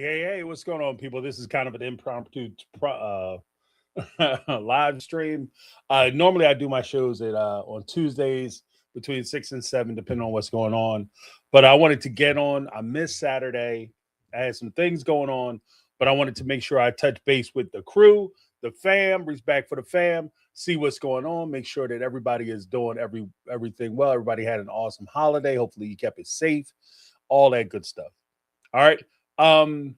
Hey, what's going on, people? This is kind of an impromptu live stream. Normally, I do my shows at on Tuesdays between 6 and 7, depending on what's going on. But I wanted to get on. I missed Saturday. I had some things going on, but I wanted to make sure I touch base with the crew, the fam, reach back for the fam, see what's going on, make sure that everybody is doing everything well. Everybody had an awesome holiday. Hopefully, you kept it safe. All that good stuff. All right. Um,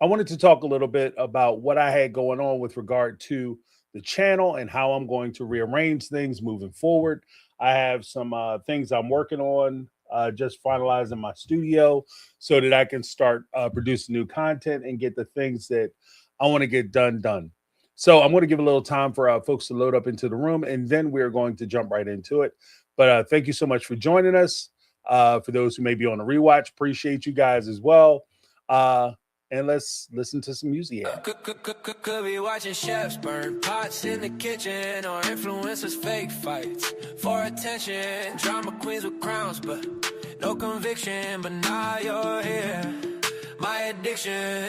I wanted to talk a little bit about what I had going on with regard to the channel and how I'm going to rearrange things moving forward. I have some things I'm working on, just finalizing my studio so that I can start producing new content and get the things that I want to get done. So I'm going to give a little time for folks to load up into the room, and then we're going to jump right into it. But thank you so much for joining us. For those who may be on the rewatch, appreciate you guys as well. And let's listen to some music. Could be watching chefs burn pots in the kitchen, or influencers fake fights for attention. Drama queens with crowns, but no conviction. But now you're here, my addiction.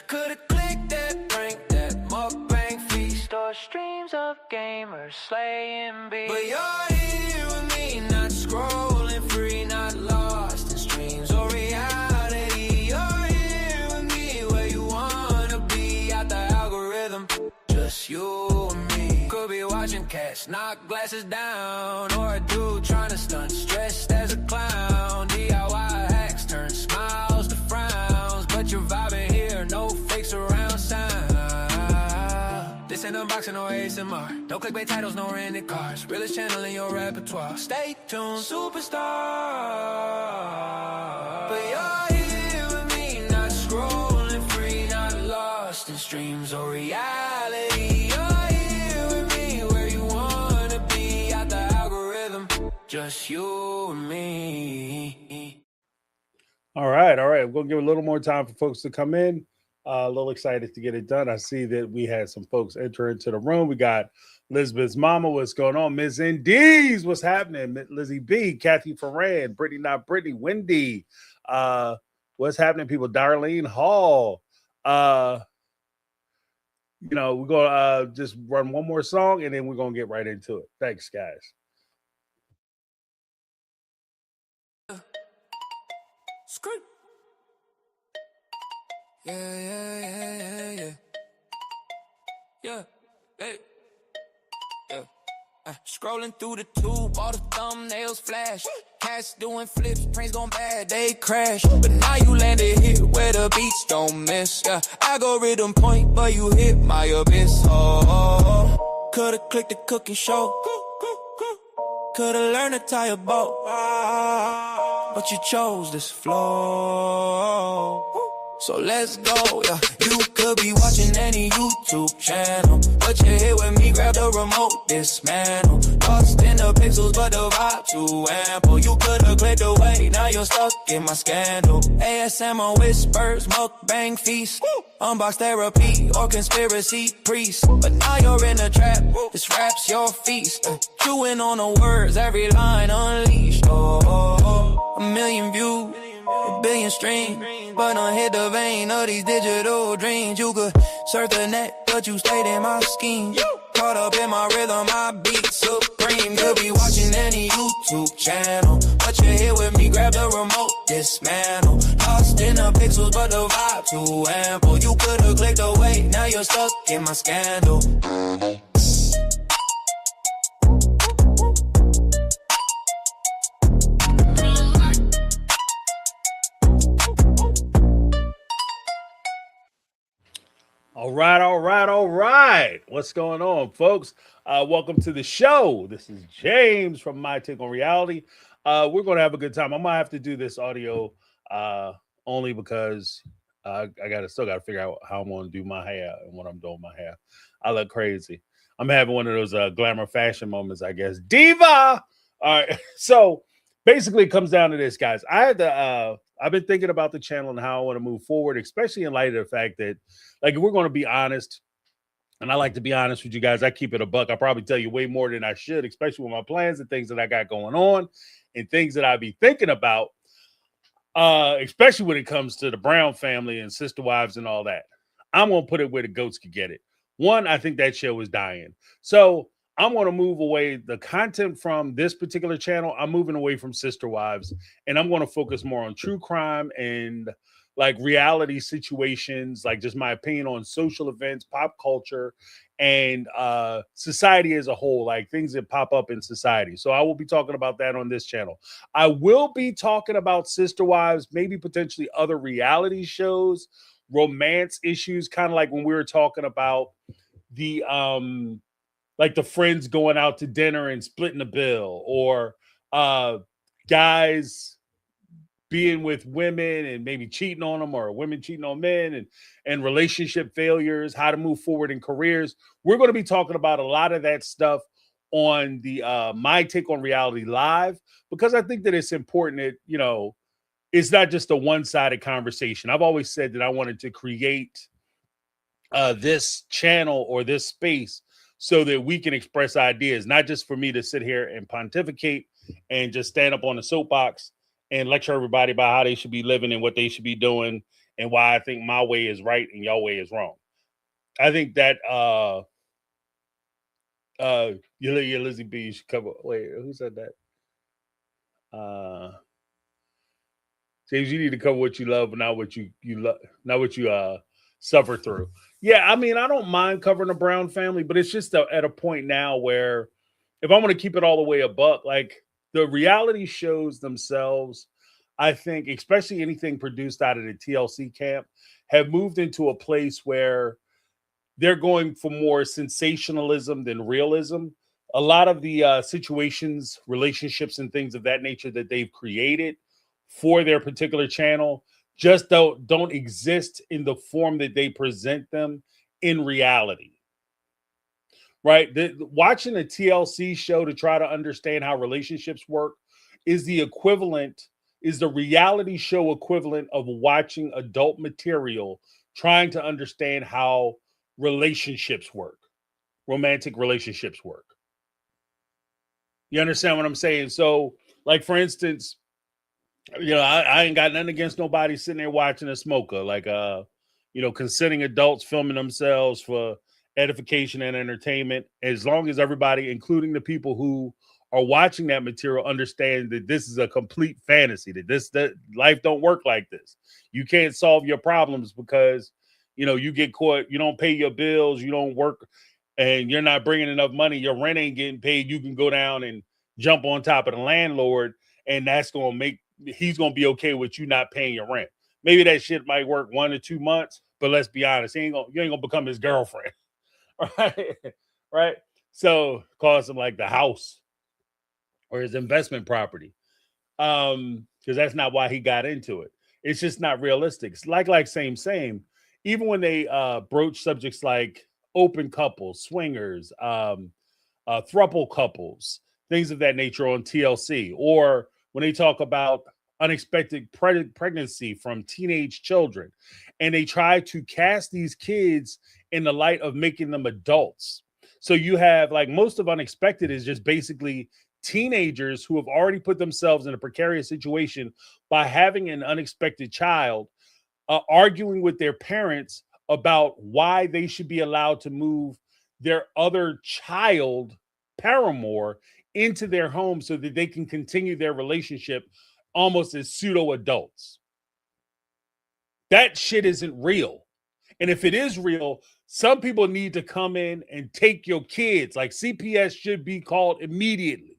Could've clicked that prank, that mukbang feast, or streams of gamers slaying beats. But you're here with me, not scrolling free, not lost in streams or reality. You're here with me where you wanna be, out the algorithm, just you and me. Could be watching cats knock glasses down, or a dude trying to stunt, stressed as a clown. DIY hacks turn smiles to frowns, but you're vibing here, no fakes around sound. This ain't unboxing or ASMR, no clickbait titles, no rented cars. Realest channel in your repertoire. Stay tuned, superstar. But you're here with me, not scrolling free, not lost in streams or reality. You're here with me where you wanna be, out the algorithm, just you and me. All right. We're going to give a little more time for folks to come in. A little excited to get it done. I see that we had some folks enter into the room. We got Elizabeth's mama. What's going on? Ms. Indies. What's happening? Lizzie B, Kathy Ferran, Brittany Not Brittany, Wendy. What's happening, people? Darlene Hall. We're going to just run one more song and then we're going to get right into it. Thanks, guys. Screw. Yeah. Hey. Yeah. Scrolling through the tube, all the thumbnails flash. Cats doing flips, pranks gone bad, they crash. But now you landed here where the beats don't miss. Yeah, algorithm point, but you hit my abyss. Oh. Could've clicked the cooking show. Could've learned to tie a boat. But you chose this flow. So let's go, yeah. You could be watching any YouTube channel, but you're here with me, grab the remote, dismantle. Lost in the pixels, but the vibe too ample. You could've clicked away, now you're stuck in my scandal. ASMR whispers, mukbang feast, unbox therapy, or conspiracy priest. But now you're in a trap, this rap's your feast. Chewing on the words, every line unleashed. Oh, 1 million views, 1 billion streams, but don't hit the vein of these digital dreams. You could surf the net, but you stayed in my scheme. Caught up in my rhythm, my beat supreme. Could be watching any YouTube channel, but you're here with me, grab the remote, dismantle. Lost in the pixels, but the vibe too ample. You could've clicked away, now you're stuck in my scandal. All right. What's going on, folks? Welcome to the show. This is James from My Take on Reality. We're going to have a good time. I'm going to have to do this audio only because I still got to figure out how I'm going to do my hair and what I'm doing with my hair. I look crazy. I'm having one of those glamour fashion moments, I guess. Diva! All right. So basically it comes down to this, guys. I've been thinking about the channel and how I want to move forward, especially in light of the fact that, like, if we're going to be honest, and I like to be honest with you guys, I keep it a buck. I probably tell you way more than I should, especially with my plans and things that I got going on and things that I be thinking about. especially when it comes to the Brown family and Sister Wives and all that. I'm going to put it where the goats could get it. One, I think that show is dying. So I'm going to move away the content from this particular channel. I'm moving away from Sister Wives, and I'm going to focus more on true crime and like reality situations, like just my opinion on social events, pop culture, and society as a whole, like things that pop up in society. So I will be talking about that on this channel. I will be talking about Sister Wives, maybe potentially other reality shows, romance issues, kind of like when we were talking about the like the friends going out to dinner and splitting the bill, or guys being with women and maybe cheating on them, or women cheating on men, and relationship failures, how to move forward in careers. We're going to be talking about a lot of that stuff on the My Take on Reality Live, because I think that it's important that, you know, it's not just a one-sided conversation. I've always said that I wanted to create this channel or this space so that we can express ideas, not just for me to sit here and pontificate and just stand up on the soapbox and lecture everybody about how they should be living and what they should be doing and why I think my way is right and your way is wrong. I think that your Lizzie B should cover. Wait, who said that? James, you need to cover what you love, but not what you love, not what you suffer through. Yeah, I mean, I don't mind covering the Brown family, but it's just at a point now where if I want to keep it all the way a buck, like the reality shows themselves, I think, especially anything produced out of the TLC camp, have moved into a place where they're going for more sensationalism than realism. A lot of the situations, relationships, and things of that nature that they've created for their particular channel just don't exist in the form that they present them in reality. Right? Watching a TLC show to try to understand how relationships work is the reality show equivalent of watching adult material trying to understand how relationships work, romantic relationships work. You understand what I'm saying? So, like, for instance, you know, I ain't got nothing against nobody sitting there watching a smoker, like, you know, consenting adults filming themselves for edification and entertainment, as long as everybody, including the people who are watching that material, understand that this is a complete fantasy, that life don't work like this. You can't solve your problems because, you know, you get caught, you don't pay your bills, you don't work, and you're not bringing enough money, your rent ain't getting paid. You can go down and jump on top of the landlord, and that's going to make, he's going to be okay with you not paying your rent. Maybe that shit might work 1 to 2 months, but let's be honest, you ain't gonna become his girlfriend. Right? Right? So cost him like the house or his investment property. Because that's not why he got into it. It's just not realistic. It's like same. Even when they broach subjects like open couples, swingers, throuple couples, things of that nature on TLC, or when they talk about unexpected pregnancy from teenage children, and they try to cast these kids in the light of making them adults. So you have, like, most of Unexpected is just basically teenagers who have already put themselves in a precarious situation by having an unexpected child, arguing with their parents about why they should be allowed to move their other child paramour into their home so that they can continue their relationship almost as pseudo adults. That shit isn't real. And if it is real, some people need to come in and take your kids. Like, CPS should be called immediately.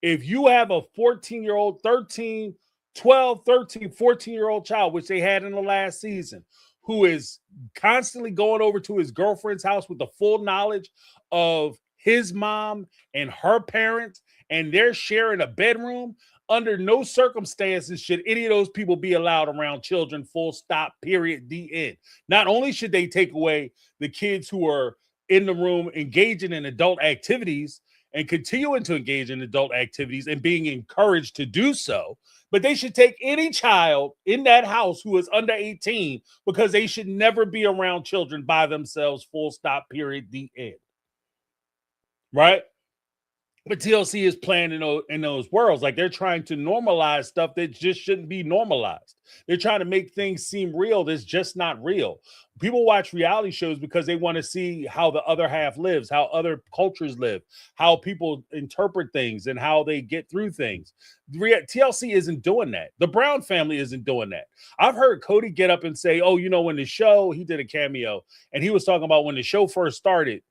If you have a 14-year-old, 13, 12, 13, 14-year-old child, which they had in the last season, who is constantly going over to his girlfriend's house with the full knowledge of his mom and her parents, and they're sharing a bedroom, under no circumstances should any of those people be allowed around children, full stop, period, the end. Not only should they take away the kids who are in the room engaging in adult activities and continuing to engage in adult activities and being encouraged to do so, but they should take any child in that house who is under 18, because they should never be around children by themselves, full stop, period, the end. Right? But TLC is playing in those worlds. Like they're trying to normalize stuff that just shouldn't be normalized. They're trying to make things seem real that's just not real. People watch reality shows because they want to see how the other half lives, how other cultures live, how people interpret things, and how they get through things. TLC isn't doing that. The Brown family isn't doing that. I've heard Cody get up and say, oh, when the show, he did a cameo, and he was talking about when the show first started,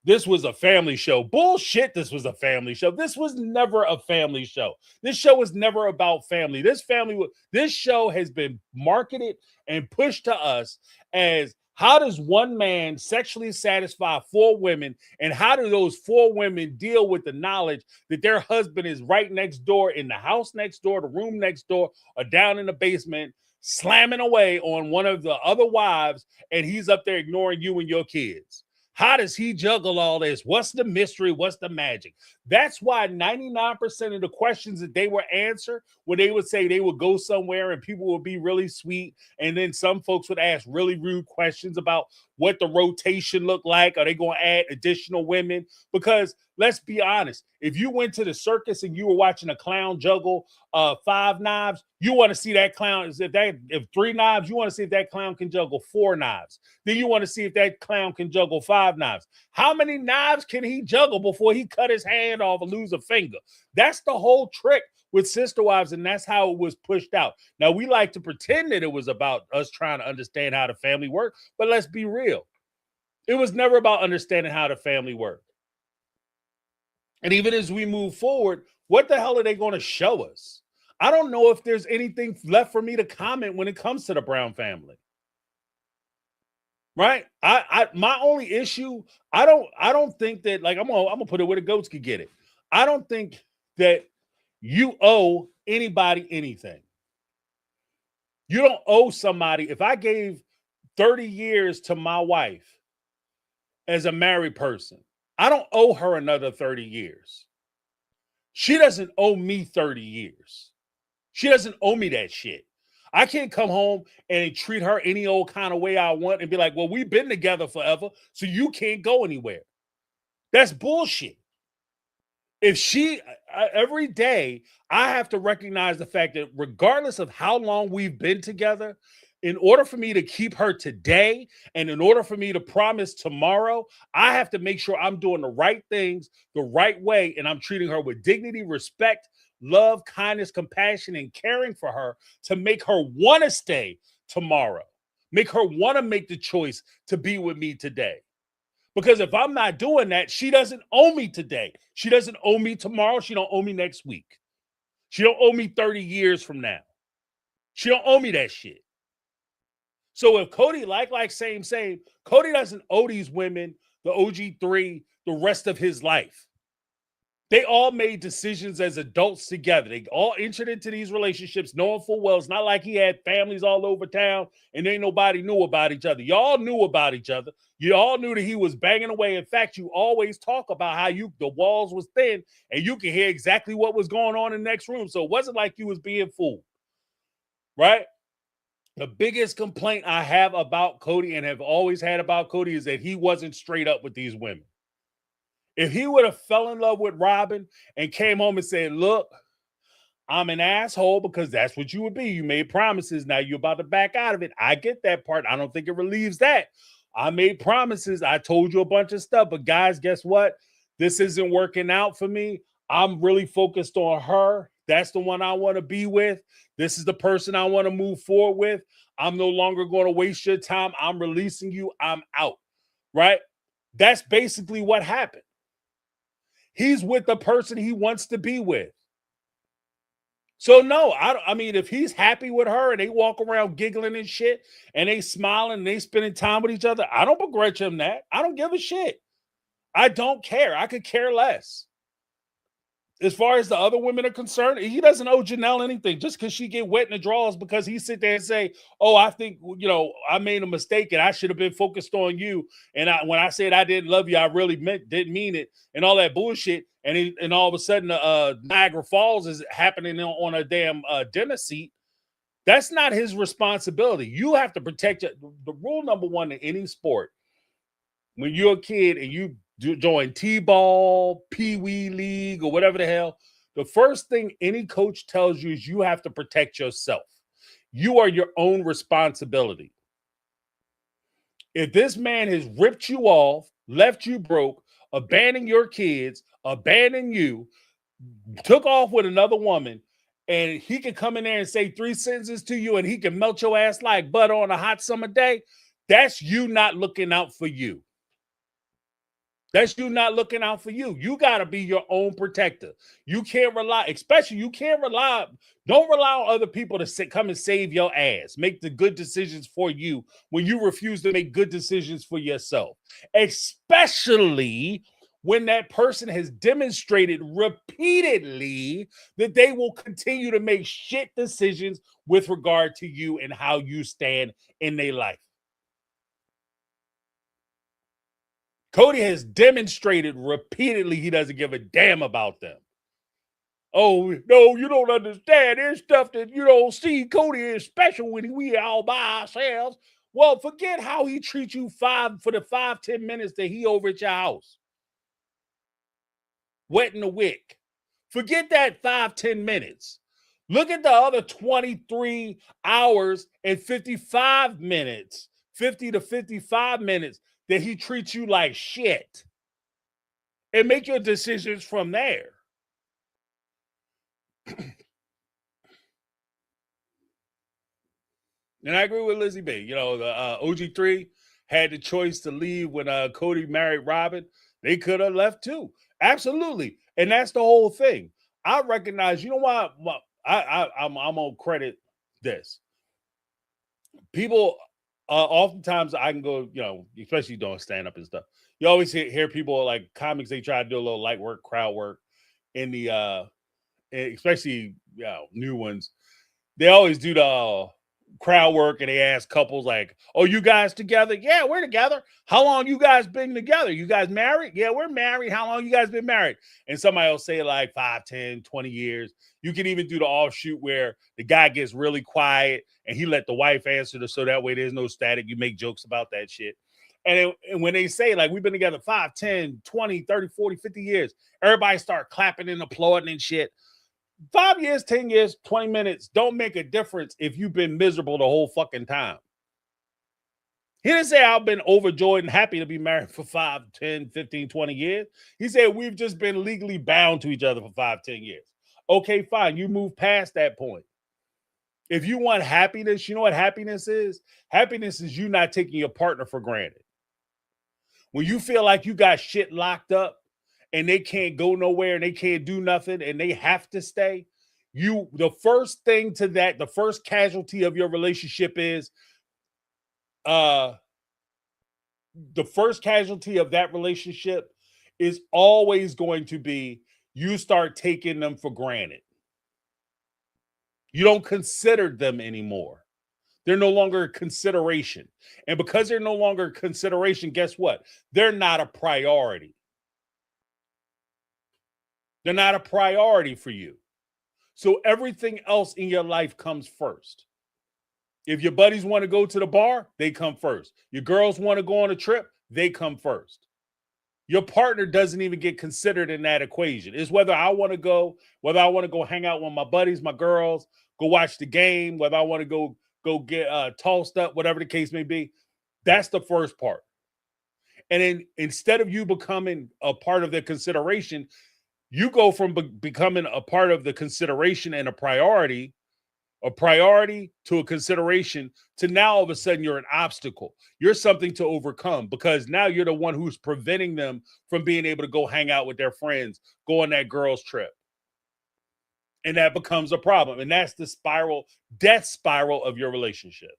this was a family show. Bullshit, this was a family show. This was never a family show. This show was never about family. This show has been marketed and pushed to us as how does one man sexually satisfy 4 women, and how do those 4 women deal with the knowledge that their husband is right next door, in the house next door, the room next door, or down in the basement, slamming away on one of the other wives, and he's up there ignoring you and your kids. How does he juggle all this? What's the mystery? What's the magic? That's why 99% of the questions that they would answer, when they would say they would go somewhere and people would be really sweet, and then some folks would ask really rude questions about what the rotation looked like. Are they going to add additional women? Because let's be honest, if you went to the circus and you were watching a clown juggle 5 knives, you want to see that clown. If 3 knives, you want to see if that clown can juggle 4 knives. Then you want to see if that clown can juggle 5 knives. How many knives can he juggle before he cut his hand off or lose a finger? That's the whole trick with Sister Wives, and that's how it was pushed out. Now, we like to pretend that it was about us trying to understand how the family worked, but let's be real. It was never about understanding how the family worked. And even as we move forward, what the hell are they going to show us? I don't know if there's anything left for me to comment when it comes to the Brown family. Right? My only issue, I don't think that, like, I'm gonna put it where the goats could get it. I don't think that you owe anybody anything. You don't owe somebody. If I gave 30 years to my wife as a married person, I don't owe her another 30 years. She doesn't owe me 30 years. She doesn't owe me that shit. I can't come home and treat her any old kind of way I want and be like, well, we've been together forever, so you can't go anywhere. That's bullshit. Every day, I have to recognize the fact that regardless of how long we've been together, in order for me to keep her today and in order for me to promise tomorrow, I have to make sure I'm doing the right things the right way, and I'm treating her with dignity, respect, love, kindness, compassion, and caring for her to make her want to stay tomorrow, make her want to make the choice to be with me today. Because if I'm not doing that, she doesn't owe me today. She doesn't owe me tomorrow. She don't owe me next week. She don't owe me 30 years from now. She don't owe me that shit. So if Cody, same, Cody doesn't owe these women, the OG3, the rest of his life. They all made decisions as adults together. They all entered into these relationships knowing full well it's not like he had families all over town and ain't nobody knew about each other. Y'all knew about each other. You all knew that he was banging away. In fact, you always talk about how the walls was thin and you can hear exactly what was going on in the next room. So it wasn't like you was being fooled, right? The biggest complaint I have about Cody and have always had about Cody is that he wasn't straight up with these women. If he would have fell in love with Robin and came home and said, look, I'm an asshole, because that's what you would be. You made promises. Now you're about to back out of it. I get that part. I don't think it relieves that. I made promises. I told you a bunch of stuff. But guys, guess what? This isn't working out for me. I'm really focused on her. That's the one I want to be with. This is the person I want to move forward with. I'm no longer going to waste your time. I'm releasing you. I'm out. Right? That's basically what happened. He's with the person he wants to be with. So no, I mean, if he's happy with her and they walk around giggling and shit and they smiling and they spending time with each other, I don't begrudge him that. I don't give a shit. I don't care. I could care less. As far as the other women are concerned, he doesn't owe Janelle anything just because she get wet in the drawers because he sit there and say, oh, I think, I made a mistake and I should have been focused on you. And when I said I didn't love you, I really didn't mean it and all that bullshit. And all of a sudden, Niagara Falls is happening on a damn dinner seat. That's not his responsibility. You have to protect the rule number one in any sport. When you're a kid and you join T-ball, Pee-wee League, or whatever the hell, the first thing any coach tells you is you have to protect yourself. You are your own responsibility. If this man has ripped you off, left you broke, abandoned your kids, abandoned you, took off with another woman, and he can come in there and say 3 sentences to you and he can melt your ass like butter on a hot summer day, that's you not looking out for you. That's you not looking out for you. You got to be your own protector. You can't rely, don't rely on other people to come and save your ass, make the good decisions for you when you refuse to make good decisions for yourself, especially when that person has demonstrated repeatedly that they will continue to make shit decisions with regard to you and how you stand in their life. Cody has demonstrated repeatedly he doesn't give a damn about them. Oh, no, you don't understand. There's stuff that you don't see. Cody is special when we all by ourselves. Well, forget how he treats you for the 5-10 minutes that he over at your house. Wetting the wick. Forget that 5-10 minutes. Look at the other 23 hours and 55 minutes, 50 to 55 minutes that he treats you like shit. And make your decisions from there. And I agree with Lizzie B. You know, the OG3 had the choice to leave when Cody married Robin. They could have left too. Absolutely. And that's the whole thing. I recognize, you know what? I'm going to credit this. People, oftentimes I can go, you know, especially doing stand-up and stuff. You always hear people like comics, they try to do a little light work, crowd work in the, especially, you know, new ones. They always do the crowd work and they ask couples like, oh, you guys together? Yeah, we're together. How long you guys been together? You guys married? Yeah, we're married. How long you guys been married? And somebody will say like 5, 10, 20 years. You can even do the offshoot where the guy gets really quiet and he let the wife answer so that way there's no static. You make jokes about that shit. And when they say like we've been together 5, 10, 20, 30, 40, 50 years, everybody start clapping and applauding and shit. 5 years, 10 years, 20 minutes don't make a difference if you've been miserable the whole fucking time. He didn't say I've been overjoyed and happy to be married for 5, 10, 15, 20 years. He said we've just been legally bound to each other for 5, 10 years. Okay, fine. You move past that point. If you want happiness, you know what happiness is? Happiness is you not taking your partner for granted. When you feel like you got shit locked up, and they can't go nowhere and they can't do nothing and they have to stay, the first thing to that, the first casualty of your relationship is the first casualty of that relationship is always going to be you start taking them for granted. You don't consider them anymore. They're no longer a consideration. And because they're no longer a consideration, guess what? They're not a priority. They're not a priority for you. So everything else in your life comes first. If your buddies want to go to the bar, they come first. Your girls want to go on a trip, they come first. Your partner doesn't even get considered in that equation. It's whether I want to go hang out with my buddies, my girls, go watch the game, whether I want to go get tossed up, whatever the case may be. That's the first part. And then instead of you becoming a part of the consideration, you go from becoming a part of the consideration and a priority to a consideration to now all of a sudden you're an obstacle. You're something to overcome because now you're the one who's preventing them from being able to go hang out with their friends, go on that girls' trip. And that becomes a problem. And that's the death spiral of your relationship.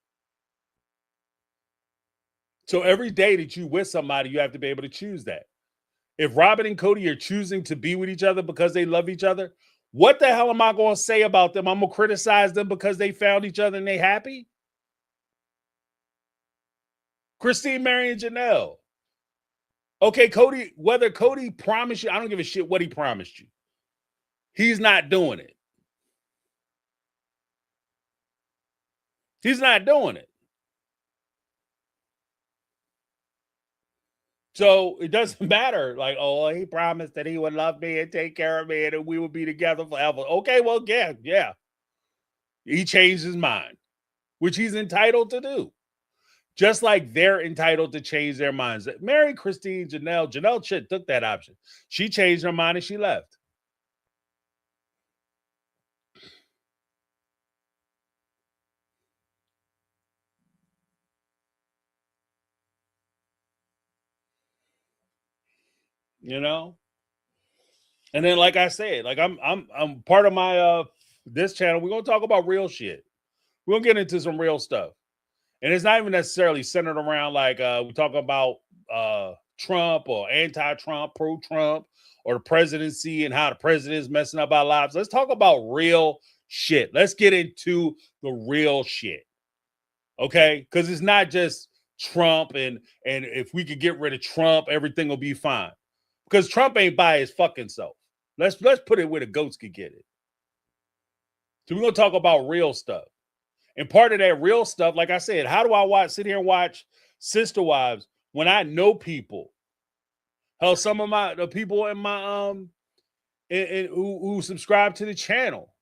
So every day that you with somebody, you have to be able to choose that. If Robin and Cody are choosing to be with each other because they love each other, what the hell am I going to say about them? I'm going to criticize them because they found each other and they happy? Christine, Mary, and Janelle. Okay, whether Cody promised you, I don't give a shit what he promised you. He's not doing it. He's not doing it. So it doesn't matter. Like, oh, he promised that he would love me and take care of me and we would be together forever. Okay, well, yeah. He changed his mind, which he's entitled to do. Just like they're entitled to change their minds. Mary, Christine, Janelle shit took that option. She changed her mind and she left. You know? And then, like I said, like I'm part of my this channel. We're gonna talk about real shit. We're gonna get into some real stuff. And it's not even necessarily centered around like we talk about Trump or anti-Trump, pro-Trump, or the presidency and how the president is messing up our lives. Let's talk about real shit. Let's get into the real shit. Okay? Because it's not just Trump and if we could get rid of Trump, everything will be fine. Because Trump ain't by his fucking self. Let's put it where the goats could get it. So we're gonna talk about real stuff. And part of that real stuff, like I said, how do I sit here and watch Sister Wives when I know people? Hell, some of the people in my who subscribe to the channel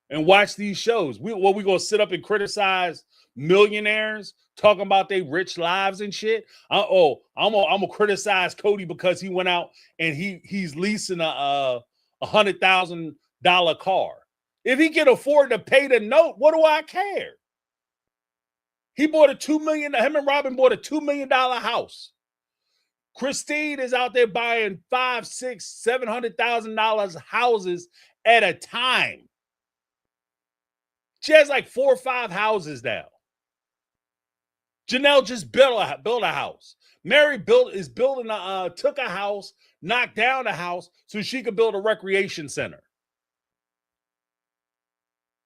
and watch these shows. We gonna sit up and criticize millionaires talking about their rich lives and shit. I'm gonna criticize Cody because he went out and he's leasing a $100,000 car. If he can afford to pay the note, what do I care? He bought him and Robin bought a $2 million house. Christine is out there buying $500,000, $600,000, $700,000 houses at a time. She has like 4 or 5 houses now. Janelle just built a house. Mary took a house, knocked down a house so she could build a recreation center.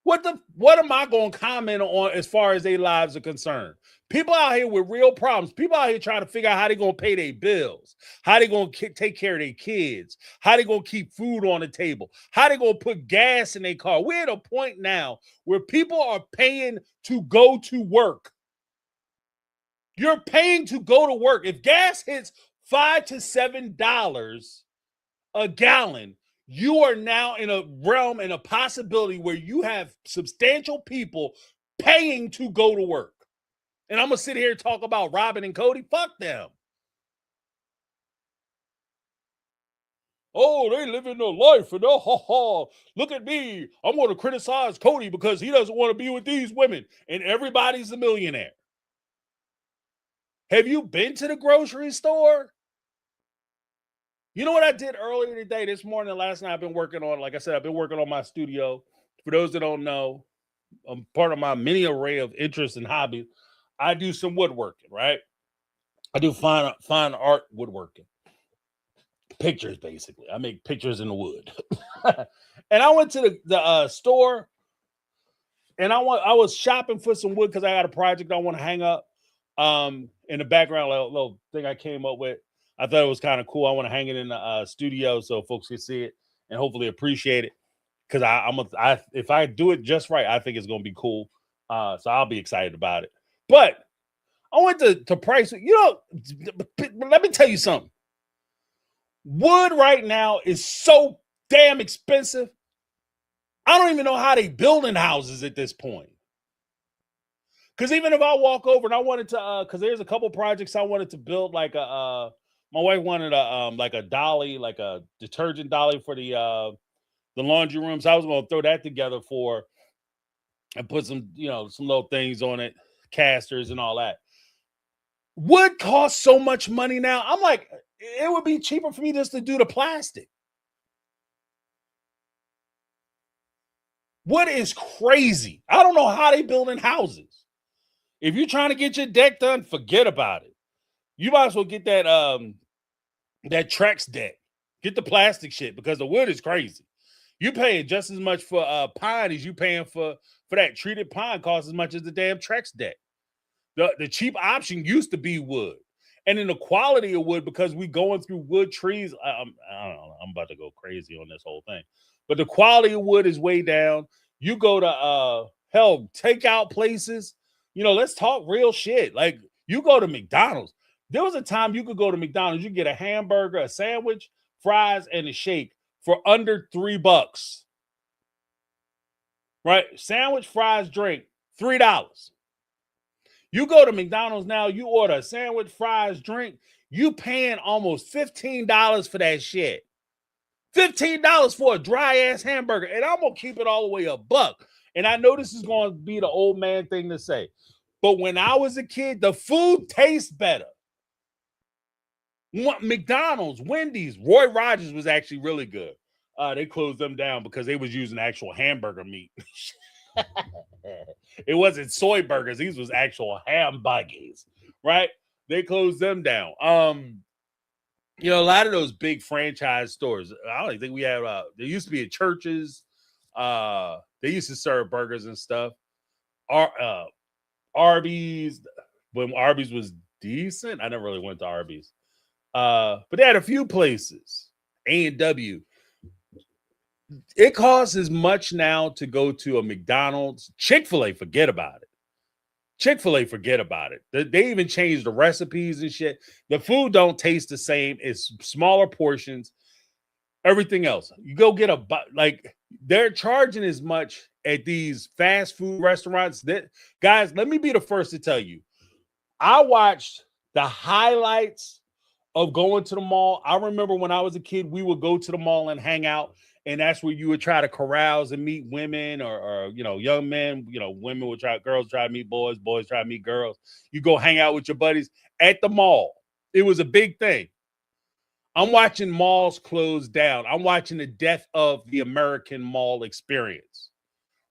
What am I going to comment on as far as their lives are concerned? People out here with real problems. People out here trying to figure out how they're going to pay their bills, how they're going to take care of their kids, how they're going to keep food on the table, how they're going to put gas in their car. We're at a point now where people are paying to go to work. You're paying to go to work. If gas hits $5 to $7 a gallon, you are now in a realm and a possibility where you have substantial people paying to go to work. And I'm going to sit here and talk about Robin and Cody. Fuck them. Oh, they living their life and look at me. I'm going to criticize Cody because he doesn't want to be with these women. And everybody's a millionaire. Have you been to the grocery store? You know what I did earlier today, this morning, last night? I've been working on, like I said, I've been working on my studio. For those that don't know, I'm part of my many array of interests and hobbies. I do some woodworking, right? I do fine art woodworking. Pictures, basically. I make pictures in the wood. And I went to the store, and I was shopping for some wood because I got a project I want to hang up. In the background, a little thing I came up with. I thought it was kind of cool. I want to hang it in the studio so folks can see it and hopefully appreciate it. Because if I do it just right, I think it's going to be cool. So I'll be excited about it. But I went to price. Let me tell you something. Wood right now is so damn expensive. I don't even know how they building houses at this point. Because even if I walk over and I wanted to, because there's a couple projects I wanted to build, like my wife wanted like a dolly, like a detergent dolly for the laundry room. So I was going to throw that together and put some little things on it, casters and all that. Wood costs so much money now. I'm like, it would be cheaper for me just to do the plastic. Wood is crazy. I don't know how they building houses. If you're trying to get your deck done, forget about it. You might as well get that Trex deck. Get the plastic shit because the wood is crazy. You're paying just as much for pine as you paying for that treated pine costs as much as the damn Trex deck. The cheap option used to be wood. And then the quality of wood, because we going through wood trees, I don't know, I'm about to go crazy on this whole thing. But the quality of wood is way down. You go to takeout places. Let's talk real shit. Like, you go to McDonald's. There was a time you could go to McDonald's, you get a hamburger, a sandwich, fries, and a shake for under $3. Right? Sandwich, fries, drink, $3. You go to McDonald's now, you order a sandwich, fries, drink, you paying almost $15 for that shit. $15 for a dry ass hamburger. And I'm gonna keep it all the way $1. And I know this is going to be the old man thing to say, but when I was a kid, the food tastes better. McDonald's, Wendy's, Roy Rogers was actually really good. They closed them down because they was using actual hamburger meat. It wasn't soy burgers; these was actual hamburgers, right? They closed them down. You know, a lot of those big franchise stores. I don't even think we have. There used to be at churches. They used to serve burgers and stuff. Arby's, when Arby's was decent. I never really went to Arby's. But they had a few places. A&W. It costs as much now to go to a McDonald's. Chick-fil-A, forget about it. Chick-fil-A, forget about it. They even changed the recipes and shit. The food don't taste the same. It's smaller portions. Everything else. You go get like they're charging as much at these fast food restaurants. That guys, let me be the first to tell you. I watched the highlights of going to the mall. I remember when I was a kid, we would go to the mall and hang out. And that's where you would try to carouse and meet women or you know, young men. You know, women would girls try to meet boys, boys try to meet girls. You go hang out with your buddies at the mall. It was a big thing. I'm watching malls close down. I'm watching the death of the American mall experience,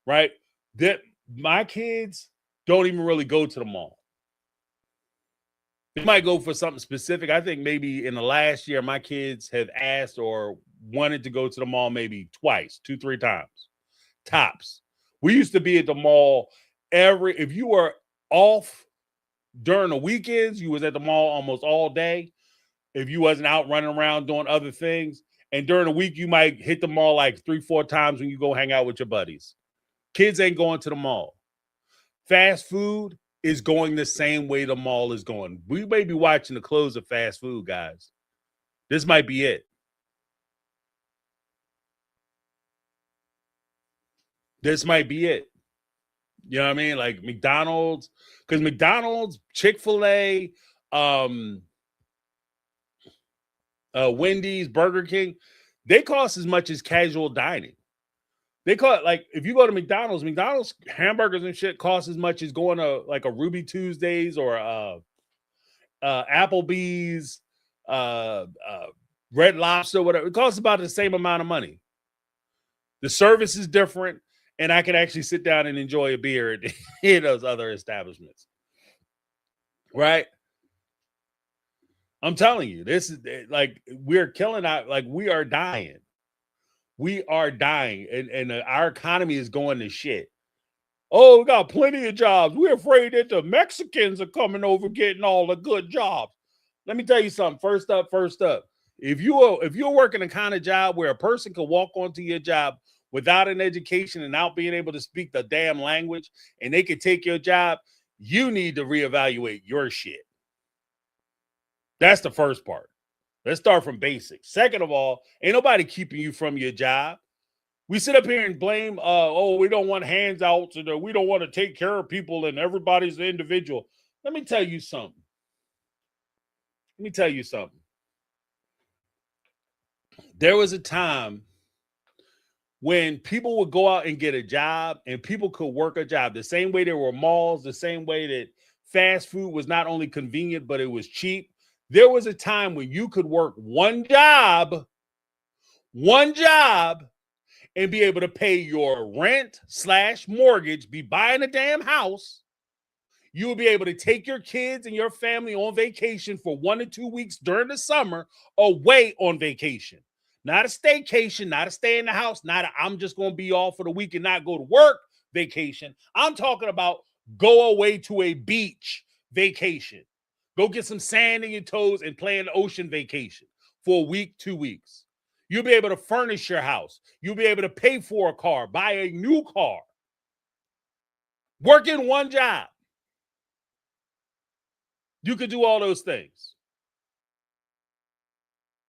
right? That my kids don't even really go to the mall. They might go for something specific. I think maybe in the last year, my kids have asked or wanted to go to the mall maybe twice, 2-3 times, tops. We used to be at the mall if you were off during the weekends, you was at the mall almost all day. If you wasn't out running around doing other things. And during the week, you might hit the mall like 3-4 times when you go hang out with your buddies. Kids ain't going to the mall. Fast food is going the same way the mall is going. We may be watching the close of fast food, guys. This might be it. This might be it. You know what I mean? Like McDonald's, because McDonald's, Chick-fil-A, Wendy's, Burger King, they cost as much as casual dining. They cost, like, if you go to McDonald's hamburgers and shit cost as much as going to like a Ruby Tuesdays or Applebee's, Red Lobster, whatever. It costs about the same amount of money. The service is different, and I can actually sit down and enjoy a beer in those other establishments. Right? I'm telling you, this is like we're killing out, like we are dying. We are dying, and our economy is going to shit. Oh, we got plenty of jobs. We're afraid that the Mexicans are coming over getting all the good jobs. Let me tell you something. First up. If you're working a kind of job where a person can walk onto your job without an education and not being able to speak the damn language, and they can take your job, you need to reevaluate your shit. That's the first part. Let's start from basics. Second of all, ain't nobody keeping you from your job. We sit up here and blame, we don't want handouts, and we don't want to take care of people, and everybody's an individual. Let me tell you something. There was a time when people would go out and get a job, and people could work a job the same way there were malls, the same way that fast food was not only convenient, but it was cheap. There was a time when you could work one job, and be able to pay your rent/mortgage, be buying a damn house. You will be able to take your kids and your family on vacation for 1 to 2 weeks during the summer, away on vacation. Not a staycation, not a stay in the house, not a I'm just going to be off for the week and not go to work vacation. I'm talking about go away to a beach vacation. Go get some sand in your toes and play in the ocean vacation for a week, 2 weeks. You'll be able to furnish your house. You'll be able to pay for a car, buy a new car. Work in one job. You could do all those things.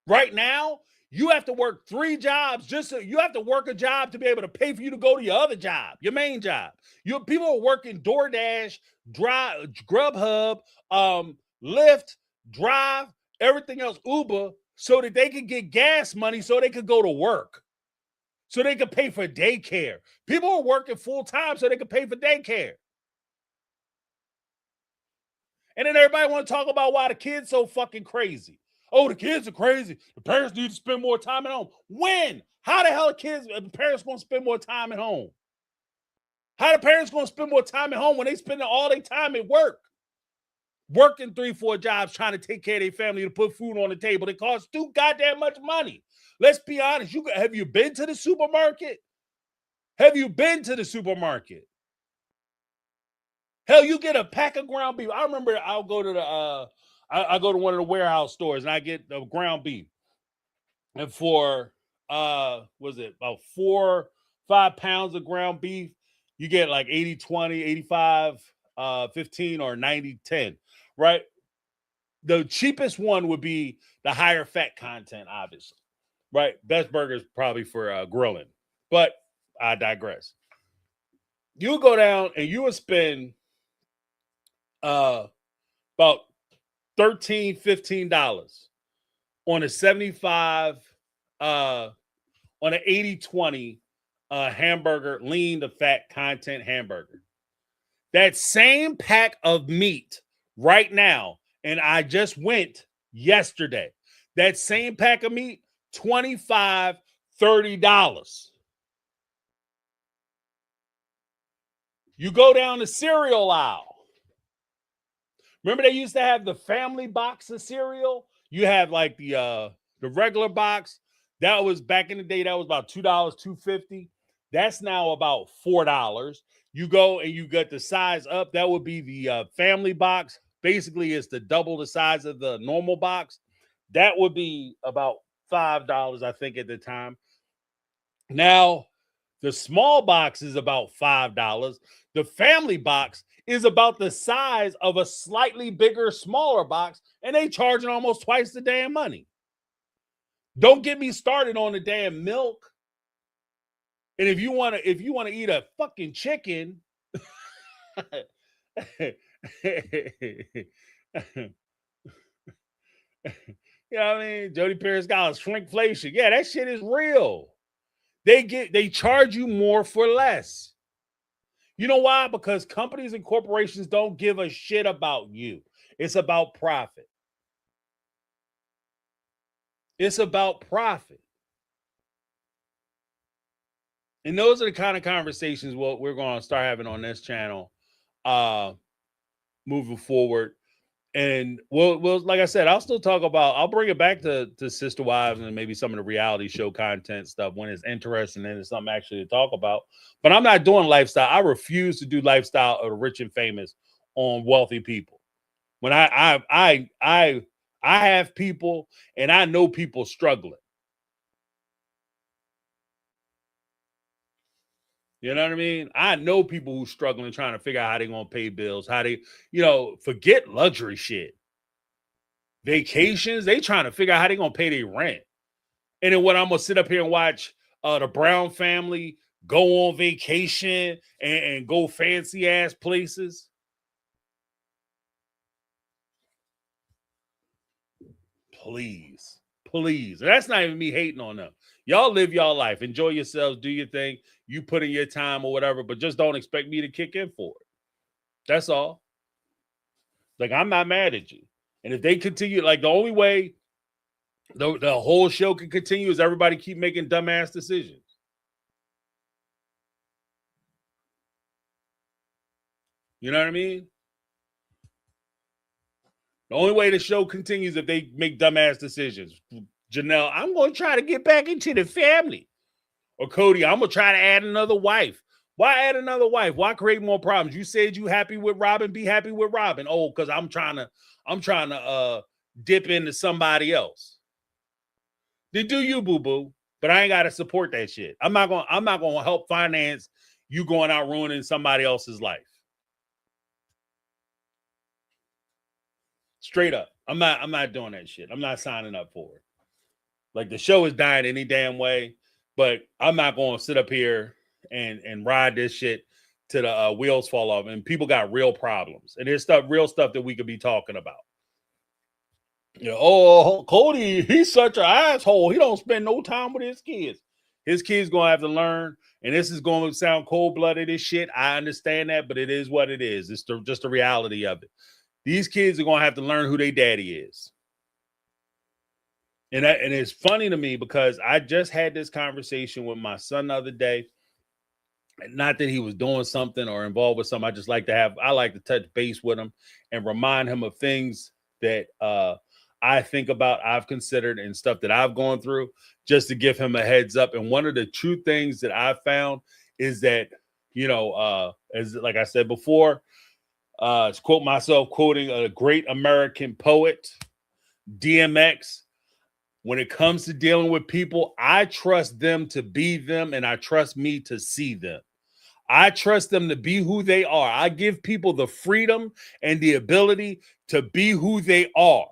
Right now, you have to work 3 jobs just so you have to work a job to be able to pay for you to go to your other job, your main job. People are working DoorDash, Drive, Grubhub, Lyft, Drive, everything else, Uber, so that they can get gas money so they could go to work, so they could pay for daycare. People are working full time so they can pay for daycare. And then everybody want to talk about why the kids so fucking crazy. Oh, the kids are crazy. The parents need to spend more time at home. When? How the hell are the parents going to spend more time at home? How the parents going to spend more time at home when they spending all their time at work? Working 3-4 jobs trying to take care of their family to put food on the table. It costs too goddamn much money. Let's be honest. Have you been to the supermarket? Have you been to the supermarket? Hell, you get a pack of ground beef. I remember I'll go to I go to one of the warehouse stores and I get the ground beef. And for was it about 4-5 pounds of ground beef, you get like 80-20, 85-15, or 90-10, right? The cheapest one would be the higher fat content, obviously, right? Best burgers probably for grilling, but I digress. You go down and you would spend about $13-15 on a 75 on an 80-20 hamburger, lean to fat content hamburger. That same pack of meat right now, and I just went yesterday, that same pack of meat, $25-30. You go down the cereal aisle. Remember they used to have the family box of cereal? You have like the regular box. That was back in the day, that was about $2, $2.50. That's now about $4. You go and you get the size up. That would be the family box. Basically, it's the double the size of the normal box. That would be about $5, I think, at the time. Now, the small box is about $5. The family box is about the size of a slightly bigger, smaller box, and they charging almost twice the damn money. Don't get me started on the damn milk. And if you want to eat a fucking chicken, you know what I mean? Jody Perry's got shrinkflation. Yeah, that shit is real. They charge you more for less. You know why? Because companies and corporations don't give a shit about you. It's about profit. It's about profit. And those are the kind of conversations we're going to start having on this channel moving forward. And we'll like I said, I'll bring it back to Sister Wives and maybe some of the reality show content stuff when it's interesting and it's something actually to talk about. But I'm not doing lifestyle. I refuse to do lifestyle of the rich and famous on wealthy people. When I have people and I know people struggling. You know what I mean? I know people who struggling trying to figure out how they're going to pay bills, how they, forget luxury shit. Vacations, they trying to figure out how they're going to pay their rent. And then what, I'm going to sit up here and watch the Brown family go on vacation and go fancy ass places. Please. And that's not even me hating on them. Y'all live y'all life. Enjoy yourselves. Do your thing. You put in your time or whatever, but just don't expect me to kick in for it. That's all. Like, I'm not mad at you. And if they continue, like, the only way the whole show can continue is everybody keep making dumbass decisions. You know what I mean? The only way the show continues if they make dumbass decisions. Janelle, I'm going to try to get back into the family. Or Cody, I'm going to try to add another wife. Why add another wife? Why create more problems? You said you happy with Robin, be happy with Robin. Oh, because I'm trying to dip into somebody else. Then do you, boo-boo. But I ain't got to support that shit. I'm not gonna help finance you going out ruining somebody else's life. Straight up. I'm not doing that shit. I'm not signing up for it. Like, the show is dying any damn way, but I'm not going to sit up here and ride this shit to the wheels fall off. And people got real problems, and there's real stuff that we could be talking about. Oh, Cody, he's such an asshole. He don't spend no time with his kids. His kids gonna have to learn, and this is going to sound cold-blooded as shit. I understand that, but it is what it is. It's just the reality of it. These kids are gonna have to learn who their daddy is. And it's funny to me because I just had this conversation with my son the other day. Not that he was doing something or involved with something. I like to touch base with him and remind him of things that I think about, I've considered, and stuff that I've gone through, just to give him a heads up. And one of the true things that I've found is that, as like I said before, to quote myself, quoting a great American poet, DMX, when it comes to dealing with people, I trust them to be them, and I trust me to see them. I trust them to be who they are. I give people the freedom and the ability to be who they are.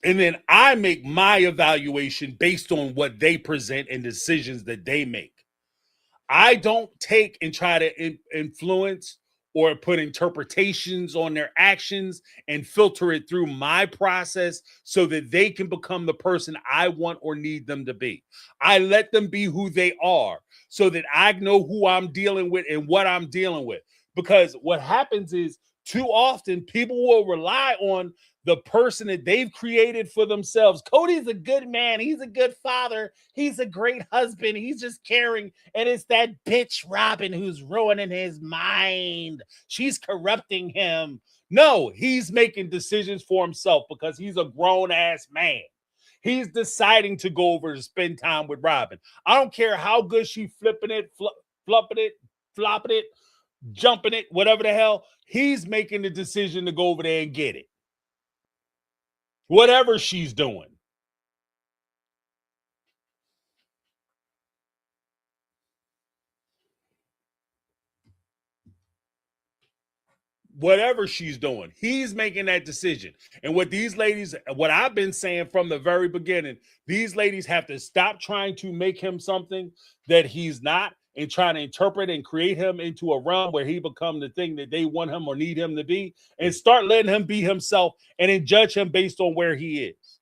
And then I make my evaluation based on what they present and decisions that they make. I don't take and try to influence or put interpretations on their actions and filter it through my process so that they can become the person I want or need them to be. I let them be who they are so that I know who I'm dealing with and what I'm dealing with. Because what happens is, too often people will rely on the person that they've created for themselves. Cody's a good man. He's a good father. He's a great husband. He's just caring. And it's that bitch Robin who's ruining his mind. She's corrupting him. No, he's making decisions for himself because he's a grown-ass man. He's deciding to go over to spend time with Robin. I don't care how good she flipping it, flopping it, jumping it, whatever the hell. He's making the decision to go over there and get it. Whatever she's doing. Whatever she's doing, he's making that decision. And what I've been saying from the very beginning, these ladies have to stop trying to make him something that he's not, and trying to interpret and create him into a realm where he become the thing that they want him or need him to be, and start letting him be himself and then judge him based on where he is.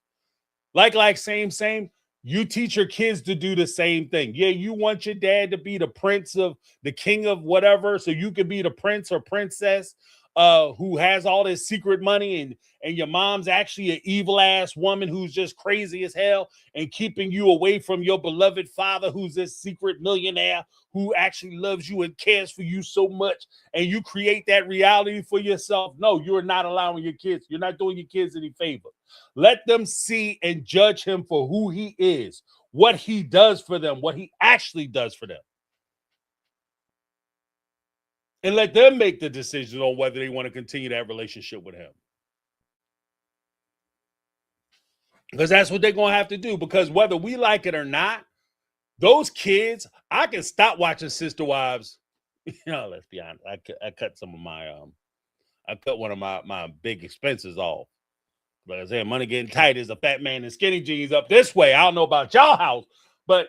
Like, same. You teach your kids to do the same thing. Yeah, you want your dad to be the king of whatever, so you can be the prince or princess who has all this secret money, and your mom's actually an evil ass woman who's just crazy as hell and keeping you away from your beloved father who's this secret millionaire who actually loves you and cares for you so much, and you create that reality for yourself. No, you're not allowing your kids. You're not doing your kids any favor. Let them see and judge him for who he is, what he does for them, what he actually does for them. And let them make the decision on whether they want to continue that relationship with him. Because that's what they're going to have to do. Because whether we like it or not, those kids, I can stop watching Sister Wives. Let's be honest. I cut some of I cut one of my big expenses off. But I say money getting tight as a fat man in skinny jeans up this way. I don't know about y'all house, but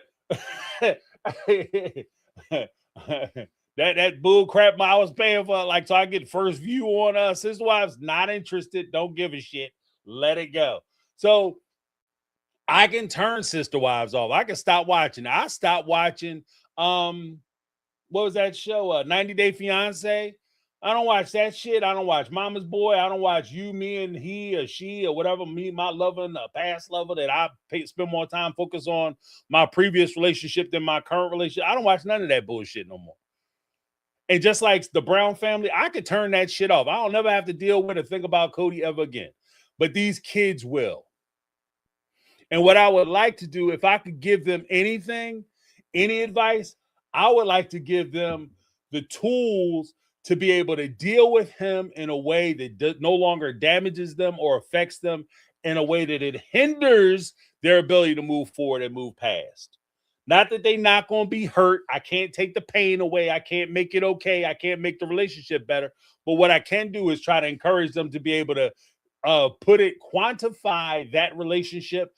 that bull crap I was paying for, like, so I get first view on Sister Wives. Not interested. Don't give a shit. Let it go. So I can turn Sister Wives off. I can stop watching. I stopped watching. What was that show? 90 Day Fiance. I don't watch that shit. I don't watch Mama's Boy. I don't watch You, Me, and He or She or whatever. Me, my lover, and a past lover that I spend more time focus on my previous relationship than my current relationship. I don't watch none of that bullshit no more. And just like the Brown family, I could turn that shit off. I don't never have to deal with or think about Cody ever again. But these kids will. And what I would like to do, if I could give them anything, any advice, I would like to give them the tools to be able to deal with him in a way that no longer damages them or affects them in a way that it hinders their ability to move forward and move past. Not that they're not going to be hurt. I can't take the pain away. I can't make it okay. I can't make the relationship better. But what I can do is try to encourage them to be able to quantify that relationship,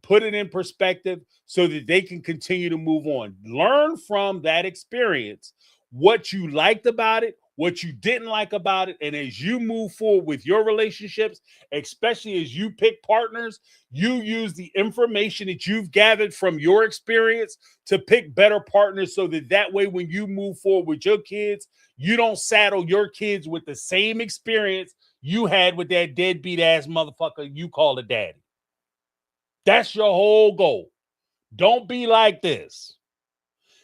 put it in perspective so that they can continue to move on. Learn from that experience what you liked about it, what you didn't like about it. And as you move forward with your relationships, especially as you pick partners, you use the information that you've gathered from your experience to pick better partners so that way when you move forward with your kids, you don't saddle your kids with the same experience you had with that deadbeat ass motherfucker you call a daddy. That's your whole goal. Don't be like this.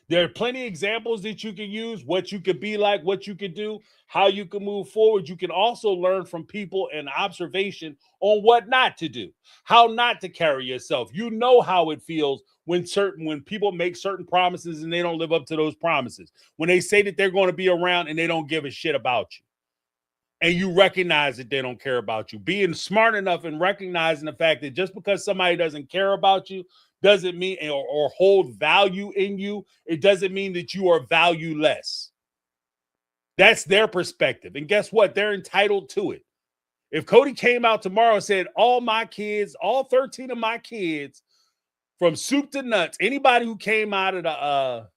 There are plenty of examples that you can use, what you could be like, what you could do, how you can move forward. You can also learn from people and observation on what not to do, how not to carry yourself. You know how it feels when people make certain promises and they don't live up to those promises. When they say that they're going to be around and they don't give a shit about you. And you recognize that they don't care about you. Being smart enough and recognizing the fact that just because somebody doesn't care about you doesn't mean or hold value in you, it doesn't mean that you are valueless. That's their perspective. And guess what? They're entitled to it. If Cody came out tomorrow and said, all my kids, all 13 of my kids, from soup to nuts, anybody who came out of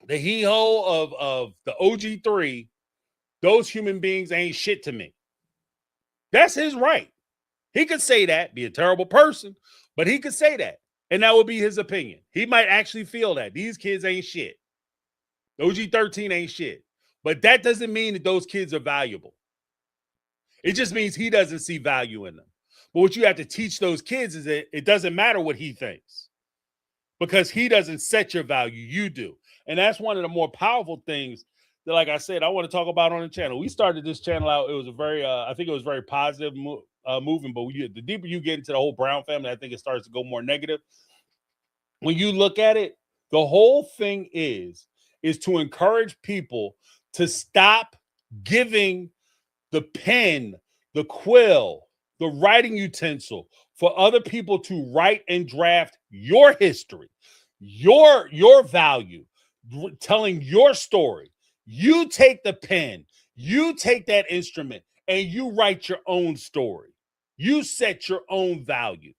the hee-ho of the OG3, those human beings ain't shit to me. That's his right. He could say that, be a terrible person, but he could say that. And that would be his opinion. He might actually feel that these kids ain't shit. OG13 ain't shit. But that doesn't mean that those kids are valuable. It just means he doesn't see value in them. But what you have to teach those kids is that it doesn't matter what he thinks because he doesn't set your value. You do. And that's one of the more powerful things that, like I said, I want to talk about on the channel. We started this channel out. It was a very, I think it was very positive moving, but the deeper you get into the whole Brown family, I think it starts to go more negative. When you look at it, the whole thing is to encourage people to stop giving the pen, the quill, the writing utensil for other people to write and draft your history, your value, telling your story. You take the pen, you take that instrument, and you write your own story. You set your own value.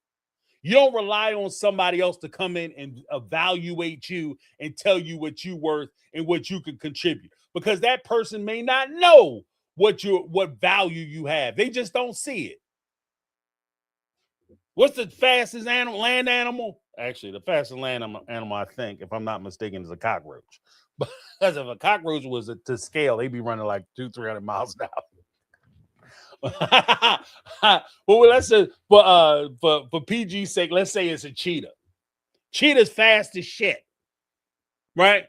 You don't rely on somebody else to come in and evaluate you and tell you what you're worth and what you can contribute, because that person may not know what value you have. They just don't see it. What's the fastest land animal? Actually, the fastest land animal, I think, if I'm not mistaken, is a cockroach. Because if a cockroach was to scale, they'd be running like 200-300 miles an hour. Well, let's say, for PG's sake, let's say it's a cheetah. Cheetah's fast as shit, right?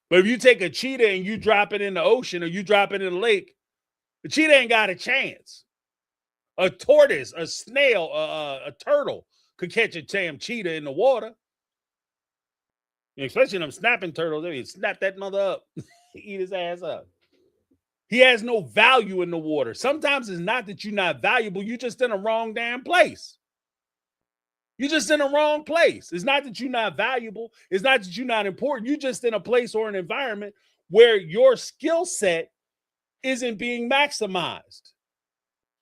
But if you take a cheetah and you drop it in the ocean or you drop it in the lake, the cheetah ain't got a chance. A tortoise, a snail, a turtle could catch a damn cheetah in the water. Especially them snapping turtles, they snap that mother up, eat his ass up. He has no value in the water. Sometimes it's not that you're not valuable, you're just in a wrong damn place. You're just in a wrong place. It's not that you're not valuable. It's not that you're not important. You're just in a place or an environment where your skill set isn't being maximized.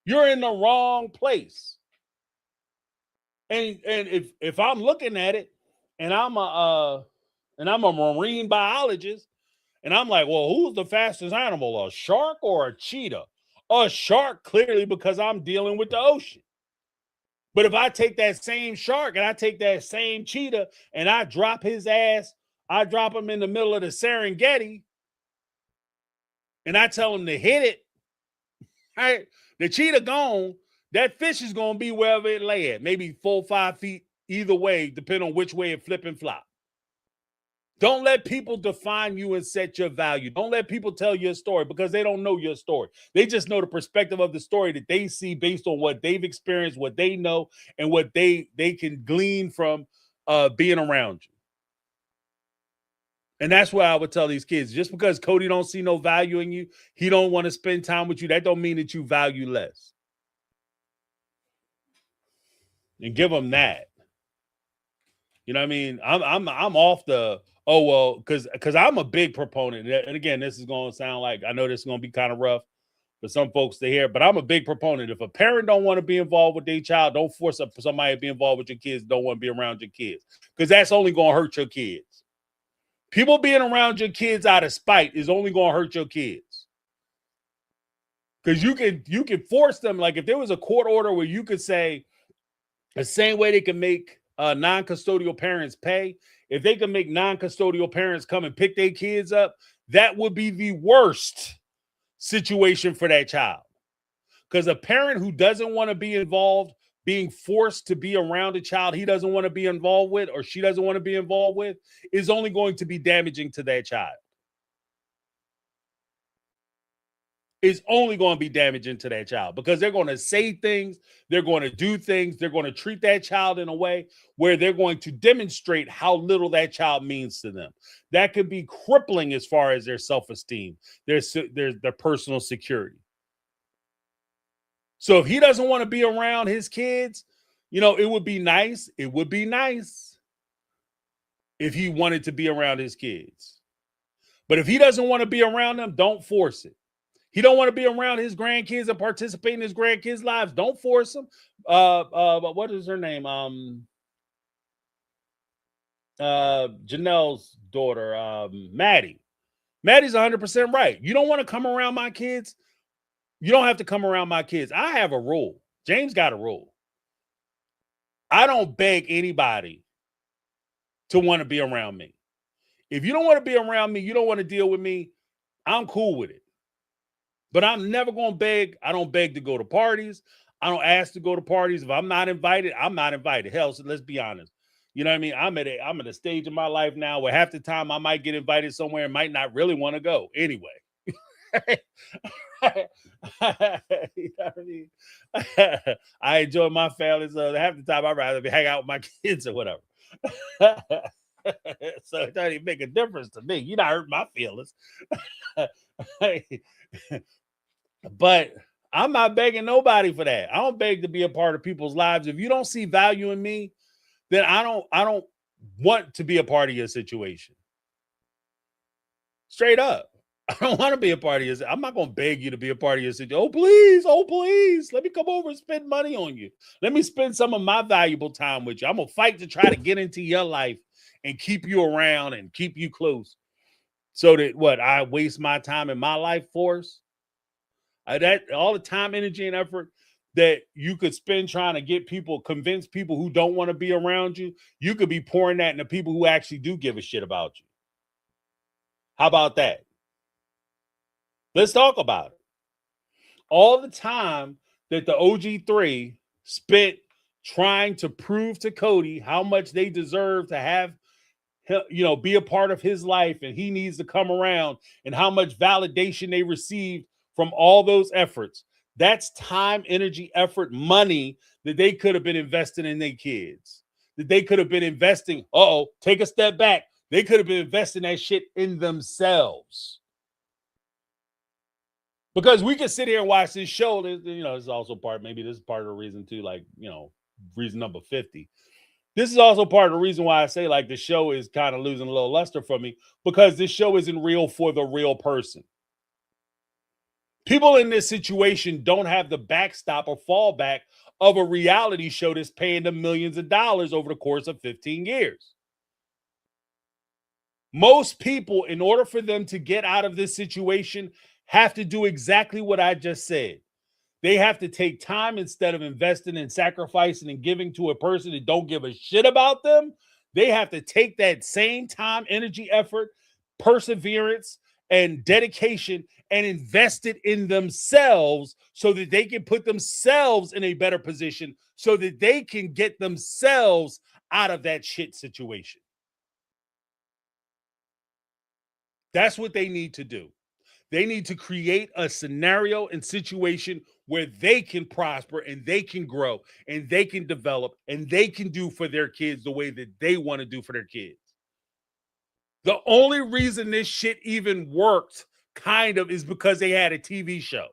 You're in the wrong place. And if I'm looking at it and I'm a marine biologist, and I'm like, well, who's the fastest animal, a shark or a cheetah? A shark, clearly, because I'm dealing with the ocean. But if I take that same shark and I take that same cheetah and I drop his ass, I drop him in the middle of the Serengeti and I tell him to hit it, right? The cheetah gone, that fish is going to be wherever it lay at, maybe 4 or 5 feet either way, depending on which way it flip and flop. Don't let people define you and set your value. Don't let people tell your story because they don't know your story. They just know the perspective of the story that they see based on what they've experienced, what they know, and what they can glean from being around you. And that's why I would tell these kids, just because Cody don't see no value in you, he don't want to spend time with you, that don't mean that you value less. And give them that. You know what I mean? I'm off the oh well because I'm a big proponent. And again, this is going to sound like I know this is going to be kind of rough for some folks to hear, but I'm a big proponent. If a parent don't want to be involved with their child, don't force somebody to be involved with your kids. Don't want to be around your kids because that's only going to hurt your kids. People being around your kids out of spite is only going to hurt your kids. Because you can force them. Like if there was a court order where you could say the same way they can make non-custodial parents pay, if they can make non-custodial parents come and pick their kids up, that would be the worst situation for that child. Because a parent who doesn't want to be involved, being forced to be around a child he doesn't want to be involved with or she doesn't want to be involved with is only going to be damaging to that child. Is only going to be damaging to that child because they're going to say things, they're going to do things, they're going to treat that child in a way where they're going to demonstrate how little that child means to them. That could be crippling as far as their self-esteem, their personal security. So if he doesn't want to be around his kids, you know, it would be nice. It would be nice if he wanted to be around his kids. But if he doesn't want to be around them, don't force it. He don't want to be around his grandkids and participate in his grandkids' lives. Don't force him. What is her name? Janelle's daughter, Maddie. Maddie's 100% right. You don't want to come around my kids. You don't have to come around my kids. I have a rule. James got a rule. I don't beg anybody to want to be around me. If you don't want to be around me, you don't want to deal with me, I'm cool with it. But I'm never going to beg. I don't beg to go to parties. I don't ask to go to parties. If I'm not invited, I'm not invited. Hell, so let's be honest. You know what I mean? I'm at a stage in my life now where half the time I might get invited somewhere and might not really want to go anyway. You know what I mean? I enjoy my family, so half the time I'd rather hang out with my kids or whatever. So it doesn't even make a difference to me. You not hurt my feelings. But I'm not begging nobody for that. I don't beg to be a part of people's lives. If you don't see value in me, then I don't want to be a part of your situation. Straight up. I don't want to be a part of your. I'm not going to beg you to be a part of your situation. Oh, please. Let me come over and spend money on you. Let me spend some of my valuable time with you. I'm going to fight to try to get into your life and keep you around and keep you close. So that I waste my time in my life force. That all the time, energy, and effort that you could spend trying to convince people who don't want to be around you, you could be pouring that into people who actually do give a shit about you. How about that? Let's talk about it. All the time that the OG3 spent trying to prove to Cody how much they deserve to have, be a part of his life and he needs to come around, and how much validation they received from all those efforts. That's time, energy, effort, money that they could have been investing in their kids. That they could have been investing. Take a step back. They could have been investing that shit in themselves. Because we can sit here and watch this show. This is also maybe this is part of the reason too, reason number 50. This is also part of the reason why I say the show is kind of losing a little luster for me, because this show isn't real for the real person. People in this situation don't have the backstop or fallback of a reality show that's paying them millions of dollars over the course of 15 years. Most people, in order for them to get out of this situation, have to do exactly what I just said. They have to take time instead of investing and sacrificing and giving to a person that don't give a shit about them. They have to take that same time, energy, effort, perseverance, and dedication and invest it in themselves so that they can put themselves in a better position so that they can get themselves out of that shit situation. That's what they need to do. They need to create a scenario and situation where they can prosper and they can grow and they can develop and they can do for their kids the way that they want to do for their kids. The only reason this shit even worked is because they had a TV show.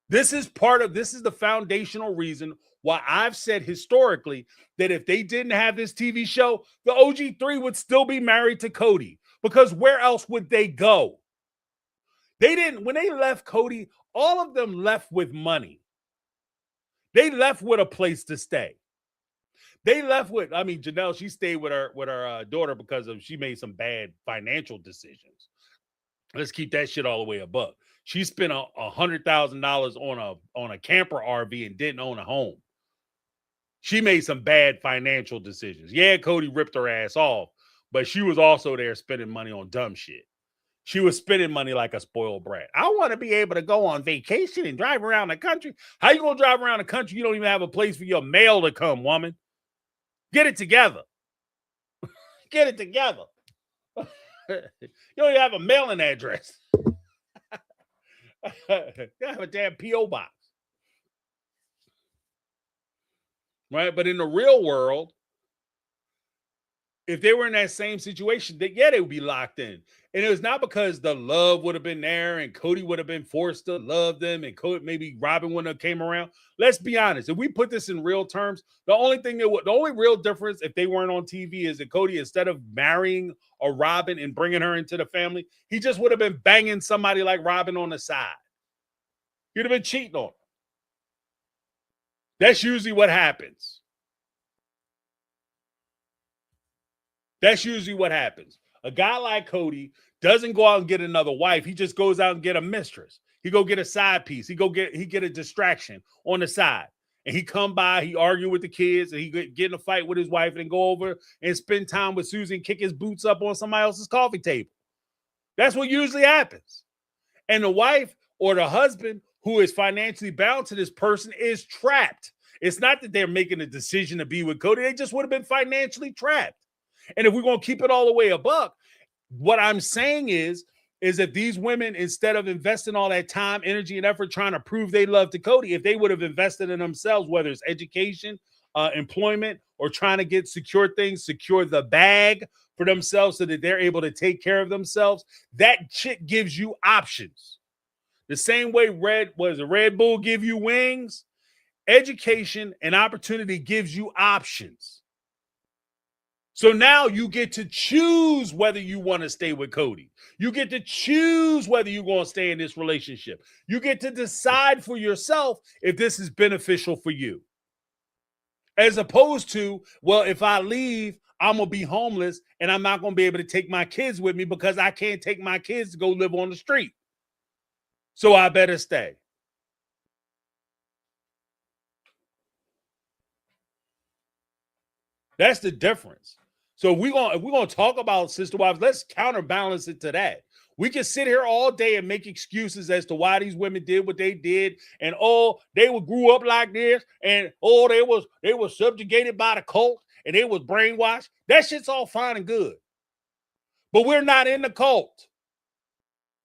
This is the foundational reason why I've said historically that if they didn't have this TV show, the OG3 would still be married to Cody, because where else would they go? They didn't, when they left Cody, all of them left with money. They left with a place to stay. They left with, I mean, Janelle, she stayed with her daughter because she made some bad financial decisions. Let's keep that shit all the way above. She spent $100,000 on a camper RV and didn't own a home. She made some bad financial decisions. Yeah, Cody ripped her ass off, but she was also there spending money on dumb shit. She was spending money like a spoiled brat. I want to be able to go on vacation and drive around the country. How you gonna drive around the country? You don't even have a place for your mail to come, woman. Get it together. Get it together. You don't even have a mailing address. You have a damn P.O. box. Right? But in the real world, if they were in that same situation, they would be locked in. And it was not because the love would have been there and Cody would have been forced to love them and maybe Robin wouldn't have came around. Let's be honest. If we put this in real terms, the only real difference if they weren't on TV is that Cody, instead of marrying a Robin and bringing her into the family, he just would have been banging somebody like Robin on the side. He'd have been cheating on her. That's usually what happens. That's usually what happens. A guy like Cody doesn't go out and get another wife. He just goes out and get a mistress. He go get a side piece. He get a distraction on the side. And he come by, he argue with the kids, and he get in a fight with his wife and go over and spend time with Susan, kick his boots up on somebody else's coffee table. That's what usually happens. And the wife or the husband who is financially bound to this person is trapped. It's not that they're making a decision to be with Cody. They just would have been financially trapped. And if we're going to keep it all the way a buck, what I'm saying is that these women, instead of investing all that time, energy, and effort trying to prove they love to Cody, if they would have invested in themselves, whether it's education, employment, or trying to secure the bag for themselves so that they're able to take care of themselves, that shit gives you options. The same way Red Bull give you wings, education and opportunity gives you options. So now you get to choose whether you want to stay with Cody. You get to choose whether you're going to stay in this relationship. You get to decide for yourself if this is beneficial for you. As opposed to, well, if I leave, I'm going to be homeless and I'm not going to be able to take my kids with me because I can't take my kids to go live on the street. So I better stay. That's the difference. So if we're gonna talk about sister wives, let's counterbalance it to that. We can sit here all day and make excuses as to why these women did what they did, and they grew up like this, and they was subjugated by the cult, and they was brainwashed. That shit's all fine and good, but we're not in the cult.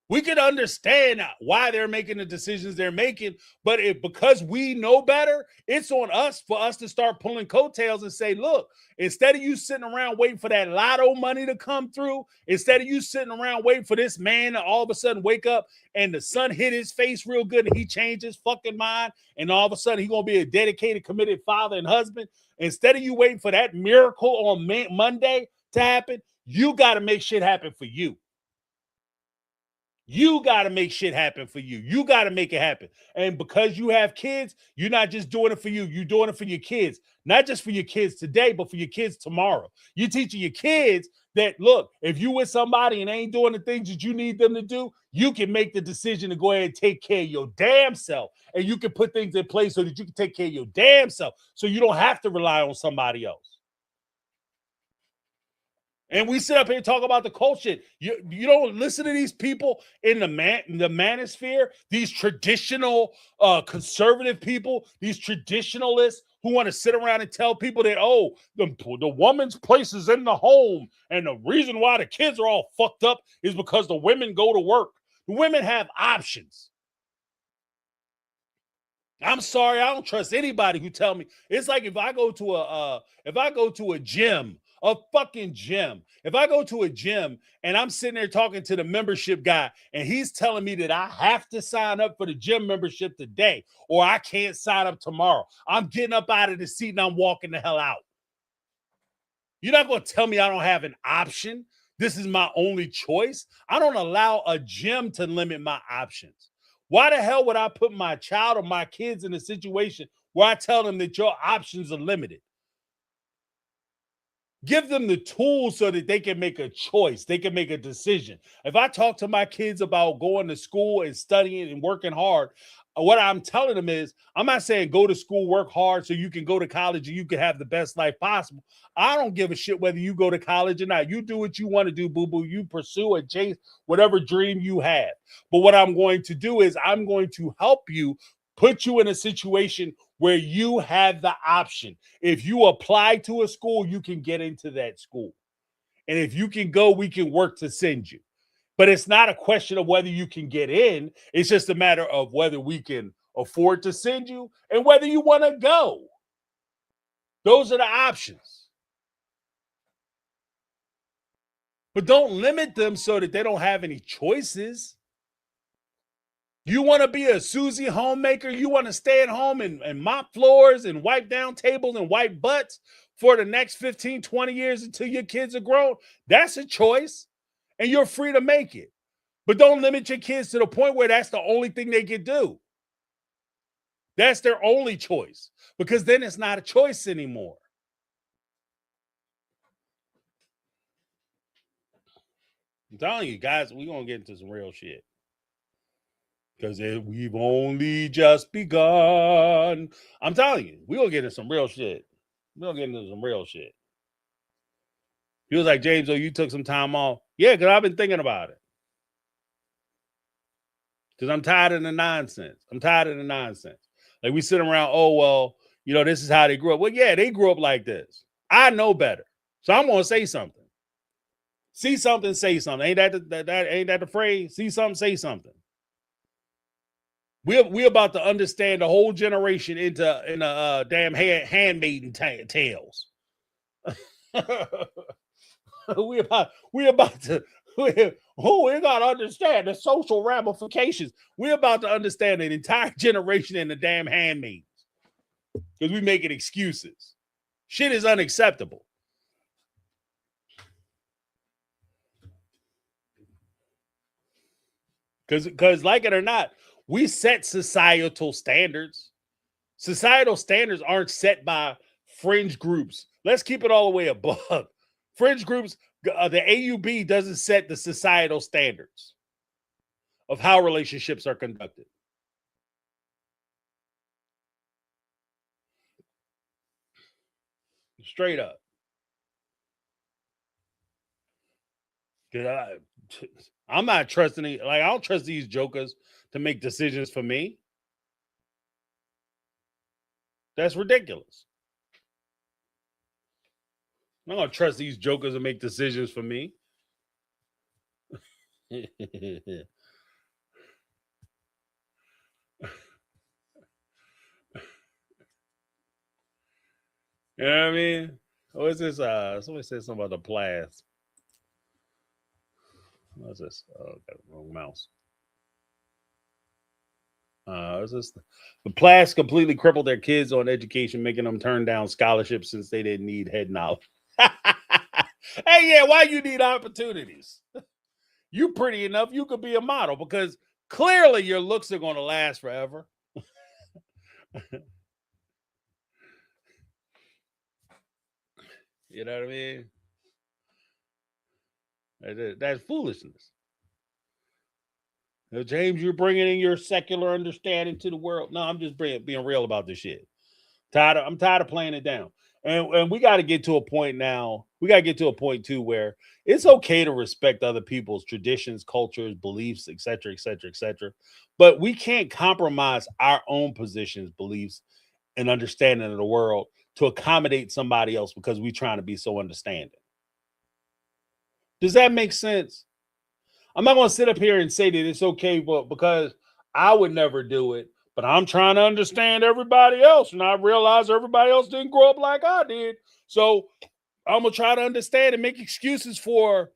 We can understand why they're making the decisions they're making, but because we know better, it's on us for us to start pulling coattails and say, look, instead of you sitting around waiting for that lotto money to come through, instead of you sitting around waiting for this man to all of a sudden wake up and the sun hit his face real good and he changed his fucking mind and all of a sudden he's going to be a dedicated, committed father and husband, instead of you waiting for that miracle on Monday to happen, you got to make shit happen for you. You got to make shit happen for you. You got to make it happen. And because you have kids, you're not just doing it for you. You're doing it for your kids. Not just for your kids today, but for your kids tomorrow. You're teaching your kids that, look, if you with somebody and they ain't doing the things that you need them to do, you can make the decision to go ahead and take care of your damn self. And you can put things in place so that you can take care of your damn self. So you don't have to rely on somebody else. And we sit up here and talk about the cult shit. You don't listen to these people in the manosphere, these traditional conservative people, these traditionalists who want to sit around and tell people that, the woman's place is in the home. And the reason why the kids are all fucked up is because the women go to work. The women have options. I'm sorry, I don't trust anybody who tell me. It's like if I go to a gym, A fucking gym. If I go to a gym and I'm sitting there talking to the membership guy and he's telling me that I have to sign up for the gym membership today or I can't sign up tomorrow, I'm getting up out of the seat and I'm walking the hell out. You're not going to tell me I don't have an option. This is my only choice. I don't allow a gym to limit my options. Why the hell would I put my child or my kids in a situation where I tell them that your options are limited? Give them the tools so that they can make a choice. They can make a decision. If I talk to my kids about going to school and studying and working hard, what I'm telling them is, I'm not saying go to school, work hard so you can go to college and you can have the best life possible. I don't give a shit whether you go to college or not. You do what you want to do, boo-boo. You pursue and chase whatever dream you have. But what I'm going to do is I'm going to help you, put you in a situation where you have the option. If you apply to a school, you can get into that school. And if you can go, we can work to send you. But it's not a question of whether you can get in. It's just a matter of whether we can afford to send you and whether you want to go. Those are the options. But don't limit them so that they don't have any choices. You want to be a Susie homemaker? You want to stay at home and mop floors and wipe down tables and wipe butts for the next 15, 20 years until your kids are grown? That's a choice, and you're free to make it. But don't limit your kids to the point where that's the only thing they can do. That's their only choice, because then it's not a choice anymore. I'm telling you, guys, we're going to get into some real shit. Because we've only just begun. I'm telling you, we're going to get into some real shit. We're going to get into some real shit. He was like, James, you took some time off. Yeah, because I've been thinking about it. Because I'm tired of the nonsense. Like, we sit around, this is how they grew up. Well, yeah, they grew up like this. I know better. So I'm going to say something. See something, say something. Ain't that the phrase? See something, say something. We're about to understand the whole generation in a damn handmaiden tales. we're going to understand the social ramifications. We're about to understand an entire generation in the damn handmaidens because we making excuses. Shit is unacceptable. Because like it or not, we set societal standards. Societal standards aren't set by fringe groups. Let's keep it all the way above. Fringe groups, the AUB doesn't set the societal standards of how relationships are conducted. Straight up. I'm not trusting it. Like, I don't trust these jokers to make decisions for me. That's ridiculous. I'm not going to trust these jokers to make decisions for me. You know what I mean? What is this? Somebody said something about the blast. What's this? Oh, got the wrong mouse. Is this the Plasts completely crippled their kids on education, making them turn down scholarships since they didn't need head knowledge? Hey, yeah, why you need opportunities? You pretty enough, you could be a model because clearly your looks are going to last forever. You know what I mean? That's foolishness. Now, James, you're bringing in your secular understanding to the world. No, I'm just being real about this shit. I'm tired of playing it down. And we got to get to a point now. We got to get to a point too where it's okay to respect other people's traditions, cultures, beliefs, et cetera, et cetera, et cetera. But we can't compromise our own positions, beliefs, and understanding of the world to accommodate somebody else because we're trying to be so understanding. Does that make sense? I'm not going to sit up here and say that it's okay, but because I would never do it, but I'm trying to understand everybody else. And I realize everybody else didn't grow up like I did. So I'm gonna try to understand and make excuses for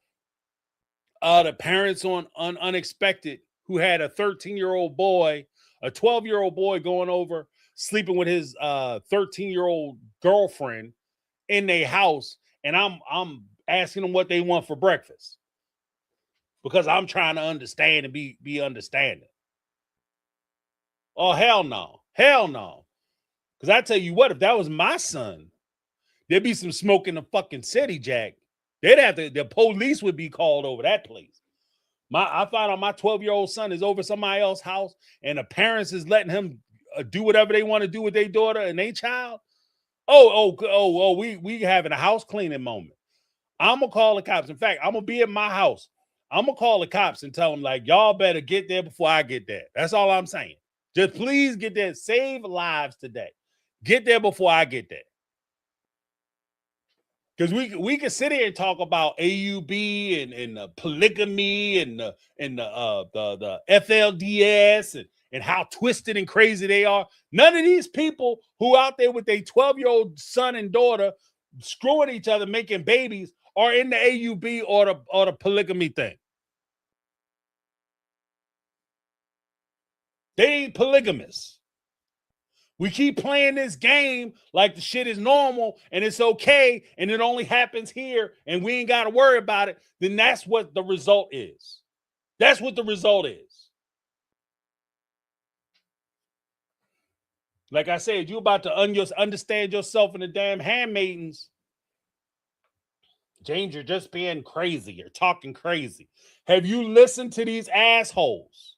the parents on Unexpected who had a 13-year-old boy, a 12-year-old boy going over, sleeping with his 13-year-old girlfriend in their house, and I'm asking them what they want for breakfast because I'm trying to understand and be understanding. Oh, hell no. Hell no. Because I tell you what, if that was my son, there'd be some smoke in the fucking city, Jack. They'd have to, the police would be called over that place. I found out my 12-year-old son is over somebody else's house, and the parents is letting him do whatever they want to do with their daughter and their child. We having a house cleaning moment. I'm gonna call the cops. In fact, I'm gonna be at my house. I'm gonna call the cops and tell them, like, y'all better get there before I get there. That's all I'm saying. Just please get there. Save lives today. Get there before I get there. Because we can sit here and talk about AUB and polygamy and the FLDS and how twisted and crazy they are. None of these people who out there with their 12-year-old son and daughter screwing each other, making babies, are in the AUB or the polygamy thing. They ain't polygamous. We keep playing this game like the shit is normal and it's okay and it only happens here and we ain't got to worry about it. Then that's what the result is. That's what the result is. Like I said, you about to understand yourself in the damn handmaidens. James, you're just being crazy. You're talking crazy. Have you listened to these assholes?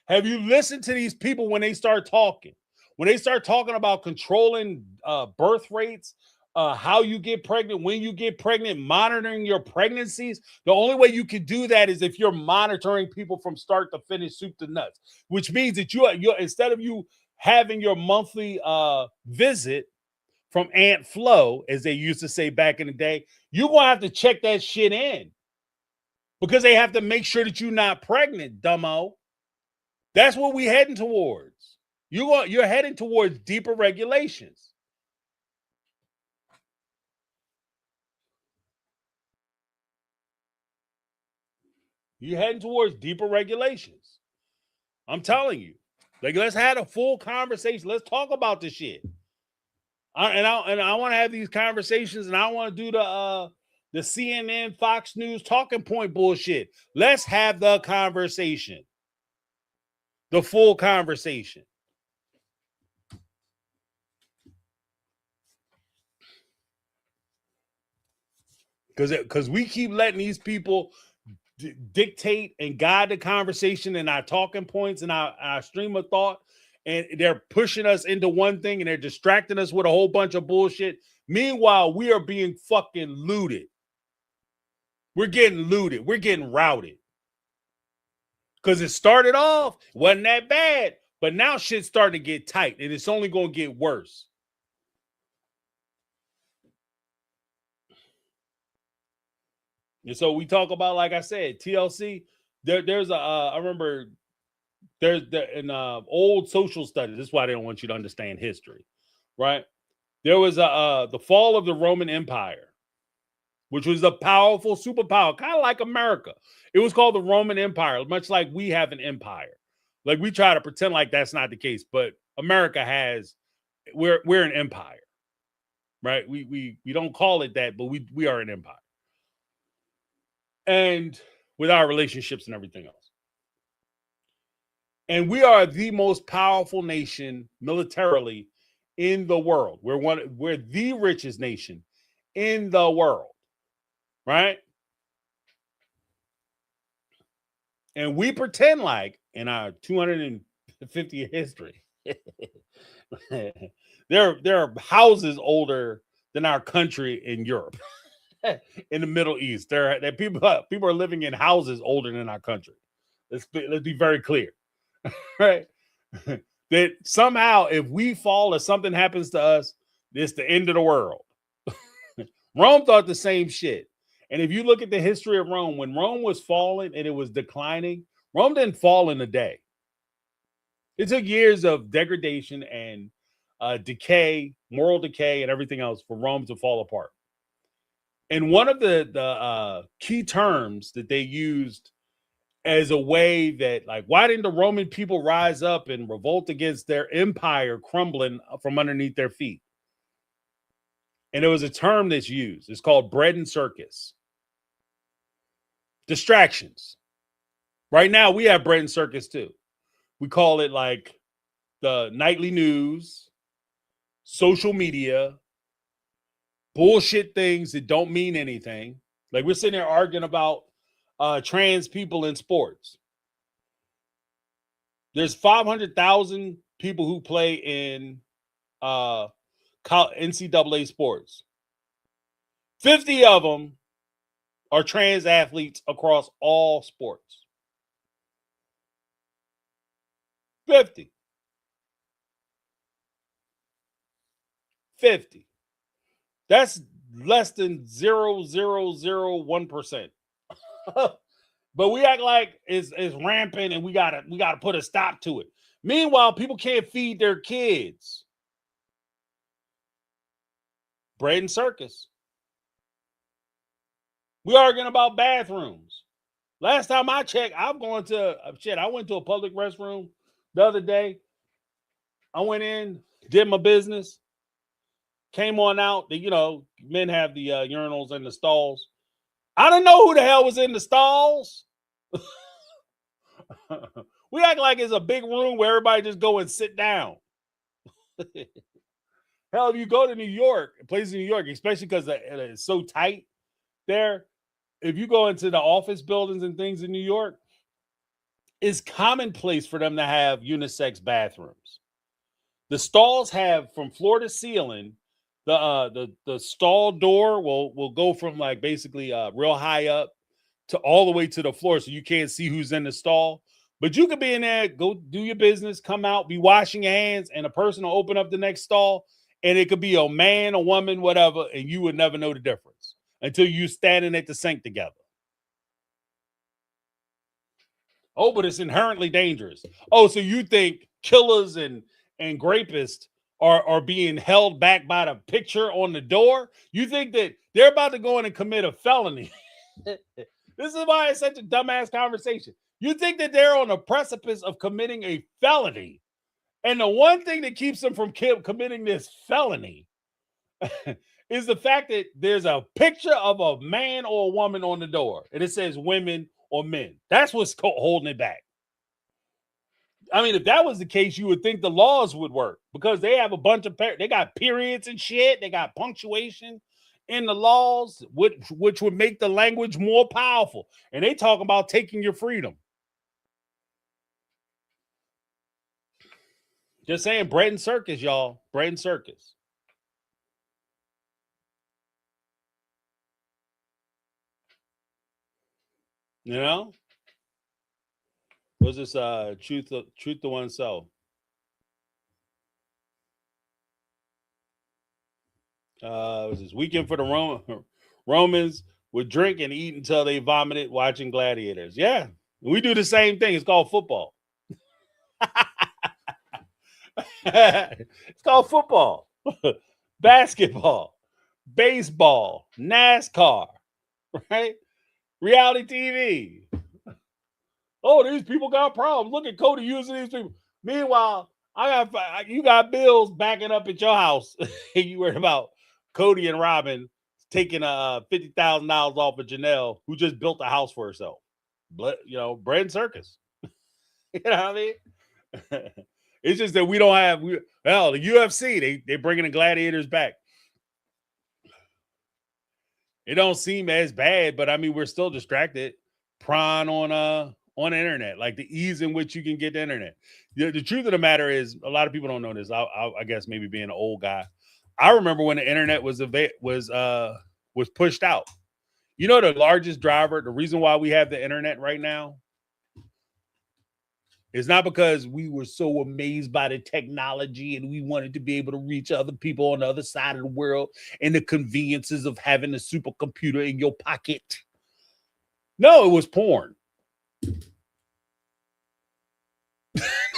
Have you listened to these people when they start talking? When they start talking about controlling birth rates, how you get pregnant, when you get pregnant, monitoring your pregnancies, the only way you can do that is if you're monitoring people from start to finish, soup to nuts, which means that you instead of you having your monthly visit from Aunt Flo, as they used to say back in the day, you're going to have to check that shit in because they have to make sure that you're not pregnant, dumbo. That's what we're heading towards. You're heading towards deeper regulations. You're heading towards deeper regulations. I'm telling you. Like, let's have a full conversation. Let's talk about this shit. I want to have these conversations, and I want to do the CNN, Fox News talking point bullshit. Let's have the conversation. The full conversation. Because we keep letting these people dictate and guide the conversation and our talking points and our stream of thought, and they're pushing us into one thing and they're distracting us with a whole bunch of bullshit. Meanwhile, we are being fucking looted. We're getting looted. We're getting routed. Because it started off, wasn't that bad, but now shit's starting to get tight and it's only going to get worse. And so we talk about, like I said, TLC. There's I remember there's in old social studies. This is why they don't want you to understand history, right? There was the fall of the Roman Empire, which was a powerful superpower, kind of like America. It was called the Roman Empire, much like we have an empire. Like, we try to pretend like that's not the case, but America has. We're an empire, right? We don't call it that, but we are an empire. And with our relationships and everything else. And we are the most powerful nation militarily in the world. We're the richest nation in the world, right? And we pretend like in our 250 year history, there are houses older than our country in Europe. In the Middle East, there people are living in houses older than our country. Let's be very clear, right? That somehow, if we fall or something happens to us, it's the end of the world. Rome thought the same shit. And if you look at the history of Rome, when Rome was falling and it was declining, Rome didn't fall in a day. It took years of degradation and decay, moral decay, and everything else for Rome to fall apart. And one of the key terms that they used as a way that, like, why didn't the Roman people rise up and revolt against their empire crumbling from underneath their feet? And there was a term that's used. It's called bread and circus. Distractions. Right now, we have bread and circus too. We call it like the nightly news, social media, bullshit things that don't mean anything. Like, we're sitting there arguing about trans people in sports. There's 500,000 people who play in NCAA sports. 50 of them are trans athletes across all sports. 50. That's less than 0.0001%. But we act like it's rampant and we gotta put a stop to it. Meanwhile, people can't feed their kids. Bread and circus. We arguing about bathrooms. Last time I checked, I went to a public restroom the other day. I went in, did my business, came on out. Men have the urinals in the stalls. I don't know who the hell was in the stalls. We act like it's a big room where everybody just go and sit down. Hell, if you go to New York, places in New York, especially because it's so tight there, if you go into the office buildings and things in New York, it's commonplace for them to have unisex bathrooms. The stalls have, from floor to ceiling, the stall door will go from like basically real high up to all the way to the floor, so you can't see who's in the stall. But you could be in there, go do your business, come out, be washing your hands, and a person will open up the next stall, and it could be a man, a woman, whatever, and you would never know the difference until you standing at the sink together. Oh, but it's inherently dangerous. Oh, so you think killers and rapists are being held back by the picture on the door? You think that they're about to go in and commit a felony? This is why it's such a dumbass conversation. You think that they're on the precipice of committing a felony, and the one thing that keeps them from committing this felony is the fact that there's a picture of a man or a woman on the door, and it says women or men. That's what's holding it back. I mean, if that was the case, you would think the laws would work, because they have a bunch of they got periods and shit. They got punctuation in the laws, which would make the language more powerful. And they talk about taking your freedom. Just saying, bread and circus, y'all. Bread and circus. You know? What's this? Truth to oneself. Was this weekend for the Romans would drink and eat until they vomited watching gladiators. Yeah, we do the same thing. It's called football. It's called football, basketball, baseball, NASCAR, right? Reality TV. Oh, these people got problems. Look at Cody using these people. Meanwhile, you got bills backing up at your house. You worried about Cody and Robin taking $50,000 off of Janelle, who just built a house for herself. Bread and circus. You know what I mean? It's just that we don't have. The UFC, they're bringing the gladiators back. It don't seem as bad, but I mean, we're still distracted. Prawn on the internet, like the ease in which you can get the internet. The truth of the matter is, a lot of people don't know this. I guess maybe being an old guy, I remember when the internet was pushed out. You know, the largest driver, the reason why we have the internet right now, is not because we were so amazed by the technology and we wanted to be able to reach other people on the other side of the world and the conveniences of having a supercomputer in your pocket. No, it was porn.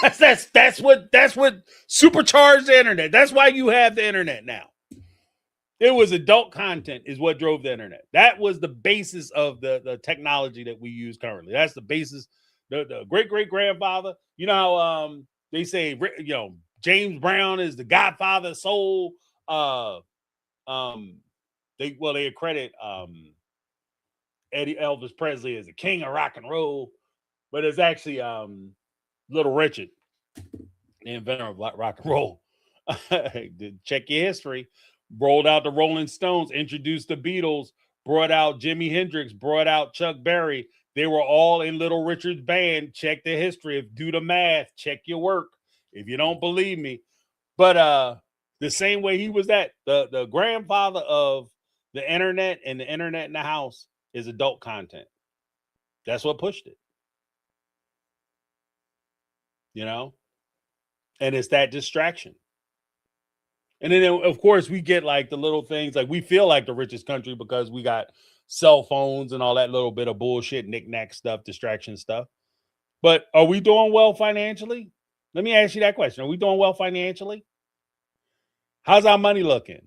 That's what supercharged the internet. That's why you have the internet now. It was adult content is what drove the internet. That was the basis of the technology that we use currently. That's the basis. The great-great-grandfather, you know how they say, you know, James Brown is the godfather of soul. They accredit Eddie Elvis Presley as the king of rock and roll, but it's actually Little Richard, the inventor of rock and roll. Check your history. Rolled out the Rolling Stones, introduced the Beatles, brought out Jimi Hendrix, brought out Chuck Berry. They were all in Little Richard's band. Check the history. Do the math. Check your work. If you don't believe me. But the same way he was the grandfather of the internet, and the internet in the house is adult content. That's what pushed it. You know? And it's that distraction. And then, of course, we get like the little things, like we feel like the richest country because we got cell phones and all that little bit of bullshit, knick-knack stuff, distraction stuff. But are we doing well financially? Let me ask you that question. Are we doing well financially? How's our money looking?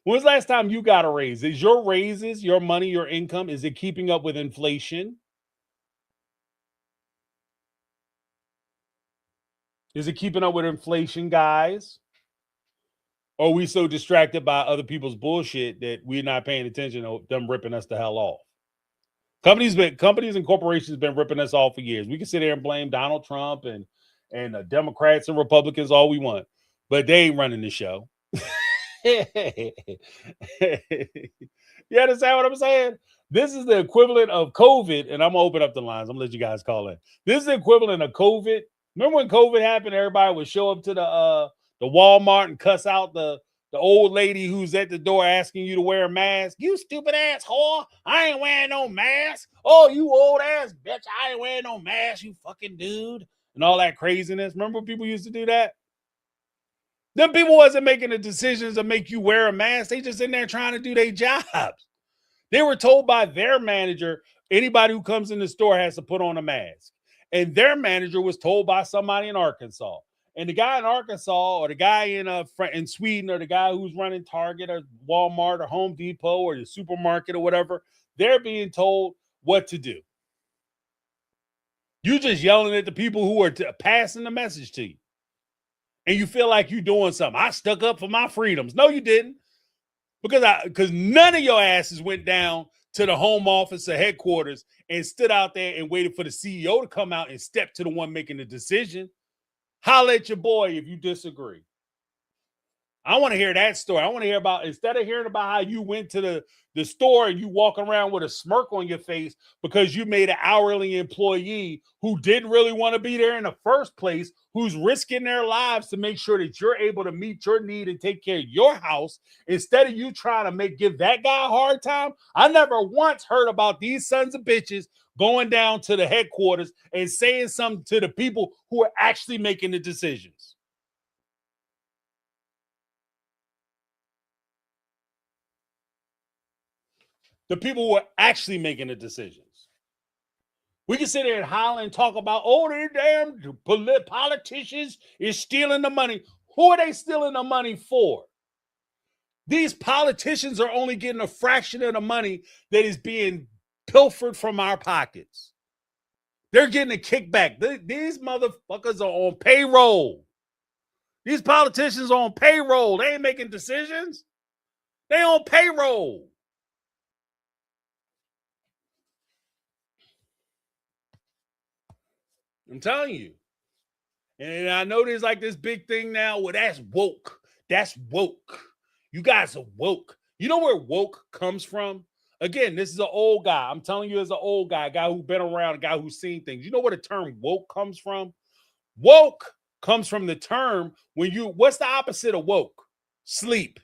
When was the last time you got a raise? Is your raises, your money, your income, is it keeping up with inflation? Is it keeping up with inflation, guys? Or are we so distracted by other people's bullshit that we're not paying attention to them ripping us the hell off? Companies and corporations been ripping us off for years. We can sit here and blame Donald Trump and Democrats and Republicans all we want, but they ain't running the show. You understand what I'm saying? This is the equivalent of COVID, and I'm gonna open up the lines. I'm gonna let you guys call in. This is the equivalent of COVID. Remember when COVID happened? Everybody would show up to the Walmart and cuss out the old lady who's at the door asking you to wear a mask. You stupid ass whore! I ain't wearing no mask. Oh, you old ass bitch! I ain't wearing no mask. You fucking dude, and all that craziness. Remember when people used to do that? Them people wasn't making the decisions to make you wear a mask. They just in there trying to do their jobs. They were told by their manager, anybody who comes in the store has to put on a mask. And their manager was told by somebody in Arkansas. And the guy in Arkansas, or the guy in Sweden, or the guy who's running Target or Walmart or Home Depot or the supermarket or whatever, they're being told what to do. You're just yelling at the people who are passing the message to you. And you feel like you're doing something. I stuck up for my freedoms. No, you didn't. Because none of your asses went down to the home office or headquarters and stood out there and waited for the CEO to come out and step to the one making the decision. Holler at your boy if you disagree. I want to hear that story. I want to hear about, instead of hearing about how you went to the store and you walking around with a smirk on your face because you made an hourly employee who didn't really want to be there in the first place, who's risking their lives to make sure that you're able to meet your need and take care of your house, instead of you trying to give that guy a hard time. I never once heard about these sons of bitches going down to the headquarters and saying something to the people who are actually making the decisions. The people who are actually making the decisions. We can sit there and holler and talk about, oh, the damn politicians is stealing the money. Who are they stealing the money for? These politicians are only getting a fraction of the money that is being pilfered from our pockets. They're getting a kickback. These motherfuckers are on payroll. These politicians are on payroll. They ain't making decisions. They on payroll. I'm telling you. And I know there's like this big thing now where that's woke. That's woke. You guys are woke. You know where woke comes from? Again, this is an old guy. I'm telling you, as an old guy, a guy who's been around, a guy who's seen things. You know where the term woke comes from? Woke comes from the term what's the opposite of woke? Sleep.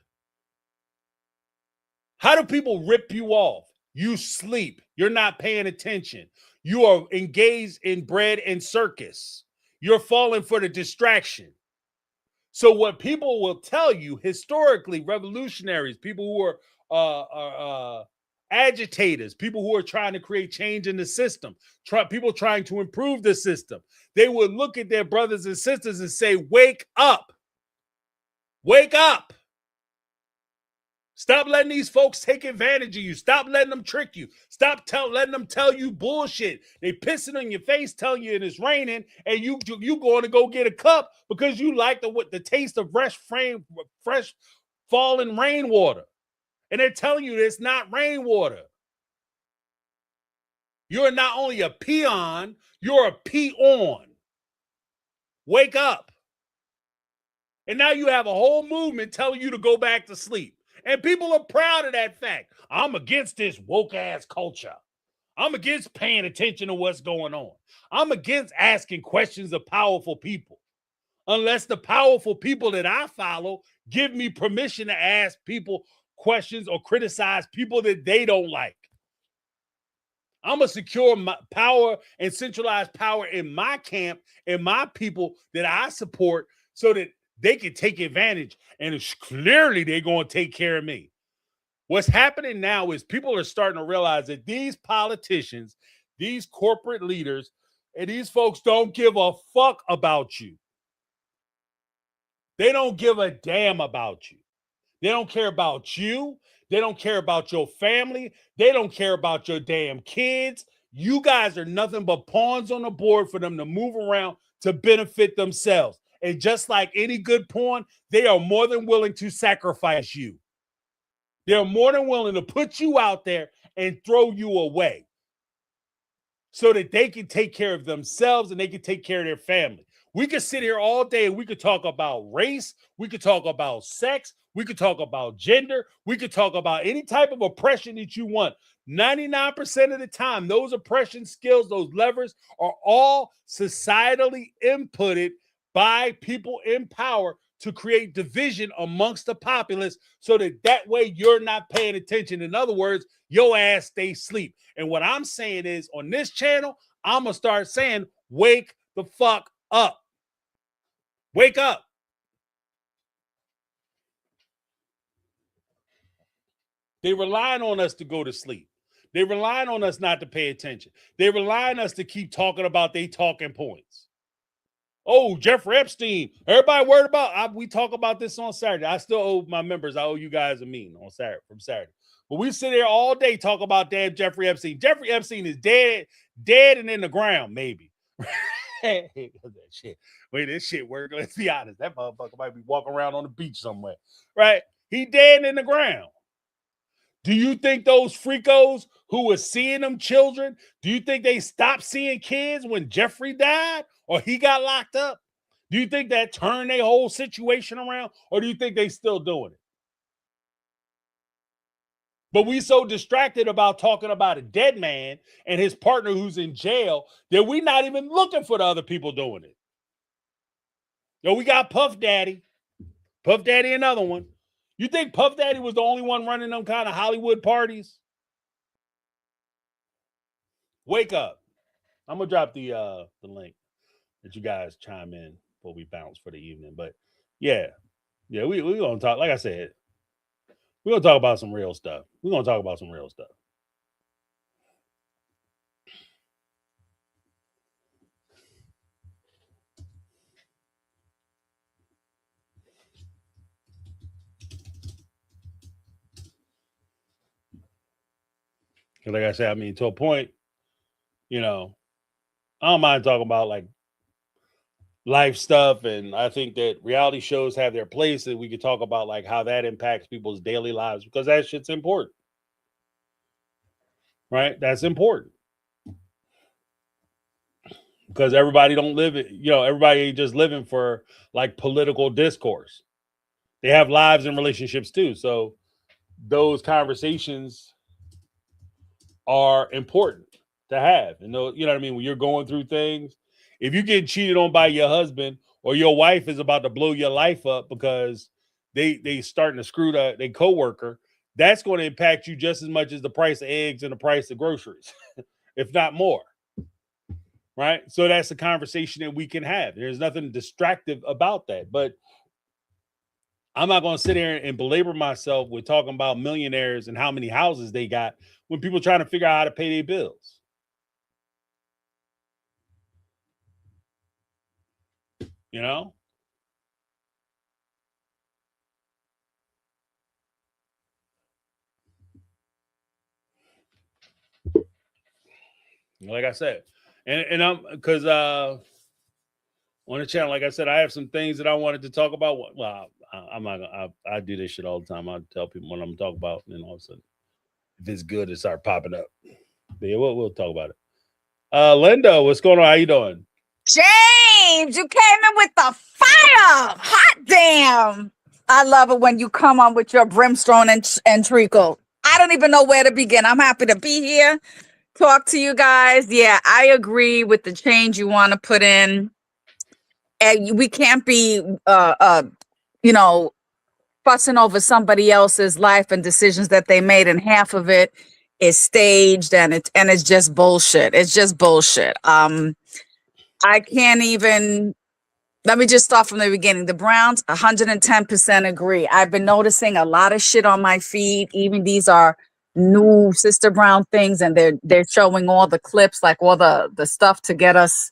How do people rip you off? You sleep. You're not paying attention. You are engaged in bread and circus. You're falling for the distraction. So what people will tell you historically, revolutionaries, people who are agitators, people who are trying to create change in the system, people trying to improve the system, they would look at their brothers and sisters and say, wake up. Wake up. Stop letting these folks take advantage of you. Stop letting them trick you. Stop letting them tell you bullshit. They pissing on your face, telling you it's raining, and you going to go get a cup because you like the taste of fresh falling rainwater. And they're telling you it's not rainwater. You're not only a peon, you're a peon. Wake up. And now you have a whole movement telling you to go back to sleep. And people are proud of that fact. I'm against this woke ass culture. I'm against paying attention to what's going on. I'm against asking questions of powerful people. Unless the powerful people that I follow give me permission to ask people questions or criticize people that they don't like. I'm going to secure my power and centralized power in my camp and my people that I support so that they can take advantage, and it's clearly they're going to take care of me. What's happening now is people are starting to realize that these politicians, these corporate leaders, and these folks don't give a fuck about you. They don't give a damn about you. They don't care about you. They don't care about your family. They don't care about your damn kids. You guys are nothing but pawns on the board for them to move around to benefit themselves. And just like any good pawn, they are more than willing to sacrifice you. They're more than willing to put you out there and throw you away so that they can take care of themselves and they can take care of their family. We could sit here all day and we could talk about race. We could talk about sex. We could talk about gender. We could talk about any type of oppression that you want. 99% of the time, those oppression skills, those levers are all societally inputted by people in power to create division amongst the populace so that way you're not paying attention. In other words, your ass stays asleep. And what I'm saying is on this channel, I'm going to start saying, wake the fuck up. Wake up. They relying on us to go to sleep. They relying on us not to pay attention. They relying on us to keep talking about their talking points. Oh, Jeffrey Epstein. Everybody worried about. We talk about this on Saturday. I still owe my members. I owe you guys a meeting on Saturday from Saturday. But we sit here all day talk about damn Jeffrey Epstein. Jeffrey Epstein is dead and in the ground, maybe. that shit. Wait, this shit work. Let's be honest. That motherfucker might be walking around on the beach somewhere, right? He dead in the ground. Do you think those freakos who were seeing them children, do you think they stopped seeing kids when Jeffrey died or he got locked up? Do you think that turned their whole situation around, or do you think they still doing it? But we so distracted about talking about a dead man and his partner who's in jail that we're not even looking for the other people doing it. Yo, we got Puff Daddy. Puff Daddy, another one. You think Puff Daddy was the only one running them kind of Hollywood parties? Wake up. I'm going to drop the link that you guys chime in before we bounce for the evening. But yeah, we're going to talk. Like I said, we're going to talk about some real stuff. We're going to talk about some real stuff. Like I said, I mean, to a point, I don't mind talking about like life stuff. And I think that reality shows have their place, and we could talk about like how that impacts people's daily lives, because that shit's important. Right? That's important. Because everybody don't live it, everybody ain't just living for like political discourse. They have lives and relationships too. So those conversations are important to have. And you know what I mean? When you're going through things, if you get cheated on by your husband, or your wife is about to blow your life up because they starting to screw their coworker, that's going to impact you just as much as the price of eggs and the price of groceries, if not more. Right? So that's a conversation that we can have. There's nothing distractive about that. But I'm not going to sit here and belabor myself with talking about millionaires and how many houses they got when people are trying to figure out how to pay their bills. You know? Like I said, and I'm because on the channel, like I said, I have some things that I wanted to talk about. Well, I'm not. I do this shit all the time. I tell people what I'm talking about, and then all of a sudden, if it's good, it start popping up. But yeah, we'll talk about it. Linda, what's going on? How you doing? James, you came in with the fire. Hot damn. I love it when you come on with your brimstone and treacle. I don't even know where to begin. I'm happy to be here, talk to you guys. Yeah, I agree with the change you want to put in. And we can't be, you know, fussing over somebody else's life and decisions that they made, and half of it is staged, and it's just bullshit. It's just bullshit. I can't even. Let me just start from the beginning. The Browns, 110% agree. I've been noticing a lot of shit on my feed. Even these are new Sister Brown things, and they're showing all the clips, like all the stuff to get us,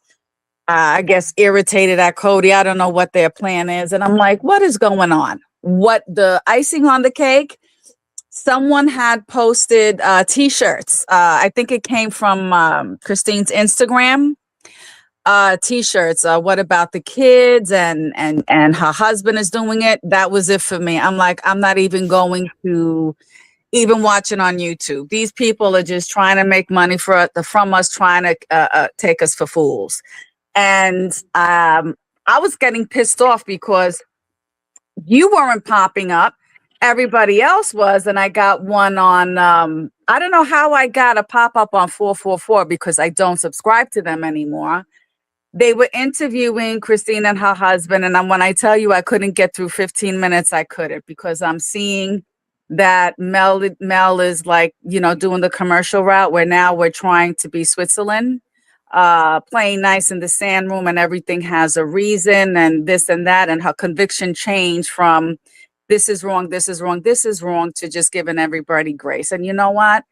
I guess, irritated at Cody. I don't know what their plan is, and I'm like, what is going on? What the icing on the cake? Someone had posted T-shirts. I think it came from Christine's Instagram. T-shirts. What about the kids? And her husband is doing it. That was it for me. I'm like, I'm not even going to even watch it on YouTube. These people are just trying to make money from us, trying to take us for fools. And I was getting pissed off because you weren't popping up. Everybody else was, and I got one on. I don't know how I got a pop up on 444 because I don't subscribe to them anymore. They were interviewing Christine and her husband, and when I tell you I couldn't get through 15 minutes, I couldn't, because I'm seeing that Mel is like, doing the commercial route where now we're trying to be Switzerland, playing nice in the sand room, and everything has a reason and this and that, and her conviction changed from this is wrong, this is wrong, this is wrong, to just giving everybody grace. And you know what?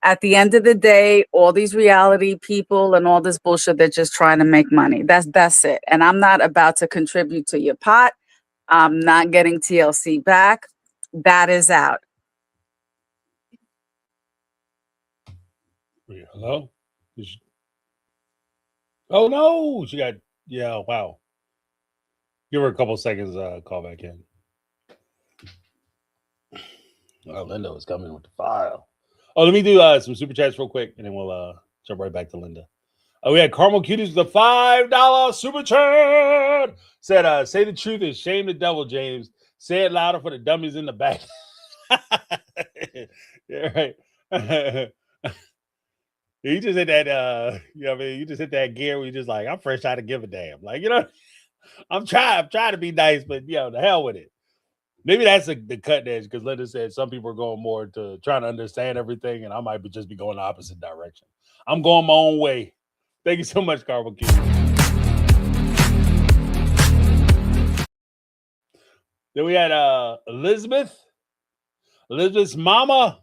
At the end of the day, all these reality people and all this bullshit, they're just trying to make money. That's it. And I'm not about to contribute to your pot. I'm not getting TLC back. That is out. Hello? Oh, no. She got, yeah, wow. Give her a couple seconds, call back in. Oh, Linda was coming with the file. Oh, let me do some super chats real quick, and then we'll jump right back to Linda. We had Carmel Cuties with a $5 super chat. Said, say the truth and shame the devil, James. Say it louder for the dummies in the back. Yeah, right. You just hit that, you just hit that gear where you just like, I'm fresh out to give a damn. Like, I'm trying to be nice, but, the hell with it. Maybe that's the cut edge, because Linda said some people are going more to trying to understand everything, and I might just be going the opposite direction. I'm going my own way. Thank you so much, Carmel. Then we had Elizabeth's mama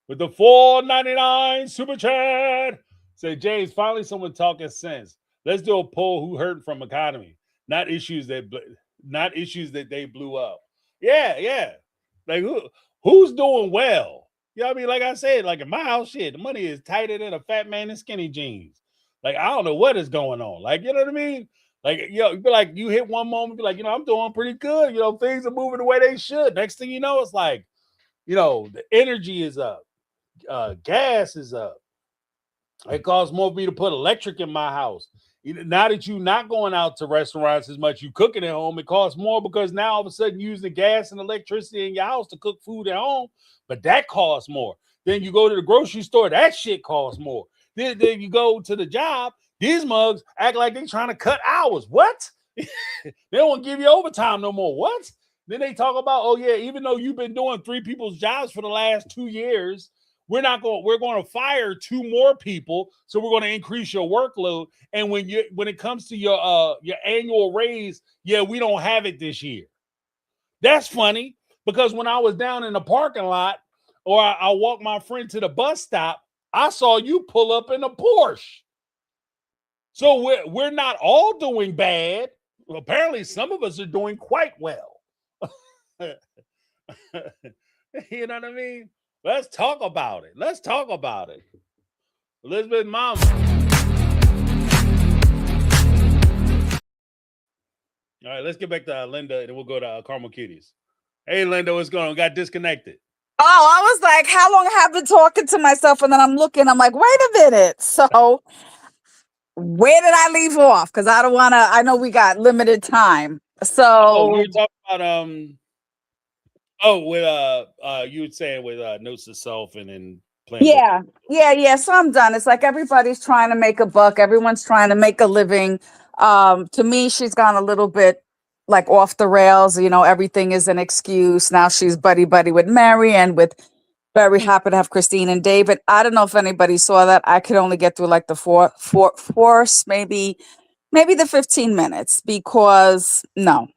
with the $4.99 super chat. Say, James, finally someone talking sense. Let's do a poll: who hurt from economy, not issues that they blew up. Yeah. Like who's doing well? You know what I mean? Like I said, like in my house, shit, the money is tighter than a fat man in skinny jeans. Like, I don't know what is going on. Like, you know what I mean? Like, you be like, you hit one moment, be like, I'm doing pretty good. Things are moving the way they should. Next thing you know, it's like, the energy is up. Gas is up. It costs more for me to put electric in my house. Now that you're not going out to restaurants as much, you cooking at home, it costs more, because now all of a sudden you're using gas and electricity in your house to cook food at home, but that costs more. Then you go to the grocery store, that shit costs more. Then you go to the job, these mugs act like they're trying to cut hours. What? They don't want to give you overtime no more. What? Then they talk about, oh yeah, even though you've been doing 3 people's jobs for the last 2 years, we're going to fire 2 more people, so we're going to increase your workload. And when it comes to your annual raise, yeah, we don't have it this year. That's funny, because when I was down in the parking lot, or I walked my friend to the bus stop, I saw you pull up in a Porsche. So we're not all doing bad. Well, apparently some of us are doing quite well. You know what I mean? Let's talk about it. Elizabeth, mom. All right, let's get back to Linda, and then we'll go to Carmel Cuties. Hey, Linda, what's going on? Got disconnected. Oh, I was like, how long have I been talking to myself? And then I'm looking, I'm like, wait a minute. So where did I leave off? Because I don't want to, I know we got limited time. So we were talking about you were saying with notes to self and then playing. Yeah. So I'm done. It's like everybody's trying to make a buck. Everyone's trying to make a living. To me, she's gone a little bit like off the rails. You know, everything is an excuse. Now she's buddy with Mary and with very happy to have Christine and David. I don't know if anybody saw that. I could only get through like the four, maybe the 15 minutes because no.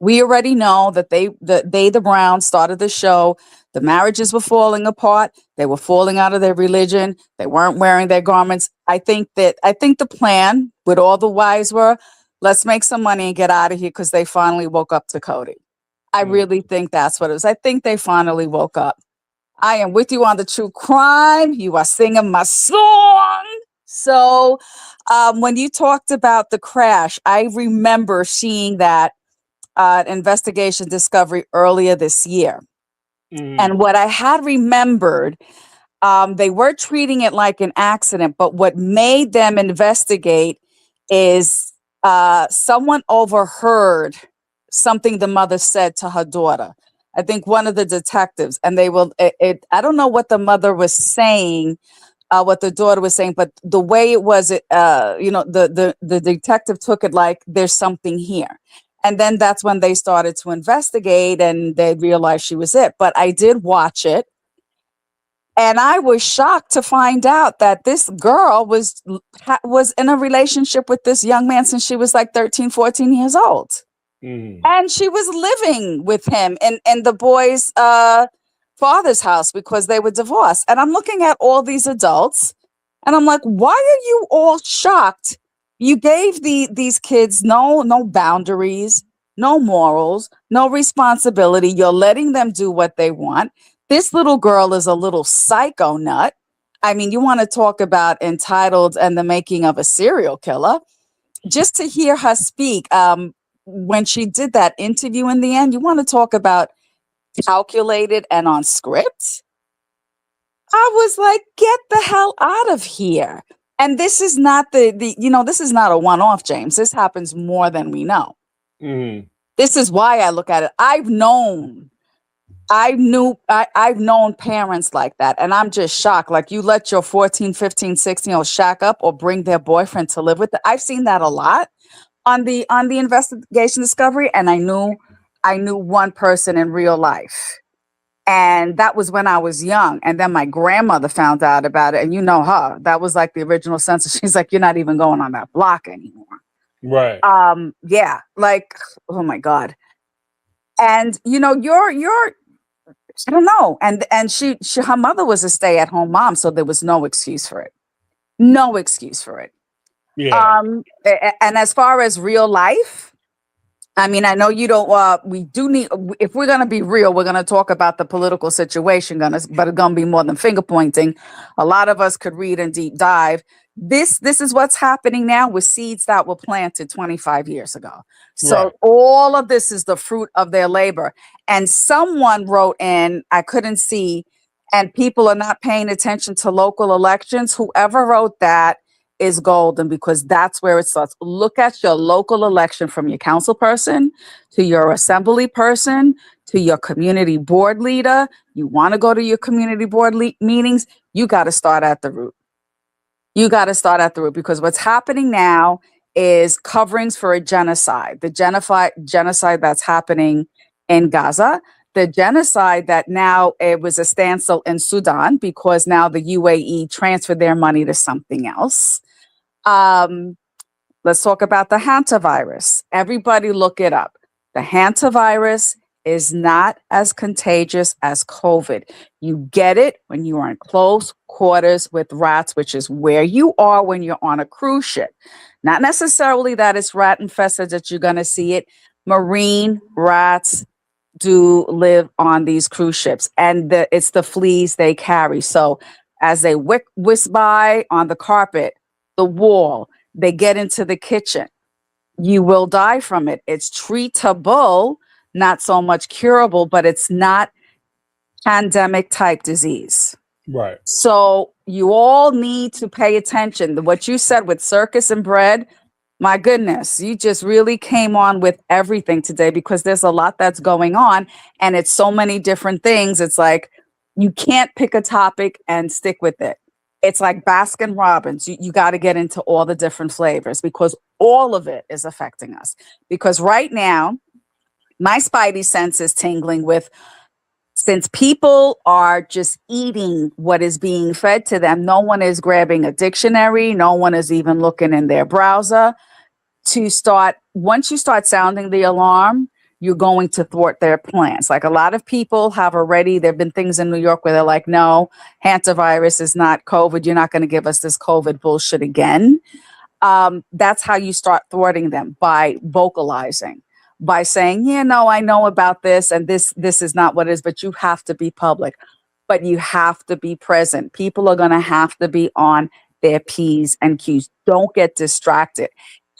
We already know that the Browns started the show. The marriages were falling apart. They were falling out of their religion. They weren't wearing their garments. I think the plan with all the wives were, let's make some money and get out of here because they finally woke up to Cody. I really think that's what it was. I think they finally woke up. I am with you on the true crime. You are singing my song. So when you talked about the crash, I remember seeing that investigation discovery earlier this year. And what I had remembered, they were treating it like an accident, but what made them investigate is someone overheard something the mother said to her daughter. I think one of the detectives, and they will, I don't know what the mother was saying, what the daughter was saying, but the way it was, the detective took it like there's something here. And then that's when they started to investigate and they realized she was it. But I did watch it. And I was shocked to find out that this girl was in a relationship with this young man since she was like 13, 14 years old. And she was living with him in the boy's father's house because they were divorced. And I'm looking at all these adults and I'm like, why are you all shocked? You gave these kids no boundaries, no morals, no responsibility. You're letting them do what they want. This little girl is a little psycho nut. I mean, you want to talk about entitled and the making of a serial killer. Just to hear her speak, when she did that interview in the end, you want to talk about calculated and on script? I was like, get the hell out of here. And this is not this is not a one-off, James. This happens more than we know. This is why I look at it. I've known parents like that. And I'm just shocked. Like you let your 14, 15, 16-year-old shack up or bring their boyfriend to live with them. I've seen that a lot on the investigation discovery. And I knew one person in real life. And that was when I was young. And then my grandmother found out about it. And you know her. That was like the original census. She's like, you're not even going on that block anymore. Right. Yeah. Like, oh my God. And you're I don't know. And she her mother was a stay-at-home mom, so there was no excuse for it. No excuse for it. Yeah. And as far as real life, I mean, I know you don't. We do need. If we're gonna be real, we're gonna talk about the political situation. But it's gonna be more than finger pointing. A lot of us could read and deep dive. This is what's happening now with seeds that were planted 25 years ago. So Right. all of this is the fruit of their labor. And someone wrote in, I couldn't see, and people are not paying attention to local elections. Whoever wrote that is golden because that's where it starts. Look at your local election from your council person to your assembly person to your community board leader. You want to go to your community board meetings, you got to start at the root. You got to start at the root because what's happening now is coverings for a genocide. The genocide that's happening in Gaza, the genocide that now it was a standstill in Sudan because now the UAE transferred their money to something else. Let's talk about the hantavirus. Everybody look it up. The hantavirus is not as contagious as COVID. You get it when you are in close quarters with rats, which is where you are when you're on a cruise ship. Not necessarily that it's rat infested that you're going to see it. Marine rats do live on these cruise ships, and it's the fleas they carry. So as they whisk by on the carpet, the wall, they get into the kitchen. You will die from it. It's treatable, not so much curable, but it's not pandemic type disease. Right. So you all need to pay attention. What you said with circus and bread, my goodness, you just really came on with everything today, because there's a lot that's going on and it's so many different things. It's like you can't pick a topic and stick with it. It's like Baskin Robbins. You got to get into all the different flavors, because all of it is affecting us. Because right now, my spidey sense is tingling with, since people are just eating what is being fed to them, no one is grabbing a dictionary, no one is even looking in their browser to start. Once you start sounding the alarm, you're going to thwart their plans. Like a lot of people have already, there have been things in New York where they're like, no, hantavirus is not COVID. You're not going to give us this COVID bullshit again. That's how you start thwarting them, by vocalizing, by saying, yeah, no, I know about this, and this is not what it is, but you have to be public, but you have to be present. People are going to have to be on their P's and Q's. Don't get distracted.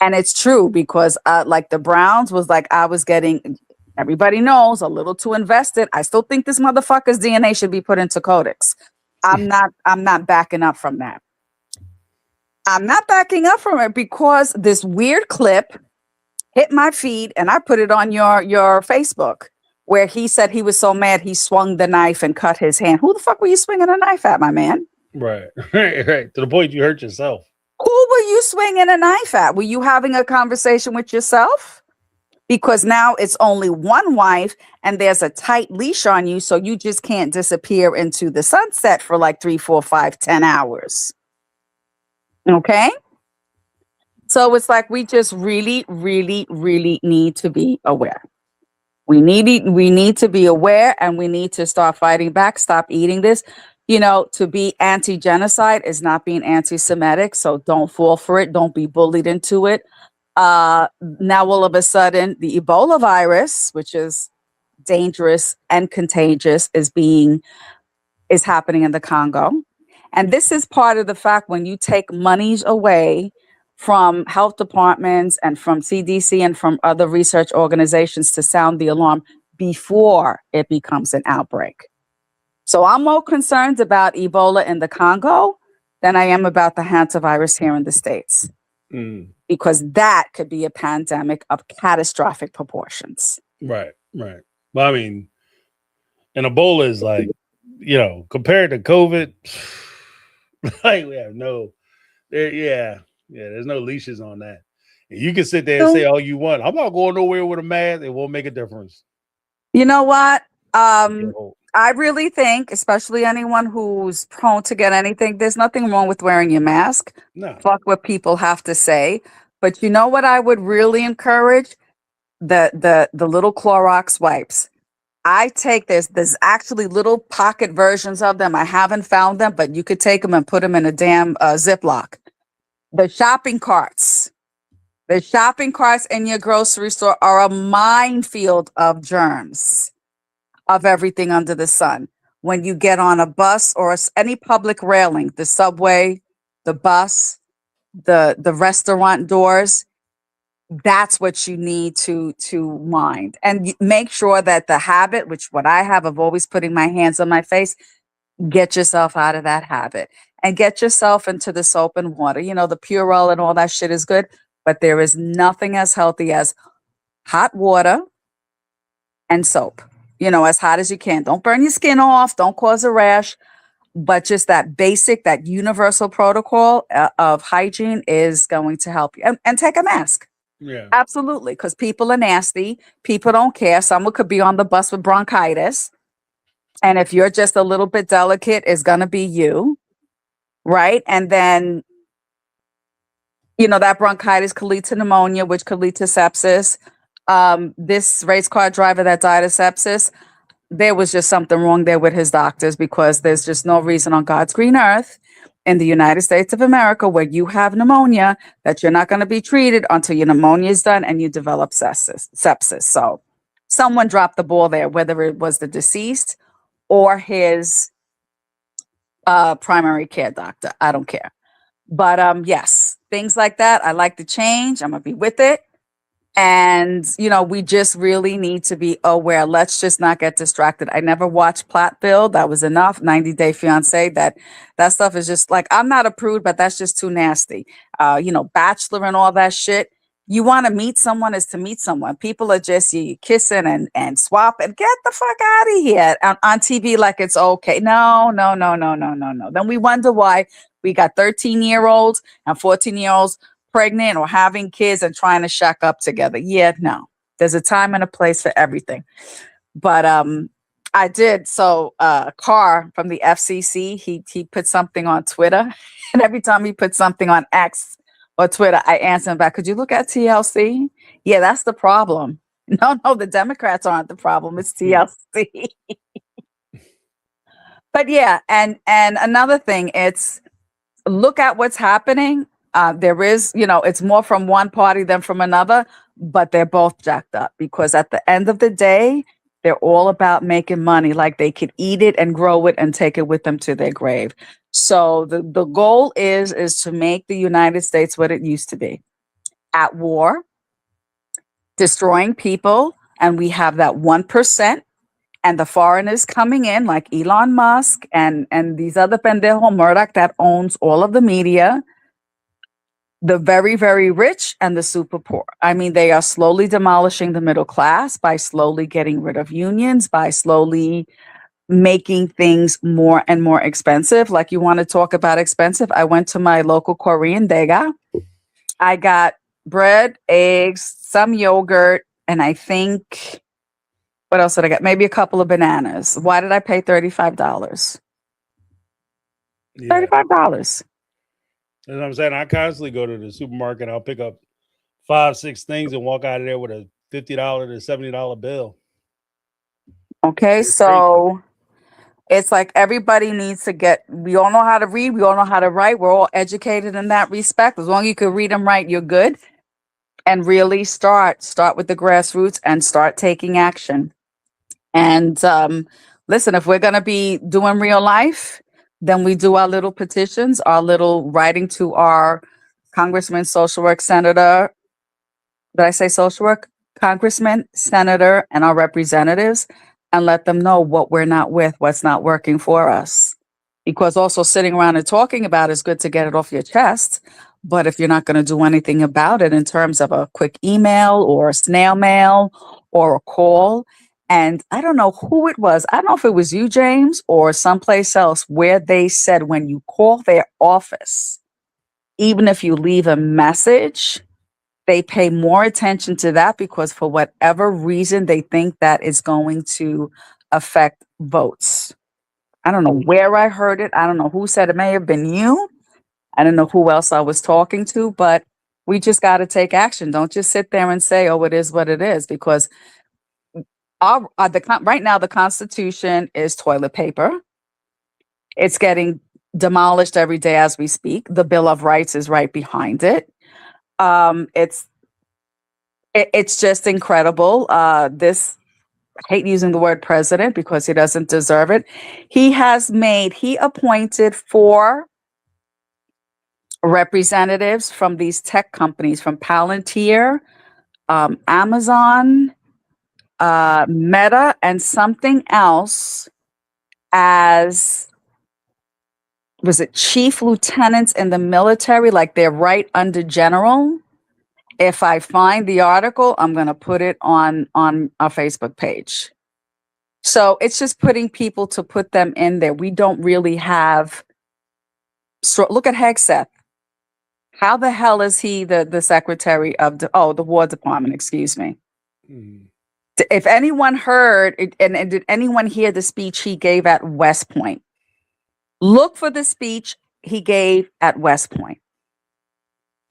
And it's true, because like the Browns was like, I was getting, everybody knows, a little too invested. I still think this motherfucker's DNA should be put into Codex. I'm not backing up from that. I'm not backing up from it, because this weird clip hit my feed and I put it on your Facebook, where he said he was so mad he swung the knife and cut his hand. Who the fuck were you swinging a knife at, my man? Right. Right. To the point you hurt yourself. Who were you swinging a knife at? Were you having a conversation with yourself? Because now it's only one wife and there's a tight leash on you, so you just can't disappear into the sunset for like 3, 4, 5, 10 hours. Okay? So it's like we just really, really, really need to be aware. We need to be aware, and we need to start fighting back. Stop eating this. You know, to be anti-genocide is not being anti-Semitic, so don't fall for it. Don't be bullied into it. Now, all of a sudden, the Ebola virus, which is dangerous and contagious, is happening in the Congo. And this is part of the fact, when you take monies away from health departments and from CDC and from other research organizations to sound the alarm before it becomes an outbreak. So I'm more concerned about Ebola in the Congo than I am about the hantavirus here in the States, because that could be a pandemic of catastrophic proportions. Right, right. Well, I mean, and Ebola is like, you know, compared to COVID, like we have there's no leashes on that. And you can sit there and say all you want. I'm not going nowhere with a mask. It won't make a difference. You know what? I really think, especially anyone who's prone to get anything, there's nothing wrong with wearing your mask. No. Fuck what people have to say. But you know what I would really encourage? The little Clorox wipes. There's actually little pocket versions of them. I haven't found them, but you could take them and put them in a damn Ziploc. The shopping carts in your grocery store are a minefield of germs, of everything under the sun. When you get on a bus or any public railing, the subway, the bus, the restaurant doors, that's what you need to mind. And make sure that the habit, which what I have of always putting my hands on my face, get yourself out of that habit and get yourself into the soap and water. You know, the Purell and all that shit is good, but there is nothing as healthy as hot water and soap. You know, as hot as you can. Don't burn your skin off. Don't cause a rash. But just that basic, that universal protocol of hygiene is going to help you. And take a mask. Yeah. Absolutely. Because people are nasty. People don't care. Someone could be on the bus with bronchitis. And if you're just a little bit delicate, it's going to be you. Right. And then, you know, that bronchitis could lead to pneumonia, which could lead to sepsis. This race car driver that died of sepsis, there was just something wrong there with his doctors, because there's just no reason on God's green earth in the United States of America where you have pneumonia that you're not going to be treated until your pneumonia is done and you develop sepsis. So someone dropped the ball there, whether it was the deceased or his Primary care doctor. I don't care. But yes, things like that. I like the change. I'm gonna be with it. And we just really need to be aware. Let's just not get distracted. I never watched Platteville. That was enough. 90 Day Fiance. That stuff is just like, I'm not a prude, but that's just too nasty. Bachelor and all that shit. You want to meet someone is to meet someone. People are just you kissing and swapping. Get the fuck out of here on TV like it's okay. No, no, no, no, no, no, no. Then we wonder why we got 13-year-olds and 14-year-olds pregnant or having kids and trying to shack up together. Yeah, no. There's a time and a place for everything. But I did. So Carr from the FCC, he put something on Twitter. And every time he put something on X or Twitter, I answer him back, could you look at TLC? Yeah, that's the problem. No, the Democrats aren't the problem. It's TLC. But yeah, and another thing, it's look at what's happening. There is, it's more from one party than from another, but they're both jacked up because at the end of the day, they're all about making money. Like they could eat it and grow it and take it with them to their grave. So the goal is to make the United States what it used to be, at war, destroying people. And we have that 1%. And the foreigners coming in like Elon Musk and these other pendejo Murdoch that owns all of the media, the very, very rich and the super poor. I mean, they are slowly demolishing the middle class by slowly getting rid of unions, by slowly making things more and more expensive. Like you want to talk about expensive. I went to my local Korean Dega. I got bread, eggs, some yogurt, and I think... what else did I get? Maybe a couple of bananas. Why did I pay $35? Yeah. $35. You know what I'm saying? I constantly go to the supermarket. I'll pick up 5-6 things and walk out of there with a $50 to $70 bill. Okay, so it's like everybody needs to we all know how to read. We all know how to write. We're all educated in that respect. As long as you can read and write, you're good. And really start with the grassroots and start taking action. And listen, if we're going to be doing real life, then we do our little petitions, our little writing to our congressman, social work, senator. Did I say social work? Congressman, senator, and our representatives, and let them know what we're not with, what's not working for us. Because also sitting around and talking about it is good to get it off your chest. But if you're not going to do anything about it in terms of a quick email or a snail mail or a call, and I don't know who it was. I don't know if it was you, James, or someplace else where they said when you call their office, even if you leave a message, they pay more attention to that because for whatever reason, they think that is going to affect votes. I don't know where I heard it. I don't know who said it. It may have been you. I don't know who else I was talking to, but we just got to take action. Don't just sit there and say, oh, it is what it is, because right now the Constitution is toilet paper. It's getting demolished every day as we speak. The Bill of Rights is right behind it. It's just incredible. I hate using the word president because he doesn't deserve it. He appointed 4 representatives from these tech companies, from Palantir, Amazon, Meta, and something else as, was it chief lieutenants in the military? Like they're right under general. If I find the article, I'm going to put it on our Facebook page. So it's just putting people to put them in there. We don't really have. So look at Hegseth. How the hell is he the secretary of the War Department? Excuse me. Mm. If anyone heard and did anyone hear the speech he gave at West Point? Look for the speech he gave at West Point.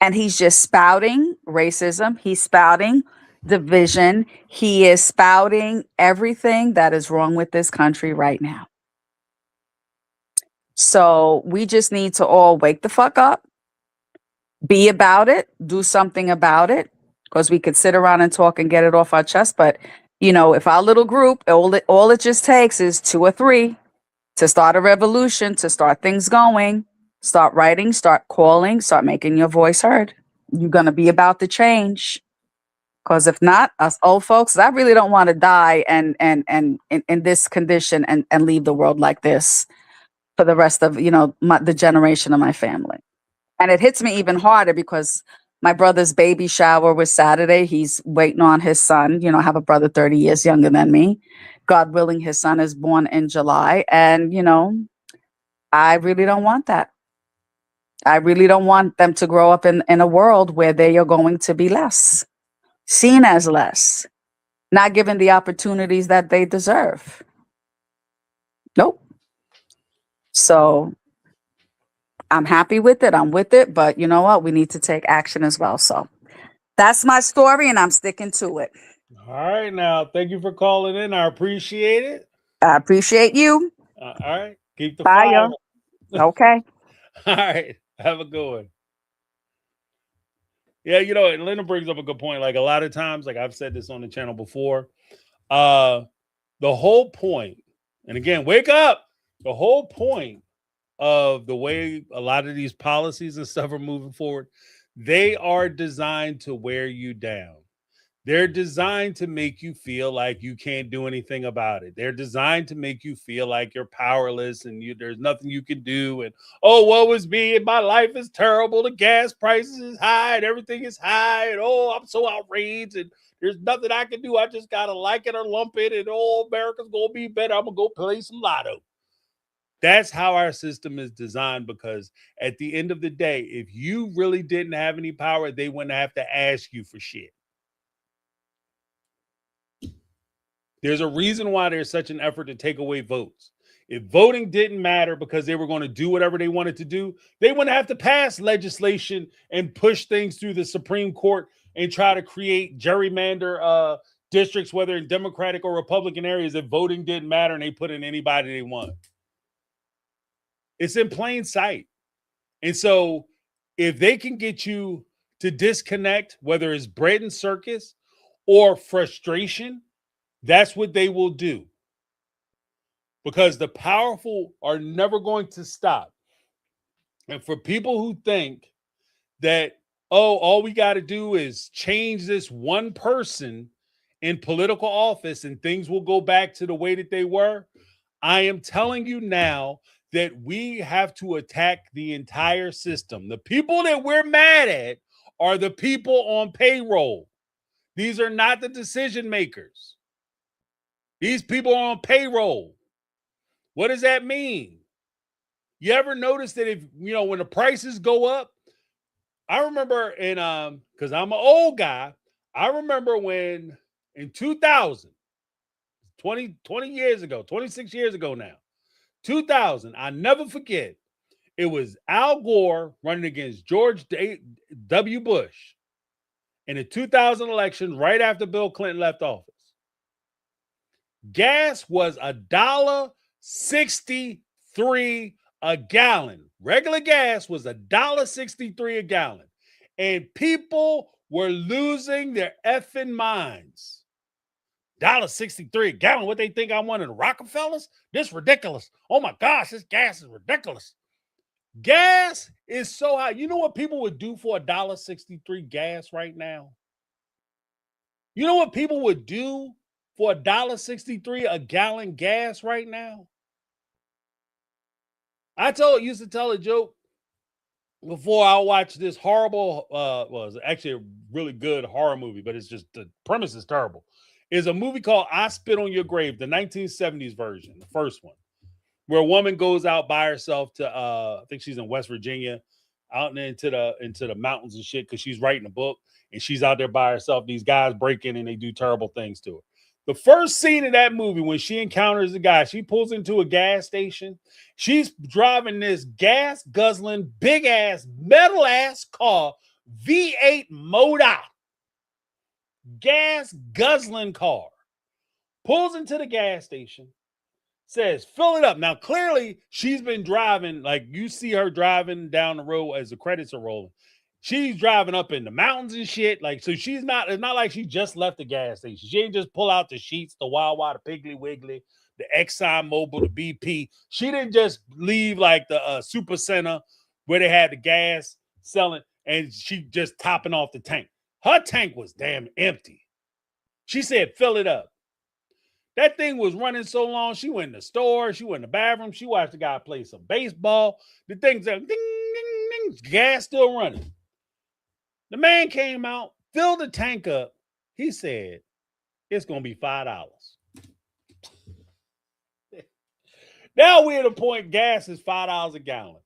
And he's just spouting racism. He's spouting division. He is spouting everything that is wrong with this country right now. So we just need to all wake the fuck up, be about it, do something about it, because we could sit around and talk and get it off our chest. But, if our little group, all it just takes is 2 or 3 to start a revolution, to start things going, start writing, start calling, start making your voice heard. You're going to be about the change. Because if not, us old folks, I really don't want to die and in this condition and leave the world like this for the rest of, the generation of my family. And it hits me even harder because my brother's baby shower was Saturday. He's waiting on his son. I have a brother 30 years younger than me. God willing, his son is born in July. And, I really don't want that. I really don't want them to grow up in a world where they are going to be less, seen as less, not given the opportunities that they deserve. Nope. So I'm happy with it. I'm with it. But you know what? We need to take action as well. So that's my story, and I'm sticking to it. All right, now, thank you for calling in. I appreciate it. I appreciate you. All right, keep the Bye, fire. yo. Okay. All right, have a good one. Yeah, and Linda brings up a good point. Like a lot of times, like I've said this on the channel before, the whole point, and again, wake up. The whole point of the way a lot of these policies and stuff are moving forward, they are designed to wear you down. They're designed to make you feel like you can't do anything about it. They're designed to make you feel like you're powerless and there's nothing you can do. And, oh, woe is me, and my life is terrible. The gas prices is high and everything is high. And, oh, I'm so outraged and there's nothing I can do. I just got to like it or lump it. And, oh, America's going to be better. I'm going to go play some lotto. That's how our system is designed, because at the end of the day, if you really didn't have any power, they wouldn't have to ask you for shit. There's a reason why there's such an effort to take away votes. If voting didn't matter because they were going to do whatever they wanted to do, they wouldn't have to pass legislation and push things through the Supreme Court and try to create gerrymander districts, whether in Democratic or Republican areas, if voting didn't matter and they put in anybody they want. It's in plain sight. And so if they can get you to disconnect, whether it's bread and circus or frustration, that's what they will do. Because the powerful are never going to stop. And for people who think that, oh, all we got to do is change this one person in political office and things will go back to the way that they were, I am telling you now that we have to attack the entire system. The people that we're mad at are the people on payroll. These are not the decision makers. These people are on payroll. What does that mean? You ever notice that if, when the prices go up, I remember because I'm an old guy, I remember when in 2000, 20 years ago, 26 years ago now, 2000, I never forget, it was Al Gore running against George W. Bush in the 2000 election right after Bill Clinton left office. Gas was $1.63 a gallon. Regular gas was $1.63 a gallon. And people were losing their effing minds. $1.63 a gallon. What they think I'm one of the Rockefellers? This ridiculous. Oh my gosh, this gas is ridiculous. Gas is so high. You know what people would do for $1.63 gas right now? You know what people would do for $1.63 a gallon gas right now? I used to tell a joke before I watched this horrible, it's actually a really good horror movie, but it's just the premise is terrible. Is a movie called I Spit on Your Grave, the 1970s version, the first one, where a woman goes out by herself to, I think she's in West Virginia, out into the mountains and shit, because she's writing a book and she's out there by herself. These guys break in and they do terrible things to her. The first scene of that movie, when she encounters the guy, she pulls into a gas station. She's driving this gas guzzling, big ass, metal ass car, V8 motor, gas guzzling car. Pulls into the gas station, says, fill it up. Now, clearly, she's been driving, like you see her driving down the road as the credits are rolling. She's driving up in the mountains and shit. Like, so it's not like she just left the gas station. She ain't just pull out the sheets, the Wawa, the Piggly Wiggly, the Exxon Mobil, the BP. She didn't just leave like the Super Center where they had the gas selling and she just topping off the tank. Her tank was damn empty. She said, fill it up. That thing was running so long. She went in the store. She went in the bathroom. She watched the guy play some baseball. The thing's like, ding, ding, ding. Gas still running. The man came out, filled the tank up. He said, it's going to be $5. Now we're at a point gas is $5 a gallon.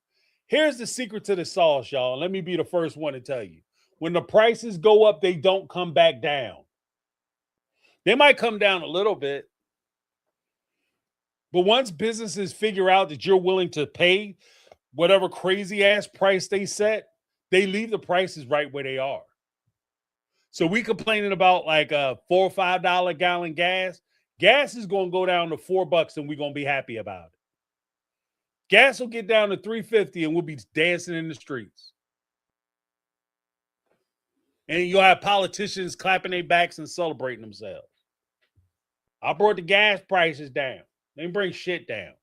Here's the secret to the sauce, y'all. Let me be the first one to tell you. When the prices go up, they don't come back down. They might come down a little bit. But once businesses figure out that you're willing to pay whatever crazy ass price they set, they leave the prices right where they are. So we complaining about like a $4 or $5 gallon gas. Gas is going to go down to $4 and we're going to be happy about it. Gas will get down to $3.50 and we'll be dancing in the streets. And you'll have politicians clapping their backs and celebrating themselves. I brought the gas prices down. They didn't bring shit down.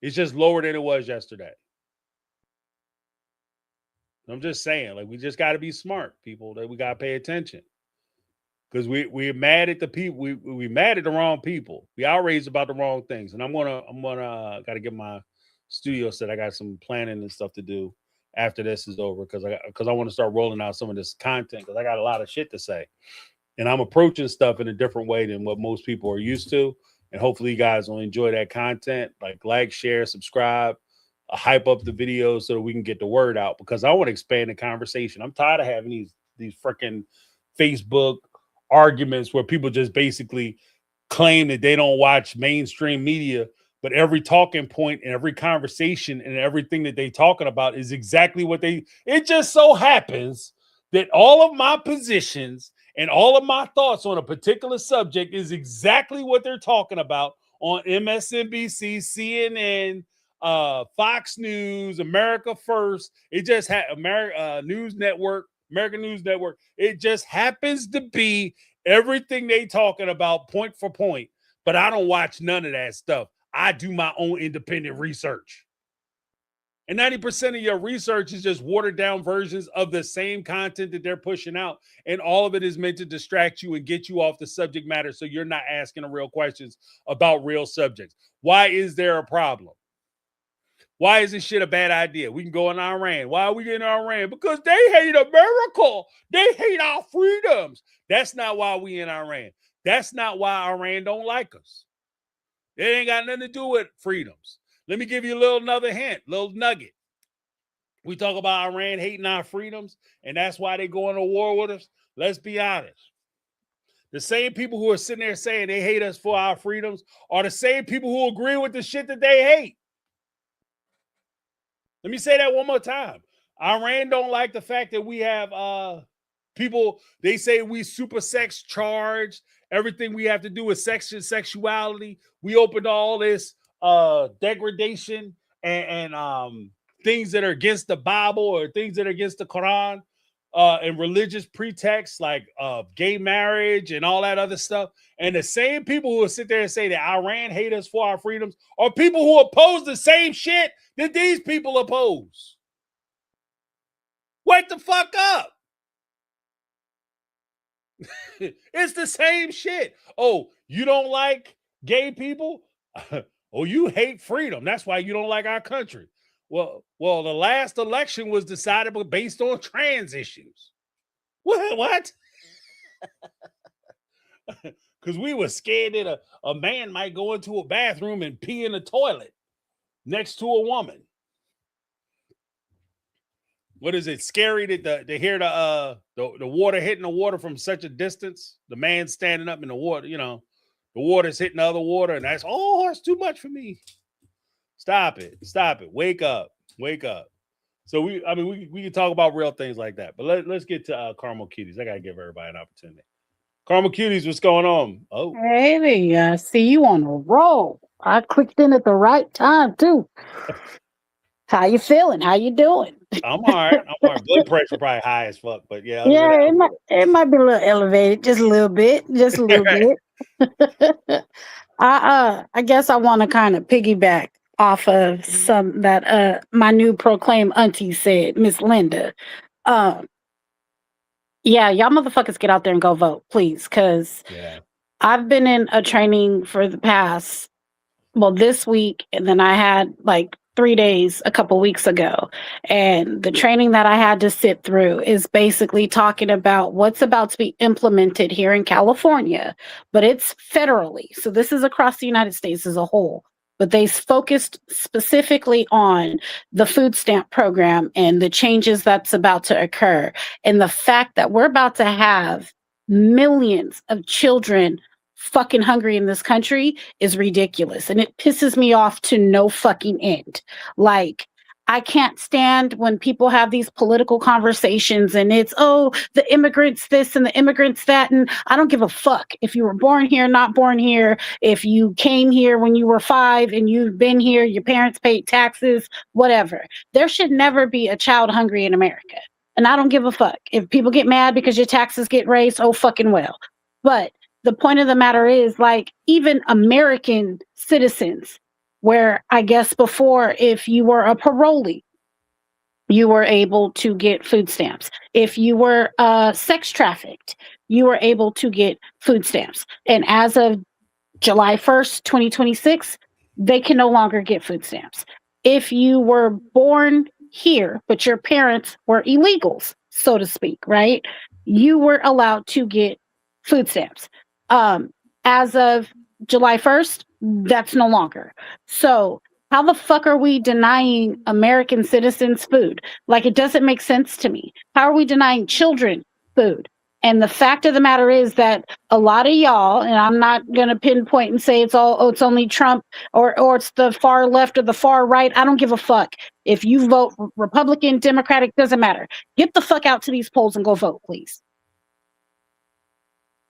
It's just lower than it was yesterday. I'm just saying, like, we just got to be smart, people. That we got to pay attention. Because we're mad at the people. We mad at the wrong people. We outraged about the wrong things. And I'm gonna got to get my studio set. I got some planning and stuff to do after this is over because I want to start rolling out some of this content because I got a lot of shit to say. And I'm approaching stuff in a different way than what most people are used to. And hopefully you guys will enjoy that content. Like, share, subscribe, hype up the videos so that we can get the word out because I want to expand the conversation. I'm tired of having these freaking Facebook arguments where people just basically claim that they don't watch mainstream media, but every talking point and every conversation and everything that they talking about is exactly what it just so happens that all of my positions and all of my thoughts on a particular subject is exactly what they're talking about on MSNBC, CNN, Fox News, America First. It just had American News Network. It just happens to be everything they talking about point for point. But I don't watch none of that stuff. I do my own independent research. And 90% of your research is just watered down versions of the same content that they're pushing out. And all of it is meant to distract you and get you off the subject matter so you're not asking the real questions about real subjects. Why is there a problem? Why is this shit a bad idea? We can go in Iran. Why are we in Iran? Because they hate America. They hate our freedoms. That's not why we in Iran. That's not why Iran don't like us. It ain't got nothing to do with freedoms. Let me give you another hint, little nugget. We talk about Iran hating our freedoms, and that's why they go into war with us. Let's be honest. The same people who are sitting there saying they hate us for our freedoms are the same people who agree with the shit that they hate. Let me say that one more time. Iran don't like the fact that we have people, they say we super sex charged. Everything we have to do with sexuality. We opened all this degradation and things that are against the Bible or things that are against the Quran and religious pretexts like gay marriage and all that other stuff. And the same people who will sit there and say that Iran hate us for our freedoms are people who oppose the same shit that these people oppose. Wake the fuck up. It's the same shit. Oh, you don't like gay people? Oh, you hate freedom. That's why you don't like our country. Well, the last election was decided based on trans issues. What? Because we were scared that a man might go into a bathroom and pee in a toilet next to a woman. What is it? Scary that to hear the water hitting the water from such a distance. The man standing up in the water, the water's hitting the other water, and that's too much for me. Stop it. Wake up. So we can talk about real things like that, but let's get to Caramel Cuties. I gotta give everybody an opportunity. Caramel Cuties, what's going on? Oh, hey, I see you on a roll. I clicked in at the right time too. How you feeling? How you doing? I'm all right. Blood pressure probably high as fuck, but yeah. It might be a little elevated, just a little bit. I guess I want to kind of piggyback off of some that my new proclaimed auntie said, Miss Linda. Um, yeah, y'all motherfuckers get out there and go vote, please, because Yeah. I've been in a training for the past, well, this week, and then I had like 3 days a couple weeks ago. And the training that I had to sit through is basically talking about what's about to be implemented here in California, but it's federally. So this is across the United States as a whole. But they focused specifically on the food stamp program and the changes that's about to occur. And the fact that we're about to have millions of children fucking hungry in this country is ridiculous. And it pisses me off to no fucking end. Like, I can't stand when people have these political conversations and it's, oh, the immigrants this and the immigrants that. And I don't give a fuck if you were born here, not born here, if you came here when you were 5 and you've been here, your parents paid taxes, whatever. There should never be a child hungry in America. And I don't give a fuck. If people get mad because your taxes get raised, oh, fucking well. But the point of the matter is, like, even American citizens, where I guess before, if you were a parolee, you were able to get food stamps. If you were sex trafficked, you were able to get food stamps. And as of July 1st, 2026, they can no longer get food stamps. If you were born here, but your parents were illegals, so to speak, right? You were allowed to get food stamps. As of July 1st, that's no longer. So how the fuck are we denying American citizens food? Like, it doesn't make sense to me. How are we denying children food? And the fact of the matter is that a lot of y'all, and I'm not going to pinpoint and say it's only Trump or it's the far left or the far right. I don't give a fuck. If you vote Republican, Democratic, doesn't matter. Get the fuck out to these polls and go vote, please.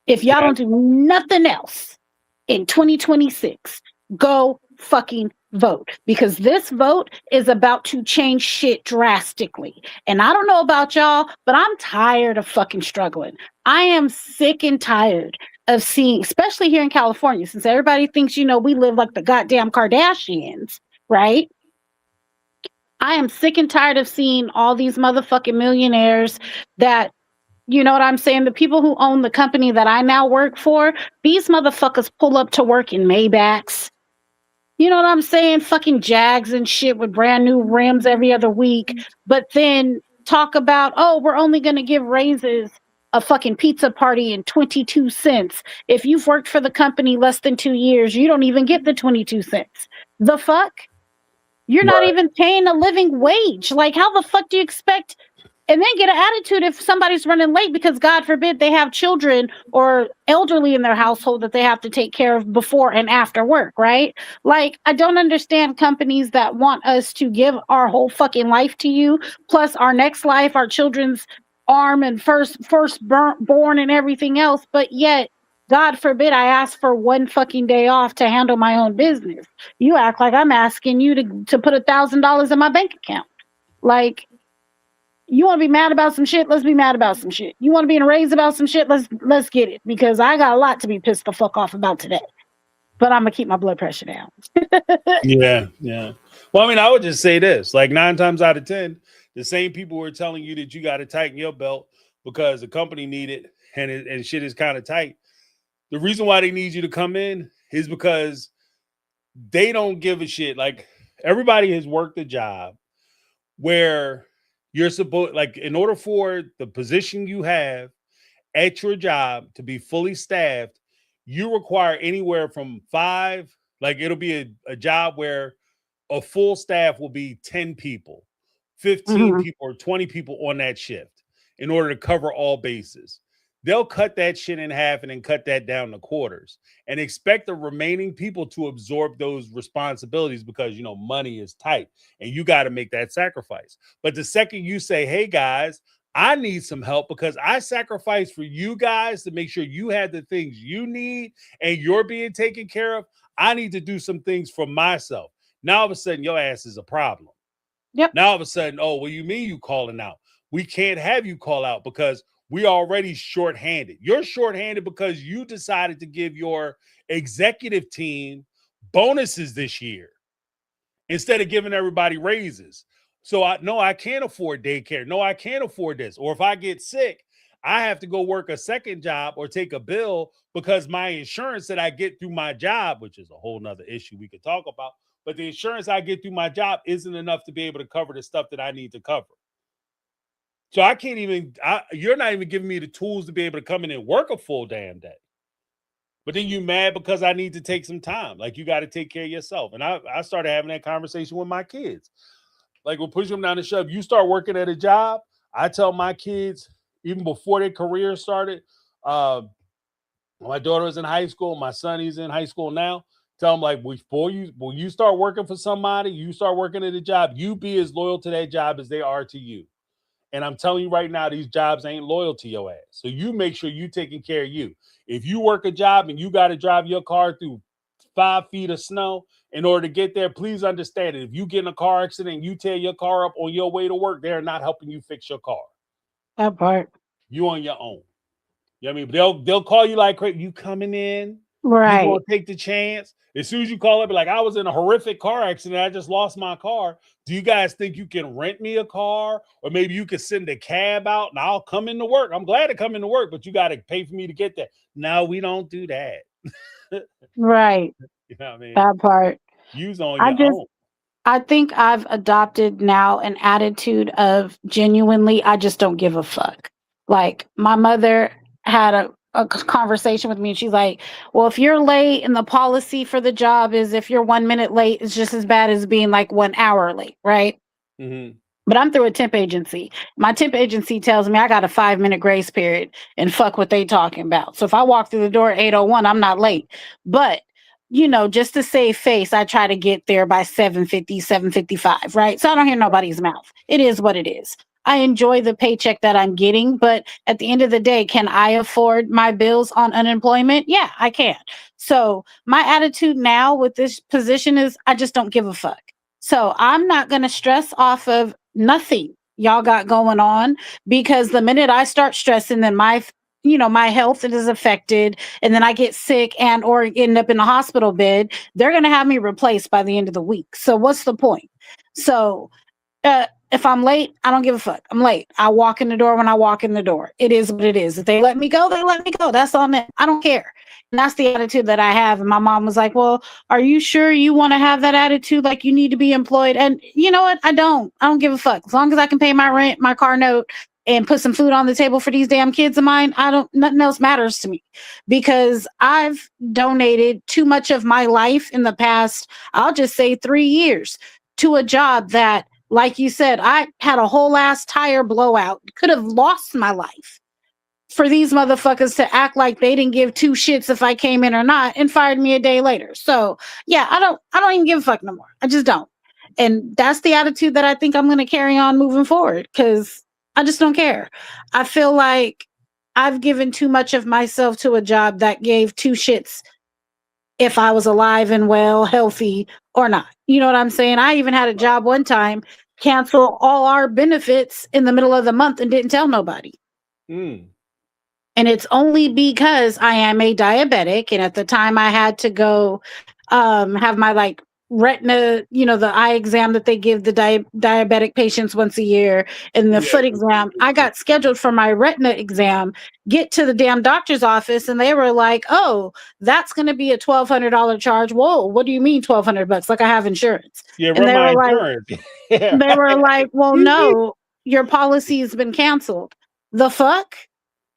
If y'all don't do nothing else in 2026, go fucking vote, because this vote is about to change shit drastically. And I don't know about y'all, but I'm tired of fucking struggling. I am sick and tired of seeing, especially here in California, since everybody thinks, we live like the goddamn Kardashians, right? I am sick and tired of seeing all these motherfucking millionaires that, you know what I'm saying? The people who own the company that I now work for, these motherfuckers pull up to work in Maybachs. You know what I'm saying? Fucking Jags and shit with brand new rims every other week. But then talk about, oh, we're only going to give raises a fucking pizza party in 22 cents. If you've worked for the company less than 2 years, you don't even get the 22 cents. The fuck? You're not even paying a living wage. Like, how the fuck do you expect? And then get an attitude if somebody's running late because, God forbid, they have children or elderly in their household that they have to take care of before and after work, right? Like, I don't understand companies that want us to give our whole fucking life to you, plus our next life, our children's arm and firstborn and everything else, but yet, God forbid, I ask for one fucking day off to handle my own business. You act like I'm asking you to put $1,000 in my bank account. Like, you want to be mad about some shit? Let's be mad about some shit. You want to be enraged about some shit? Let's get it, because I got a lot to be pissed the fuck off about today. But I'm gonna keep my blood pressure down. Yeah. Well, I mean, I would just say this: like 9 times out of 10, the same people who are telling you that you got to tighten your belt because the company need it and shit is kind of tight. The reason why they need you to come in is because they don't give a shit. Like, everybody has worked a job where you're supposed, like, in order for the position you have at your job to be fully staffed, you require anywhere from 5, like, it'll be a job where a full staff will be 10 people, 15 people, or 20 people on that shift in order to cover all bases. They'll cut that shit in half and then cut that down to quarters and expect the remaining people to absorb those responsibilities because, money is tight and you got to make that sacrifice. But the second you say, hey, guys, I need some help because I sacrificed for you guys to make sure you had the things you need and you're being taken care of, I need to do some things for myself. Now, all of a sudden, your ass is a problem. Yep. Now, all of a sudden, oh, well, you mean you calling out? We can't have you call out because we already shorthanded. You're shorthanded because you decided to give your executive team bonuses this year instead of giving everybody raises. So I can't afford daycare. No, I can't afford this. Or if I get sick, I have to go work a second job or take a bill because my insurance that I get through my job, which is a whole nother issue we could talk about, but the insurance I get through my job isn't enough to be able to cover the stuff that I need to cover. So I can't even, you're not even giving me the tools to be able to come in and work a full damn day. But then you mad because I need to take some time. Like, you got to take care of yourself. And I started having that conversation with my kids. Like, we'll push them down the shove. You start working at a job. I tell my kids, even before their career started, my daughter was in high school. My son, he's in high school now. Tell them, like, when you start working for somebody, you start working at a job, you be as loyal to that job as they are to you. And I'm telling you right now, these jobs ain't loyal to your ass. So you make sure you taking care of you. If you work a job and you got to drive your car through 5 feet of snow in order to get there, please understand it. If you get in a car accident and you tear your car up on your way to work, they're not helping you fix your car. That part. You on your own. You know what I mean? They'll call you like, you coming in? Right. You gonna take the chance? As soon as you call up, like, I was in a horrific car accident, I just lost my car. Do you guys think you can rent me a car? Or maybe you could send a cab out and I'll come into work. I'm glad to come into work, but you got to pay for me to get there. No, we don't do that. Right. You know what I mean? That part. Use on your own. I think I've adopted now an attitude of genuinely, I just don't give a fuck. Like, my mother had a conversation with me and she's like, well, if you're late and the policy for the job is if you're 1 minute late, it's just as bad as being like 1 hour late, right? Mm-hmm. But I'm through a temp agency. My temp agency tells me I got a 5-minute grace period and fuck what they talking about. So if I walk through the door at 8:01, I'm not late. But, just to save face, I try to get there by 7:50, 7:55, right? So I don't hear nobody's mouth. It is what it is. I enjoy the paycheck that I'm getting, but at the end of the day, can I afford my bills on unemployment? Yeah, I can. So my attitude now with this position is I just don't give a fuck. So I'm not going to stress off of nothing y'all got going on, because the minute I start stressing, then my health is affected, and then I get sick and or end up in a hospital bed, they're going to have me replaced by the end of the week. So what's the point? So if I'm late, I don't give a fuck. I'm late. I walk in the door when I walk in the door. It is what it is. If they let me go, they let me go. That's on them. I don't care. And that's the attitude that I have. And my mom was like, well, are you sure you want to have that attitude? Like, you need to be employed. And you know what? I don't give a fuck. As long as I can pay my rent, my car note, and put some food on the table for these damn kids of mine, nothing else matters to me, because I've donated too much of my life in the past, I'll just say 3 years, to a job that, like you said, I had a whole ass tire blowout, could have lost my life, for these motherfuckers to act like they didn't give two shits if I came in or not, and fired me a day later. So yeah, I don't even give a fuck no more. I just don't. And that's the attitude that I think I'm going to carry on moving forward, because I just don't care. I feel like I've given too much of myself to a job that gave two shits if I was alive and well, healthy or not. You know what I'm saying? I even had a job one time cancel all our benefits in the middle of the month and didn't tell nobody. Mm. And it's only because I am a diabetic. And at the time I had to go have my retina, the eye exam that they give the diabetic patients once a year, and the foot exam. I got scheduled for my retina exam, get to the damn doctor's office, and they were like, oh, that's going to be a $1,200 charge. Whoa, what do you mean $1,200? Like, I have insurance. Yeah, and they were insurance. They were like, well, no, your policy has been canceled. The fuck?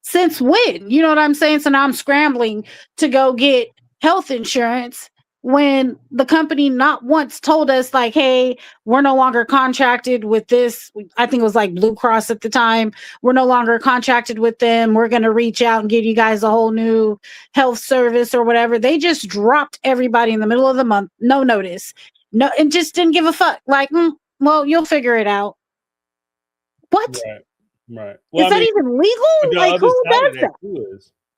Since when? You know what I'm saying? So now I'm scrambling to go get health insurance when the company not once told us, like, hey, we're no longer contracted with this. I think it was like Blue Cross at the time. We're no longer contracted with them. We're going to reach out and give you guys a whole new health service or whatever. They just dropped everybody in the middle of the month. No notice. No, and just didn't give a fuck. Like, well, you'll figure it out. What? Right. Well, is that even legal? Like, who does that?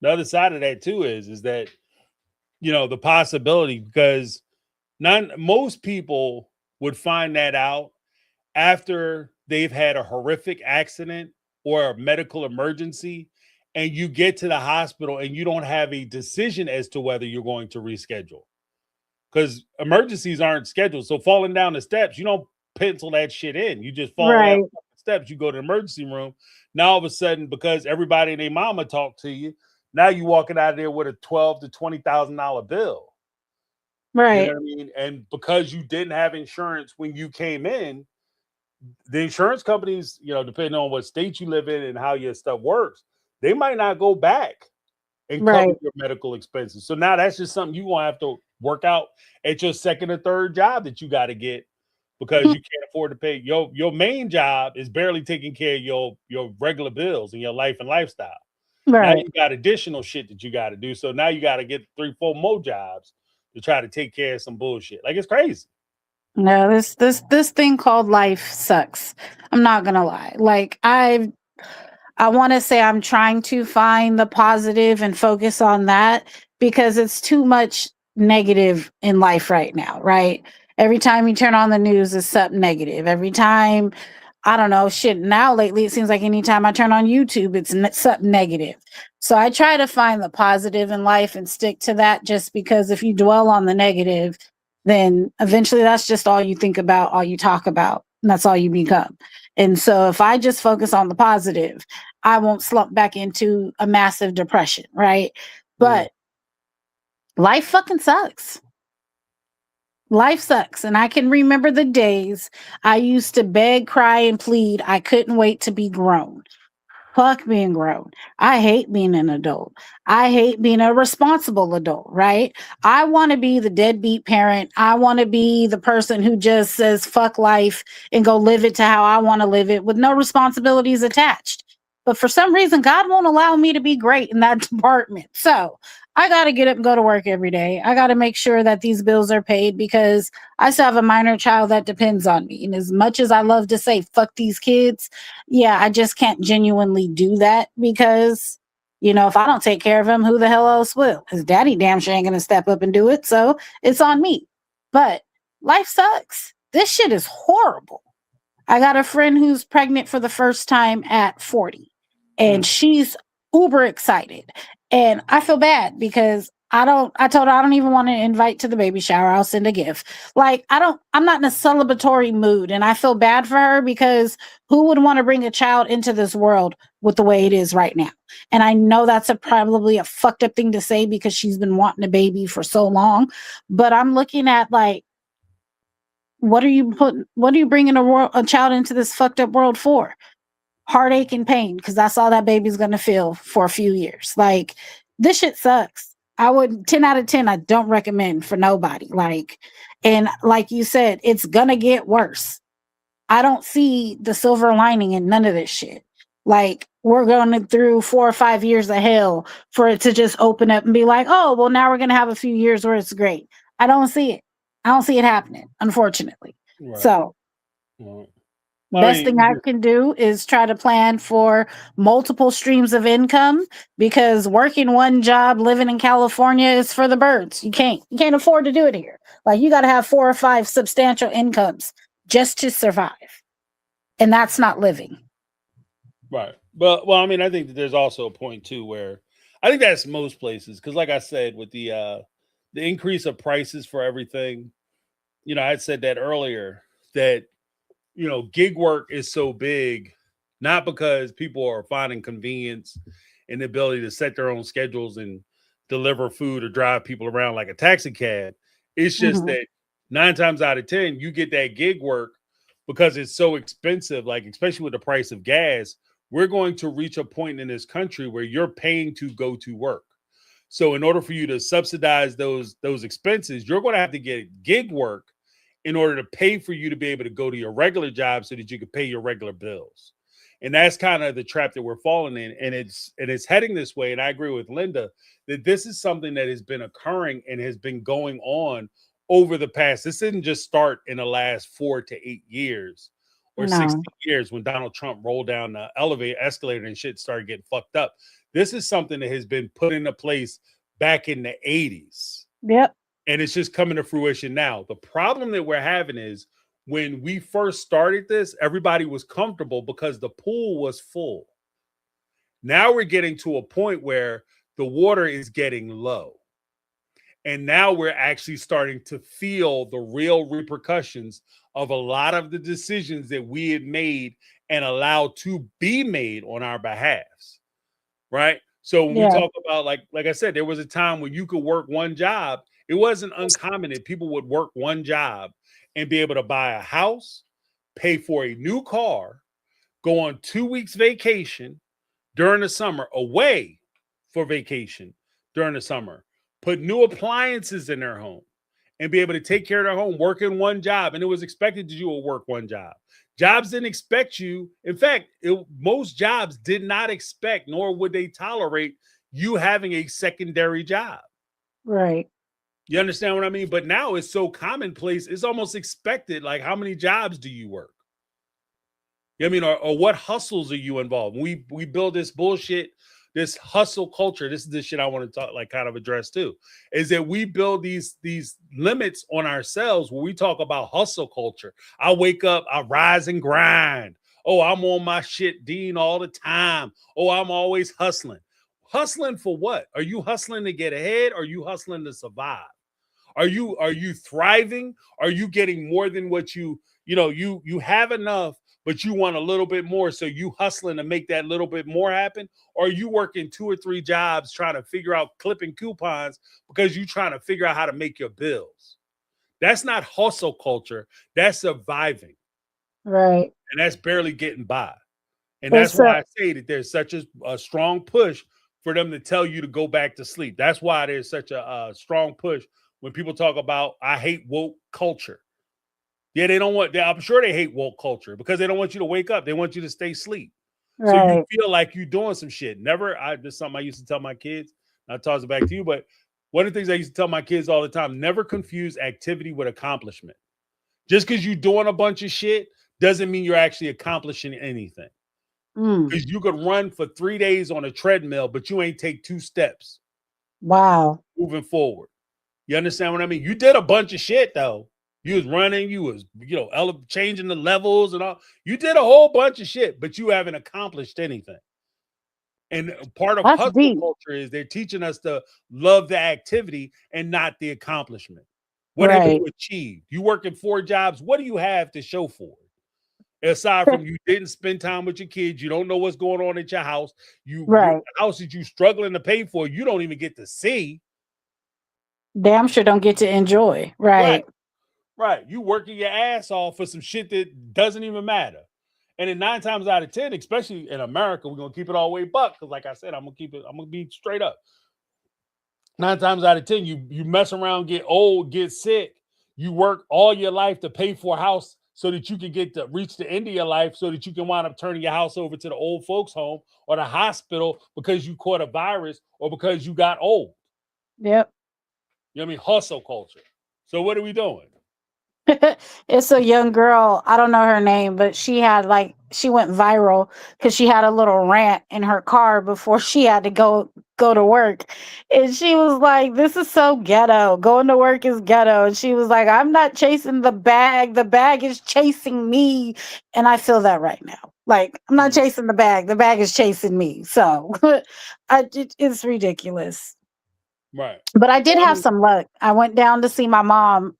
The other side of that too is that, the possibility, because most people would find that out after they've had a horrific accident or a medical emergency, and you get to the hospital and you don't have a decision as to whether you're going to reschedule. Because emergencies aren't scheduled. So falling down the steps, you don't pencil that shit in. You just fall down the steps, you go to the emergency room. Now all of a sudden, because everybody and their mama talked to you, now you walking out of there with a $12,000 to $20,000 bill. Right. You know what I mean? And because you didn't have insurance when you came in, the insurance companies, you know, depending on what state you live in and how your stuff works, they might not go back and cover your medical expenses. So now that's just something you're going to have to work out at your second or third job that you got to get, because you can't afford to pay. Your main job is barely taking care of your regular bills and your life and lifestyle. Now you got additional shit that you got to do. So now you got to get 3-4 more jobs to try to take care of some bullshit. Like, it's crazy. No, this thing called life sucks. I'm not gonna lie. Like, I want to say I'm trying to find the positive and focus on that, because it's too much negative in life right now, right? Every time you turn on the news, it's something negative. Every time, I don't know, shit. Now lately, it seems like anytime I turn on YouTube, it's something negative. So I try to find the positive in life and stick to that, just because if you dwell on the negative, then eventually that's just all you think about, all you talk about, and that's all you become. And so if I just focus on the positive, I won't slump back into a massive depression, right? But life fucking sucks. Life sucks. And I can remember the days I used to beg, cry, and plead I couldn't wait to be grown. Fuck being grown. I hate being an adult. I hate being a responsible adult, right? I want to be the deadbeat parent. I want to be the person who just says fuck life and go live it to how I want to live it with no responsibilities attached. But for some reason, God won't allow me to be great in that department. So I got to get up and go to work every day. I got to make sure that these bills are paid, because I still have a minor child that depends on me. And as much as I love to say, fuck these kids, yeah, I just can't genuinely do that, because, you know, if I don't take care of him, who the hell else will? His daddy damn sure ain't going to step up and do it. So it's on me. But life sucks. This shit is horrible. I got a friend who's pregnant for the first time at 40, and she's uber excited. And I feel bad because I told her I don't even want to invite to the baby shower. I'll send a gift. Like, I'm not in a celebratory mood, and I feel bad for her, because who would want to bring a child into this world with the way it is right now? And I know that's probably a fucked up thing to say, because she's been wanting a baby for so long, but I'm looking at, like, what are you bringing a child into this fucked up world for? Heartache and pain, because that's all that baby's going to feel for a few years. Like, this shit sucks. I would 10 out of 10. I don't recommend for nobody. Like, and like you said, it's going to get worse. I don't see the silver lining in none of this shit. Like, we're going through 4 or 5 years of hell for it to just open up and be like, oh, well, now we're going to have a few years where it's great. I don't see it. I don't see it happening, unfortunately. Right. So best thing I can do is try to plan for multiple streams of income, because working one job, living in California, is for the birds. You can't afford to do it here. Like, you got to have 4 or 5 substantial incomes just to survive. And that's not living. Right. But, well, I mean, I think that there's also a point too, where I think that's most places. Cause like I said, with the increase of prices for everything, you know, I said that earlier, that, you know, gig work is so big, not because people are finding convenience and the ability to set their own schedules and deliver food or drive people around like a taxi cab. It's just that 9 times out of 10, you get that gig work because it's so expensive, like, especially with the price of gas. We're going to reach a point in this country where you're paying to go to work. So in order for you to subsidize those expenses, you're going to have to get gig work in order to pay for you to be able to go to your regular job so that you can pay your regular bills. And that's kind of the trap that we're falling in. And it's heading this way. And I agree with Linda that this is something that has been occurring and has been going on over the past. This didn't just start in the last 4 to 8 years or 60 years when Donald Trump rolled down the escalator and shit started getting fucked up. This is something that has been put into place back in the 80s. Yep. And it's just coming to fruition now. The problem that we're having is, when we first started this, everybody was comfortable because the pool was full. Now we're getting to a point where the water is getting low. And now we're actually starting to feel the real repercussions of a lot of the decisions that we had made and allowed to be made on our behalves. Right. So when we Yeah. talk about, like I said, there was a time when you could work one job. It wasn't uncommon that people would work one job and be able to buy a house, pay for a new car, go on 2 weeks vacation during the summer, away for vacation during the summer, put new appliances in their home, and be able to take care of their home, work in one job. And it was expected that you will work one job. Jobs didn't expect you. In fact, most jobs did not expect, nor would they tolerate you having a secondary job. Right. You understand what I mean? But now it's so commonplace. It's almost expected. Like, how many jobs do you work? I mean, or what hustles are you involved? We build this bullshit, this hustle culture. This is the shit I want to talk, like, kind of address too, is that we build these limits on ourselves when we talk about hustle culture. I wake up, I rise and grind. Oh, I'm on my shit, Dean, all the time. Oh, I'm always hustling. Hustling for what? Are you hustling to get ahead? Or are you hustling to survive? Are you thriving? Are you getting more than what you have enough, but you want a little bit more, so you hustling to make that little bit more happen? Or are you working 2 or 3 jobs trying to figure out clipping coupons because you're trying to figure out how to make your bills? That's not hustle culture. That's surviving. Right. And that's barely getting by. And that's why I say that there's such a strong push for them to tell you to go back to sleep. That's why there's such a strong push when people talk about, I hate woke culture. Yeah, I'm sure they hate woke culture because they don't want you to wake up. They want you to stay asleep. Right. So you feel like you're doing some shit. This is something I used to tell my kids. I'll toss it back to you. But one of the things I used to tell my kids all the time, never confuse activity with accomplishment. Just because you're doing a bunch of shit doesn't mean you're actually accomplishing anything. Because you could run for 3 days on a treadmill, but you ain't take 2 steps. Wow. Moving forward. You understand what I mean? You did a bunch of shit, though. You was running, you was, changing the levels and all. You did a whole bunch of shit, but you haven't accomplished anything. And part of hustle culture is they're teaching us to love the activity and not the accomplishment. What have you achieved? You working 4 jobs. What do you have to show for it? Aside from you didn't spend time with your kids, you don't know what's going on at your house. Your house that you struggling to pay for, you don't even get to see. Damn sure don't get to enjoy. Right. You working your ass off for some shit that doesn't even matter. And then 9 times out of 10, especially in America, we're gonna keep it all the way buck. Because like I said, I'm gonna be straight up. 9 times out of 10, you mess around, get old, get sick. You work all your life to pay for a house so that you can get to reach the end of your life, so that you can wind up turning your house over to the old folks home or the hospital because you caught a virus or because you got old. Yep. You know what I mean? Hustle culture. So what are we doing? It's a young girl. I don't know her name, but she went viral because she had a little rant in her car before she had to go to work. And she was like, this is so ghetto. Going to work is ghetto. And she was like, I'm not chasing the bag. The bag is chasing me. And I feel that right now. Like, I'm not chasing the bag. The bag is chasing me. So it's ridiculous. Right. But I did have some luck. I went down to see my mom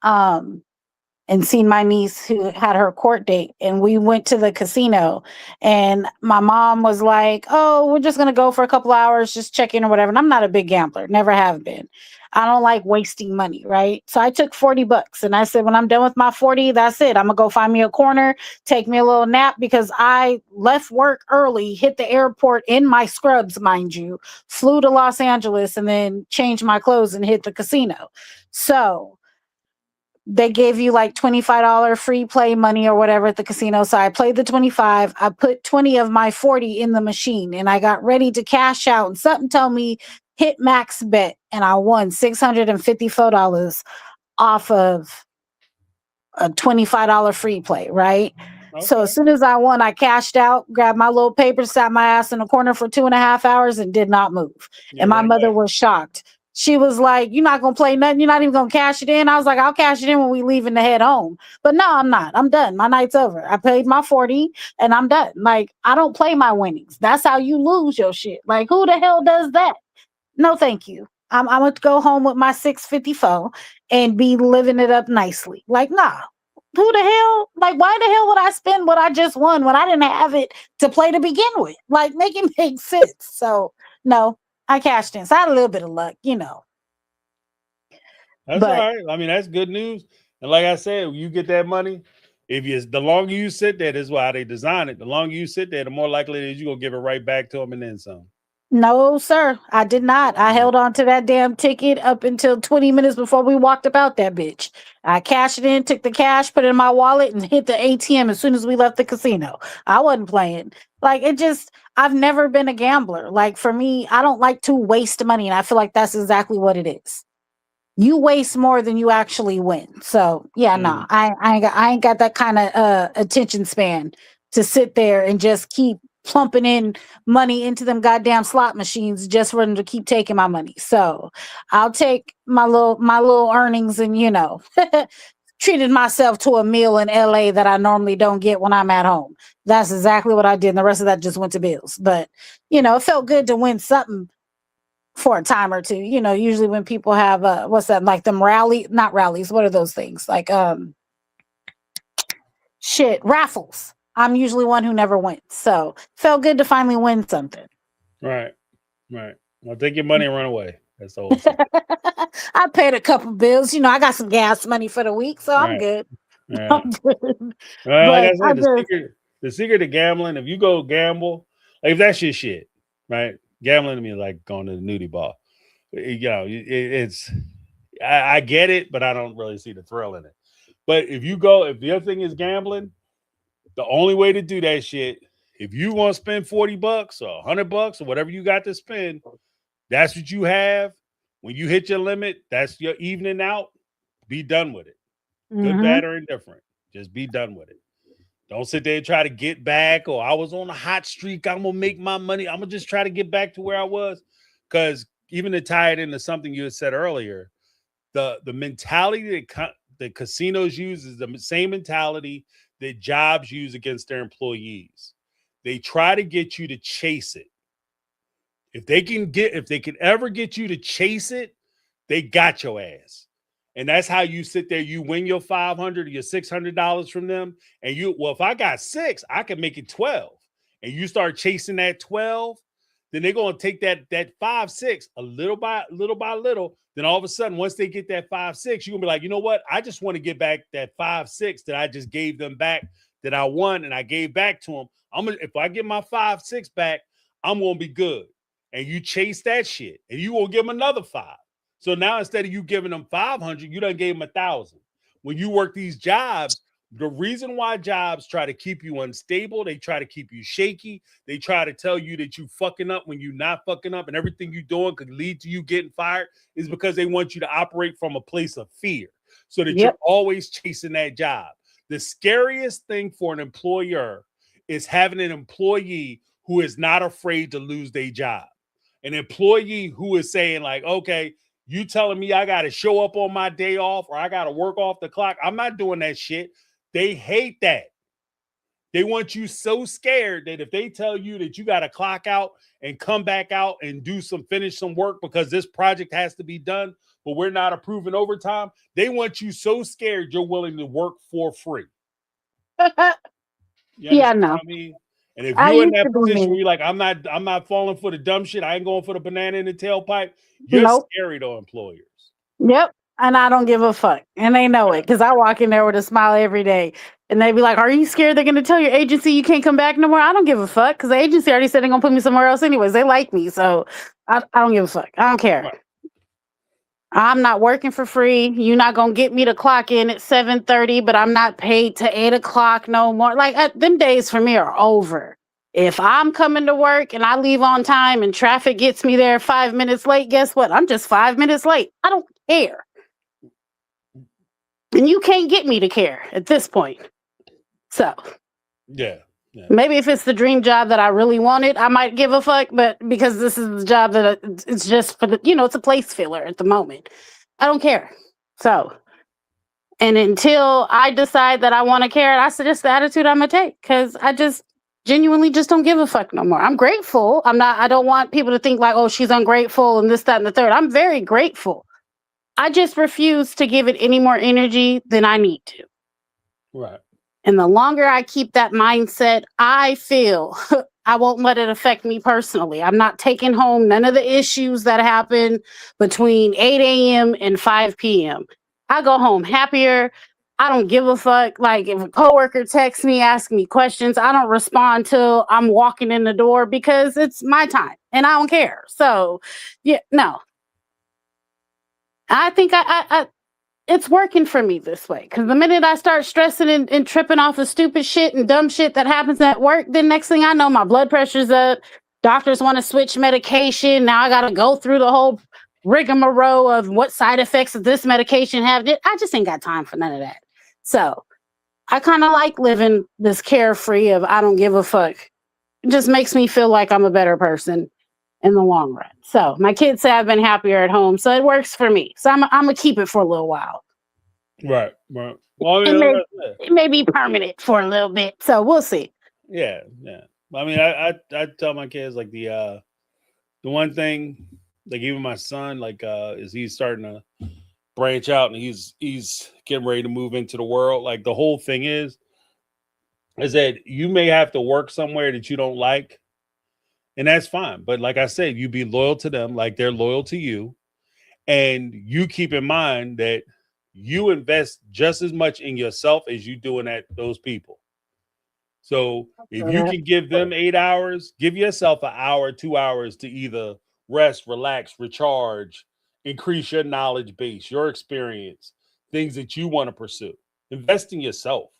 and seen my niece who had her court date, and we went to the casino, and my mom was like, oh, we're just going to go for a couple hours, just check in or whatever. And I'm not a big gambler, never have been. I don't like wasting money, right? So I took $40 and I said, when I'm done with my 40, that's it. I'm gonna go find me a corner, take me a little nap, because I left work early, hit the airport in my scrubs, mind you, flew to Los Angeles, and then changed my clothes and hit the casino. So they gave you like $25 free play money or whatever at the casino. So I played the 25. I put 20 of my 40 in the machine, and I got ready to cash out, and something told me hit max bet, and I won $654 off of a $25 free play, right? Okay. So as soon as I won, I cashed out, grabbed my little paper, sat my ass in a corner for 2.5 hours and did not move. And my mother was shocked. She was like, "You're not gonna play nothing. You're not even gonna cash it in." I was like, "I'll cash it in when we leaving to head home." But no, I'm not. I'm done. My night's over. I paid my 40 and I'm done. Like, I don't play my winnings. That's how you lose your shit. Like, who the hell does that? No, thank you. I'm gonna go home with my 654 and be living it up nicely. Like, nah. Who the hell? Like, why the hell would I spend what I just won when I didn't have it to play to begin with? Like, make it make sense. So no, I cashed in. So I had a little bit of luck, you know. That's all right. I mean, that's good news. And like I said, you get that money. The longer you sit there, this is why they design it. The longer you sit there, the more likely it is you're gonna give it right back to them and then some. No, sir, I did not. I held on to that damn ticket up until 20 minutes before we walked about that bitch. I cashed it in, took the cash, put it in my wallet, and hit the ATM as soon as we left the casino. I wasn't playing. Like, I've never been a gambler. Like, for me, I don't like to waste money, and I feel like that's exactly what it is. You waste more than you actually win. So yeah, no, I ain't got that kind of attention span to sit there and just keep plumping in money into them goddamn slot machines just for them to keep taking my money. So I'll take my little earnings and, you know, treated myself to a meal in LA that I normally don't get when I'm at home. That's exactly what I did. And the rest of that just went to bills. But, you know, it felt good to win something for a time or two. You know, usually when people have what's that, like them not rallies, what are those things? Like raffles. I'm usually one who never wins. So felt good to finally win something. Right. Well, take your money and run away. That's the whole secret. I paid a couple bills. You know, I got some gas money for the week, so I'm good. Yeah. I'm good. Like I said, the secret to gambling, if you go gamble, like if that's your shit, right? Gambling to me is like going to the nudie bar. You know, I get it, but I don't really see the thrill in it. But if the other thing is gambling, the only way to do that shit, if you want to spend $40 or $100 or whatever you got to spend, that's what you have. When you hit your limit, that's your evening out. Be done with it. Good, bad, or indifferent. Just be done with it. Don't sit there and try to get back. Or I was on a hot streak. I'm gonna make my money. I'm gonna just try to get back to where I was. Because even to tie it into something you had said earlier, the mentality that casinos use is the same mentality that jobs use against their employees. They try to get you to chase it. If they can ever get you to chase it, they got your ass. And that's how you sit there. You win your $500 or your $600 from them. And if I got 6, I can make it 12. And you start chasing that 12, then they're going to take that 5, 6 a little by little. Then all of a sudden, once they get that 5, 6, you're going to be like, you know what? I just want to get back that 5, 6 that I just gave them back, that I won and I gave back to them. If I get my 5, 6 back, I'm going to be good. And you chase that shit and you will give them another 5. So now instead of you giving them 500, you done gave them 1,000. When you work these jobs, the reason why jobs try to keep you unstable, they try to keep you shaky, they try to tell you that you fucking up when you're not fucking up and everything you're doing could lead to you getting fired, is because they want you to operate from a place of fear so that you're always chasing that job. The scariest thing for an employer is having an employee who is not afraid to lose their job. An employee who is saying like, okay, you telling me I got to show up on my day off or I got to work off the clock. I'm not doing that shit. They hate that. They want you so scared that if they tell you that you got to clock out and come back out and finish some work because this project has to be done, but we're not approving overtime. They want you so scared you're willing to work for free. Yeah, no. I mean, and if you're in that position where you're like, I'm not falling for the dumb shit, I ain't going for the banana in the tailpipe, you're scary to employers. Yep. And I don't give a fuck. And they know it because I walk in there with a smile every day. And they be like, are you scared they're going to tell your agency you can't come back no more? I don't give a fuck because the agency already said they're going to put me somewhere else anyways. They like me. So I don't give a fuck. I don't care. Right. I'm not working for free. You're not going to get me to clock in at 7:30, but I'm not paid to 8 o'clock no more. Like them days for me are over. If I'm coming to work and I leave on time and traffic gets me there 5 minutes late, guess what? I'm just 5 minutes late. I don't care. And you can't get me to care at this point. So. Yeah. Yeah. Maybe if it's the dream job that I really wanted, I might give a fuck. But because this is the job that it's just for the, it's a place filler at the moment. I don't care. So, and until I decide that I want to care, that's just the attitude I'm gonna take. Because I just genuinely just don't give a fuck no more. I'm grateful. I don't want people to think like, oh, she's ungrateful and this, that, and the third. I'm very grateful. I just refuse to give it any more energy than I need to. Right. And the longer I keep that mindset, I feel I won't let it affect me personally. I'm not taking home none of the issues that happen between 8 a.m. and 5 p.m. I go home happier. I don't give a fuck. Like if a coworker texts me, asking me questions, I don't respond till I'm walking in the door because it's my time and I don't care. So, yeah, no. I think it's working for me this way. Because the minute I start stressing and tripping off of stupid shit and dumb shit that happens at work, then next thing I know, my blood pressure's up. Doctors want to switch medication. Now I got to go through the whole rigmarole of what side effects does this medication have. I just ain't got time for none of that. So I kind of like living this carefree of I don't give a fuck. It just makes me feel like I'm a better person in the long run. So my kids say I've been happier at home, so it works for me. So I'm gonna keep it for a little while. Right. Well, I mean, it may be permanent for a little bit, so we'll see. Yeah. I mean, I tell my kids like the one thing, like even my son, like is he's starting to branch out and he's getting ready to move into the world. Like the whole thing is that you may have to work somewhere that you don't like. And that's fine. But like I said, you be loyal to them like they're loyal to you. And you keep in mind that you invest just as much in yourself as you do in those people. So if you can give them 8 hours, give yourself an hour, 2 hours to either rest, relax, recharge, increase your knowledge base, your experience, things that you want to pursue. Invest in yourself.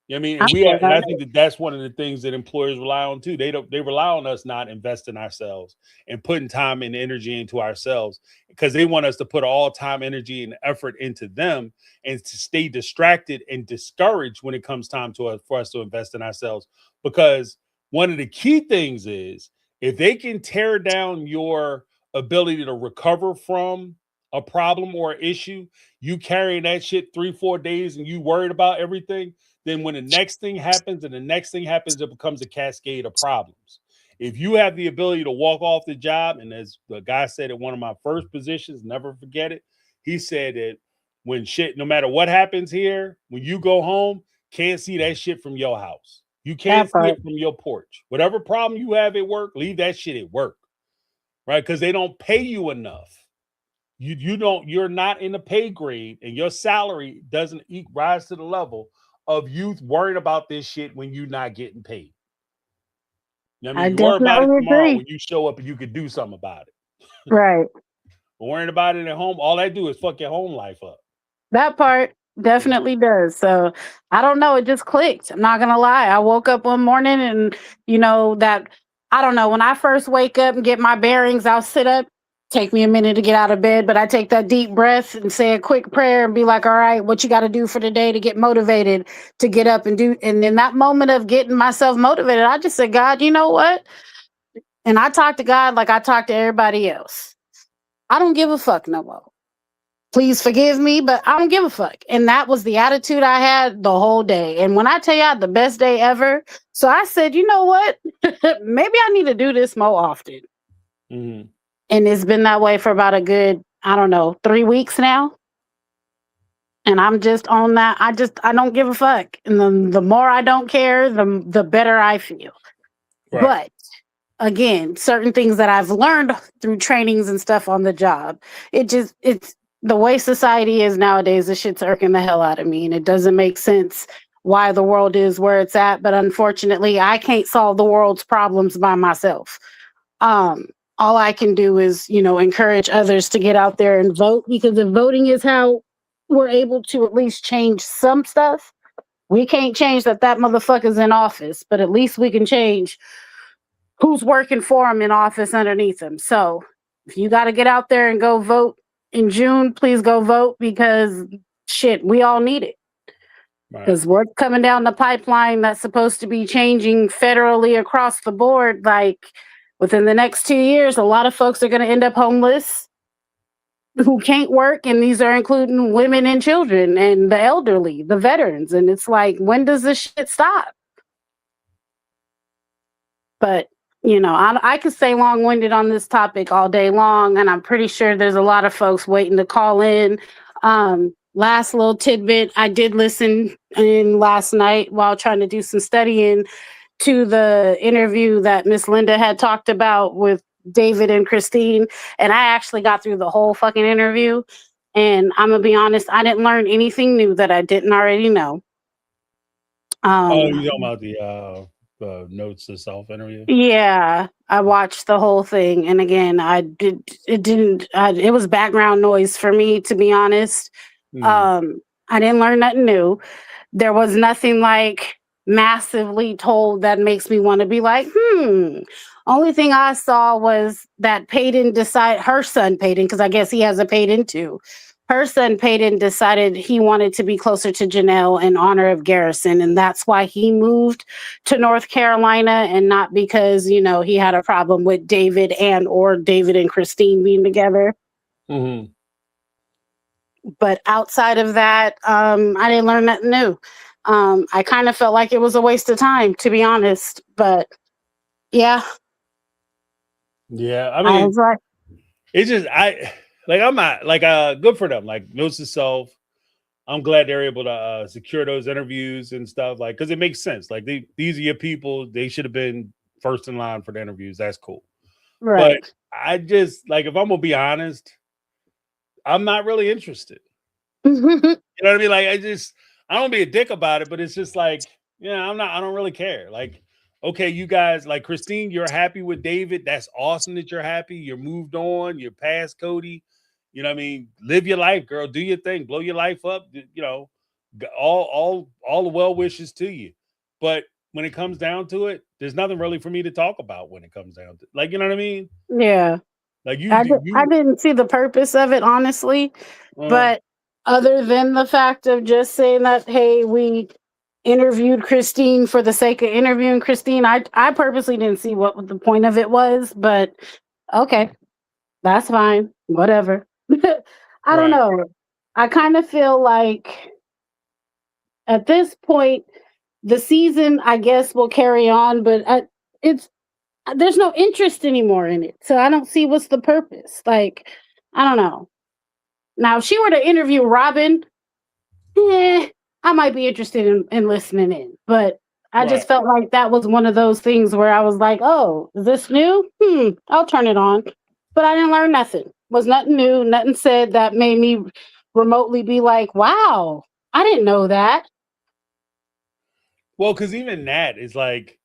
I mean, and I think that's one of the things that employers rely on too. They rely on us not investing ourselves and putting time and energy into ourselves because they want us to put all time, energy, and effort into them and to stay distracted and discouraged when it comes time for us to invest in ourselves. Because one of the key things is if they can tear down your ability to recover from a problem or issue, you carrying that shit 3-4 days and you worried about everything. Then when the next thing happens and the next thing happens, it becomes a cascade of problems. If you have the ability to walk off the job, and as the guy said at one of my first positions, never forget it, he said that when shit, no matter what happens here, when you go home, can't see that shit from your house. You can't see it from your porch. Whatever problem you have at work, leave that shit at work, right? Because they don't pay you enough. You're not in the pay grade and your salary doesn't rise to the level of you worrying about this shit when you're not getting paid. You know what I mean? You worry about it tomorrow when you show up and you could do something about it. Right. But worrying about it at home, all that do is fuck your home life up. That part definitely does. So I don't know. It just clicked. I'm not going to lie. I woke up one morning and, I don't know. When I first wake up and get my bearings, I'll sit up. Take me a minute to get out of bed, but I take that deep breath and say a quick prayer and be like, all right, what you got to do for the day to get motivated to get up and do. And in that moment of getting myself motivated, I just said, God, you know what? And I talk to God like I talk to everybody else. I don't give a fuck no more. Please forgive me, but I don't give a fuck. And that was the attitude I had the whole day. And when I tell you I had the best day ever, so I said, you know what? Maybe I need to do this more often. Mm-hmm. And it's been that way for about a good, 3 weeks now. And I'm just on that. I don't give a fuck. And the more I don't care, the better I feel. Right. But again, certain things that I've learned through trainings and stuff on the job, it's the way society is nowadays, this shit's irking the hell out of me. And it doesn't make sense why the world is where it's at. But unfortunately, I can't solve the world's problems by myself. All I can do is, encourage others to get out there and vote, because if voting is how we're able to at least change some stuff, we can't change that motherfucker's in office, but at least we can change who's working for him in office underneath him. So if you got to get out there and go vote in June, please go vote, because shit, we all need it. Right. Because what's coming down the pipeline that's supposed to be changing federally across the board, like within the next 2 years, a lot of folks are going to end up homeless who can't work. And these are including women and children and the elderly, the veterans. And it's like, when does this shit stop? But, I could stay long winded on this topic all day long. And I'm pretty sure there's a lot of folks waiting to call in. Last little tidbit, I did listen in last night while trying to do some studying to the interview that Miss Linda had talked about with David and Christine. And I actually got through the whole fucking interview. And I'm going to be honest, I didn't learn anything new that I didn't already know. You talking about the notes to self interview? Yeah, I watched the whole thing. And again, it was background noise for me, to be honest. I didn't learn nothing new. There was nothing like massively told that makes me want to be like, Only thing I saw was that her son Peyton, because I guess he has a Peyton too. Her son Peyton decided he wanted to be closer to Janelle in honor of Garrison. And that's why he moved to North Carolina, and not because, he had a problem with David or David and Christine being together. Mm-hmm. But outside of that, I didn't learn nothing new. I kind of felt like it was a waste of time, to be honest. But yeah. Yeah, I mean, was like, it's just I'm not good for them. Like, notes to self. I'm glad they're able to secure those interviews and stuff. Like, because it makes sense. Like, these are your people. They should have been first in line for the interviews. That's cool. right. But I just if I'm gonna be honest, I'm not really interested. You know what I mean? Like, I don't be a dick about it, but it's just like, I don't really care. Like, okay, you guys, like Christine, you're happy with David. That's awesome that you're happy. You're moved on. You're past Cody. You know what I mean? Live your life, girl. Do your thing. Blow your life up. All the well wishes to you. But when it comes down to it, there's nothing really for me to talk about when it comes down to, like, you know what I mean? Yeah. Like I didn't see the purpose of it, honestly. But other than the fact of just saying that, hey, we interviewed Christine for the sake of interviewing Christine, I purposely didn't see what the point of it was. But okay, that's fine. Whatever. I don't know. I kind of feel like at this point, the season, I guess, will carry on, but there's no interest anymore in it. So I don't see what's the purpose. Like, I don't know. Now, if she were to interview Robin, I might be interested in listening in. But I just felt like that was one of those things where I was like, oh, is this new? I'll turn it on. But I didn't learn nothing. Was nothing new, nothing said that made me remotely be like, wow, I didn't know that. Well, because even that is like,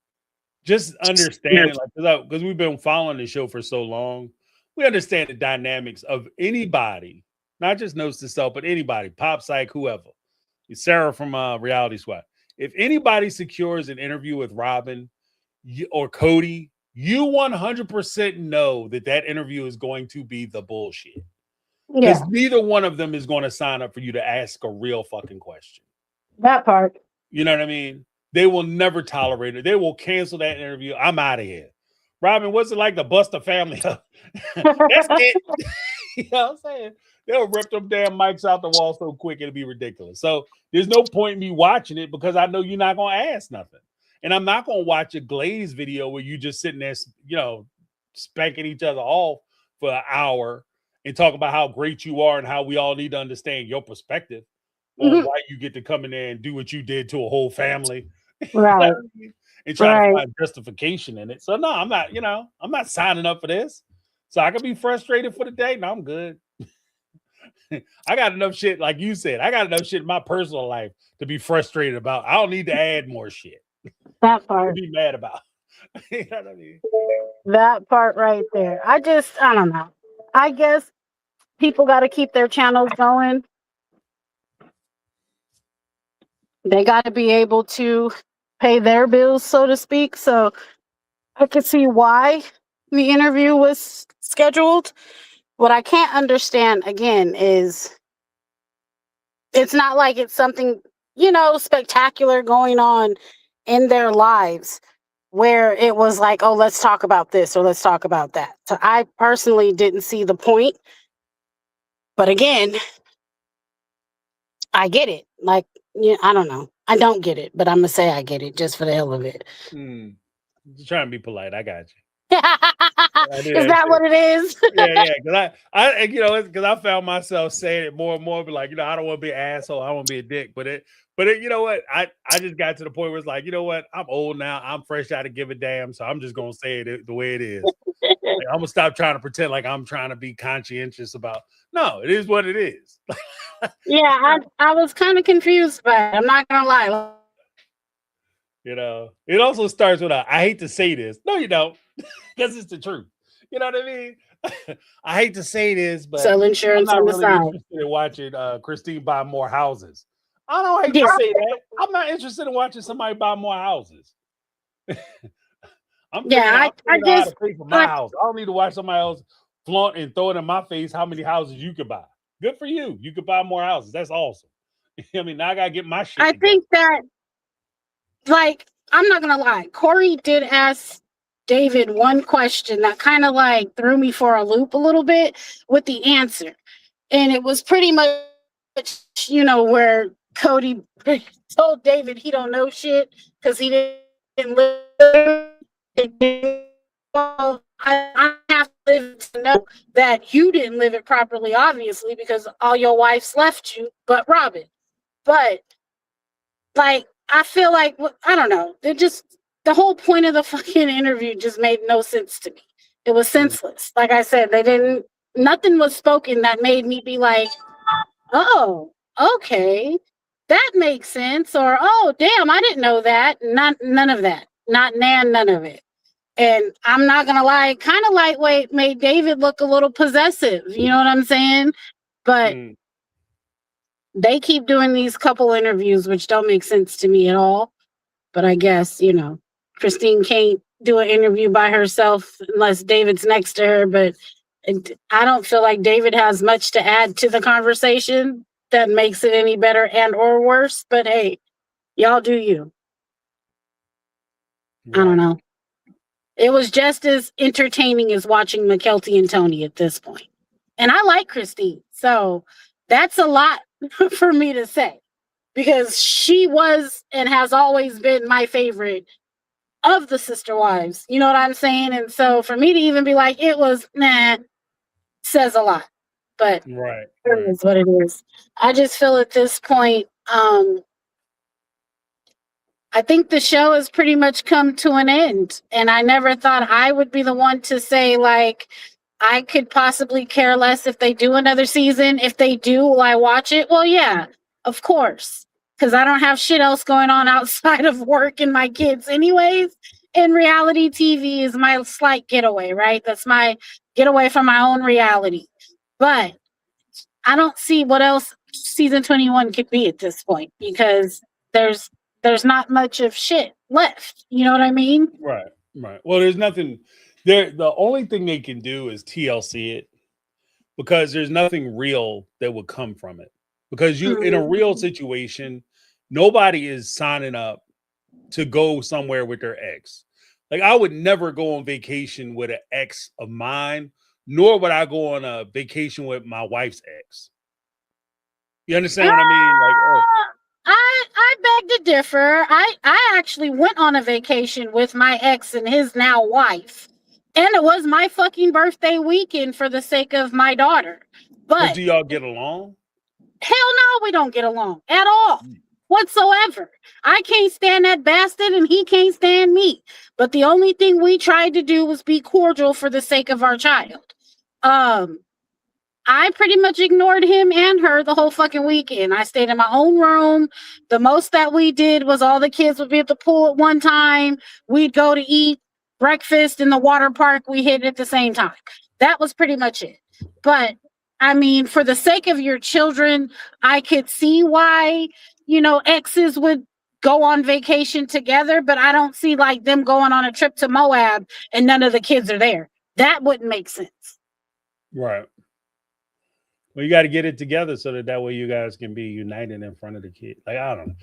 just understanding, like, because we've been following the show for so long, we understand the dynamics of anybody, not just Notes to Self, but anybody, Pop Psych, whoever. Sarah from Reality Squad. If anybody secures an interview with Robin or Cody, you 100% know that interview is going to be the bullshit. Because neither one of them is going to sign up for you to ask a real fucking question. That part. You know what I mean? They will never tolerate it. They will cancel that interview. I'm out of here. Robin, what's it like to bust a family up? That's it. You know what I'm saying? They'll rip them damn mics out the wall so quick it'll be ridiculous. So there's no point in me watching it because I know you're not going to ask nothing. And I'm not going to watch a Glaze video where you just sitting there, spanking each other off for an hour and talk about how great you are and how we all need to understand your perspective on why you get to come in there and do what you did to a whole family. Right. And try to find justification in it. So no, I'm not signing up for this. So I can be frustrated for the day. No, I'm good. I got enough shit, like you said. I got enough shit in my personal life to be frustrated about. I don't need to add more shit. That part. To be mad about. You know what I mean? That part right there. I don't know. I guess people got to keep their channels going. They got to be able to pay their bills, so to speak. So I could see why the interview was scheduled. What I can't understand, again, is it's not like it's something spectacular going on in their lives where it was like, oh, let's talk about this or let's talk about that. So I personally didn't see the point. But again, I get it. Like, I don't know. I don't get it, but I'm going to say I get it just for the hell of it. Just trying to be polite. I got you. Is that what it is? Yeah. Because I found myself saying it more and more, but like, I don't want to be an asshole. I don't want to be a dick. But you know what? I just got to the point where it's like, you know what? I'm old now. I'm fresh out of give a damn. So I'm just gonna say it the way it is. Like, I'm gonna stop trying to pretend like I'm trying to be conscientious about. No, it is what it is. Yeah, I was kind of confused, but I'm not gonna lie. It also starts with I hate to say this. No, you don't, because it's the truth. You know what I mean? I hate to say this, but sell insurance I'm on not the really side. interested in watching Christine buy more houses. I don't hate to say that. I'm not interested in watching somebody buy more houses. I'm figuring out how to pay for my house. I don't need to watch somebody else flaunt and throw it in my face how many houses you could buy. Good for you. You could buy more houses. That's awesome. I mean, now I gotta get my shit together. Think that, like, I'm not gonna lie, Corey did ask David one question that kind of like threw me for a loop a little bit with the answer. And it was pretty much, where Cody told David he don't know shit because he didn't live. Well, I have to live to know that you didn't live it properly, obviously, because all your wives left you, but Robin. But, like, I feel like, I don't know. The whole point of the fucking interview just made no sense to me. It was senseless. Like I said, nothing was spoken that made me be like, oh, okay, that makes sense. Or, oh, damn, I didn't know that. None of that. None of it. And I'm not going to lie, kind of lightweight made David look a little possessive. You know what I'm saying? But they keep doing these couple interviews, which don't make sense to me at all. But I guess, Christine can't do an interview by herself unless David's next to her. But I don't feel like David has much to add to the conversation that makes it any better and or worse. But hey, y'all do you. Right. I don't know. It was just as entertaining as watching McKelty and Tony at this point. And I like Christine. So that's a lot for me to say. Because she was and has always been my favorite of the sister wives. You know what I'm saying? And so for me to even be like, it was, says a lot. But right. It is what it is. I just feel at this point, I think the show has pretty much come to an end. And I never thought I would be the one to say, like, I could possibly care less if they do another season. If they do, will I watch it? Well, yeah, of course. Because I don't have shit else going on outside of work and my kids anyways. And reality TV is my slight getaway, right? That's my getaway from my own reality. But I don't see what else season 21 could be at this point, because there's not much of shit left. You know what I mean? Right. Well, there's nothing there. The only thing they can do is TLC it, because there's nothing real that would come from it. Because in a real situation, nobody is signing up to go somewhere with their ex. Like, I would never go on vacation with an ex of mine, nor would I go on a vacation with my wife's ex. You understand what I mean? Like, I beg to differ. I actually went on a vacation with my ex and his now wife. And it was my fucking birthday weekend for the sake of my daughter. But do y'all get along? Hell no, we don't get along at all. Whatsoever. I can't stand that bastard and he can't stand me. But the only thing we tried to do was be cordial for the sake of our child. I pretty much ignored him and her the whole fucking weekend. I stayed in my own room. The most that we did was all the kids would be at the pool at one time. We'd go to eat breakfast in the water park. We hit at the same time. That was pretty much it. But I mean, for the sake of your children, I could see why, exes would go on vacation together, but I don't see like them going on a trip to Moab and none of the kids are there. That wouldn't make sense. Right. Well, you got to get it together so that way you guys can be united in front of the kid. Like I don't know.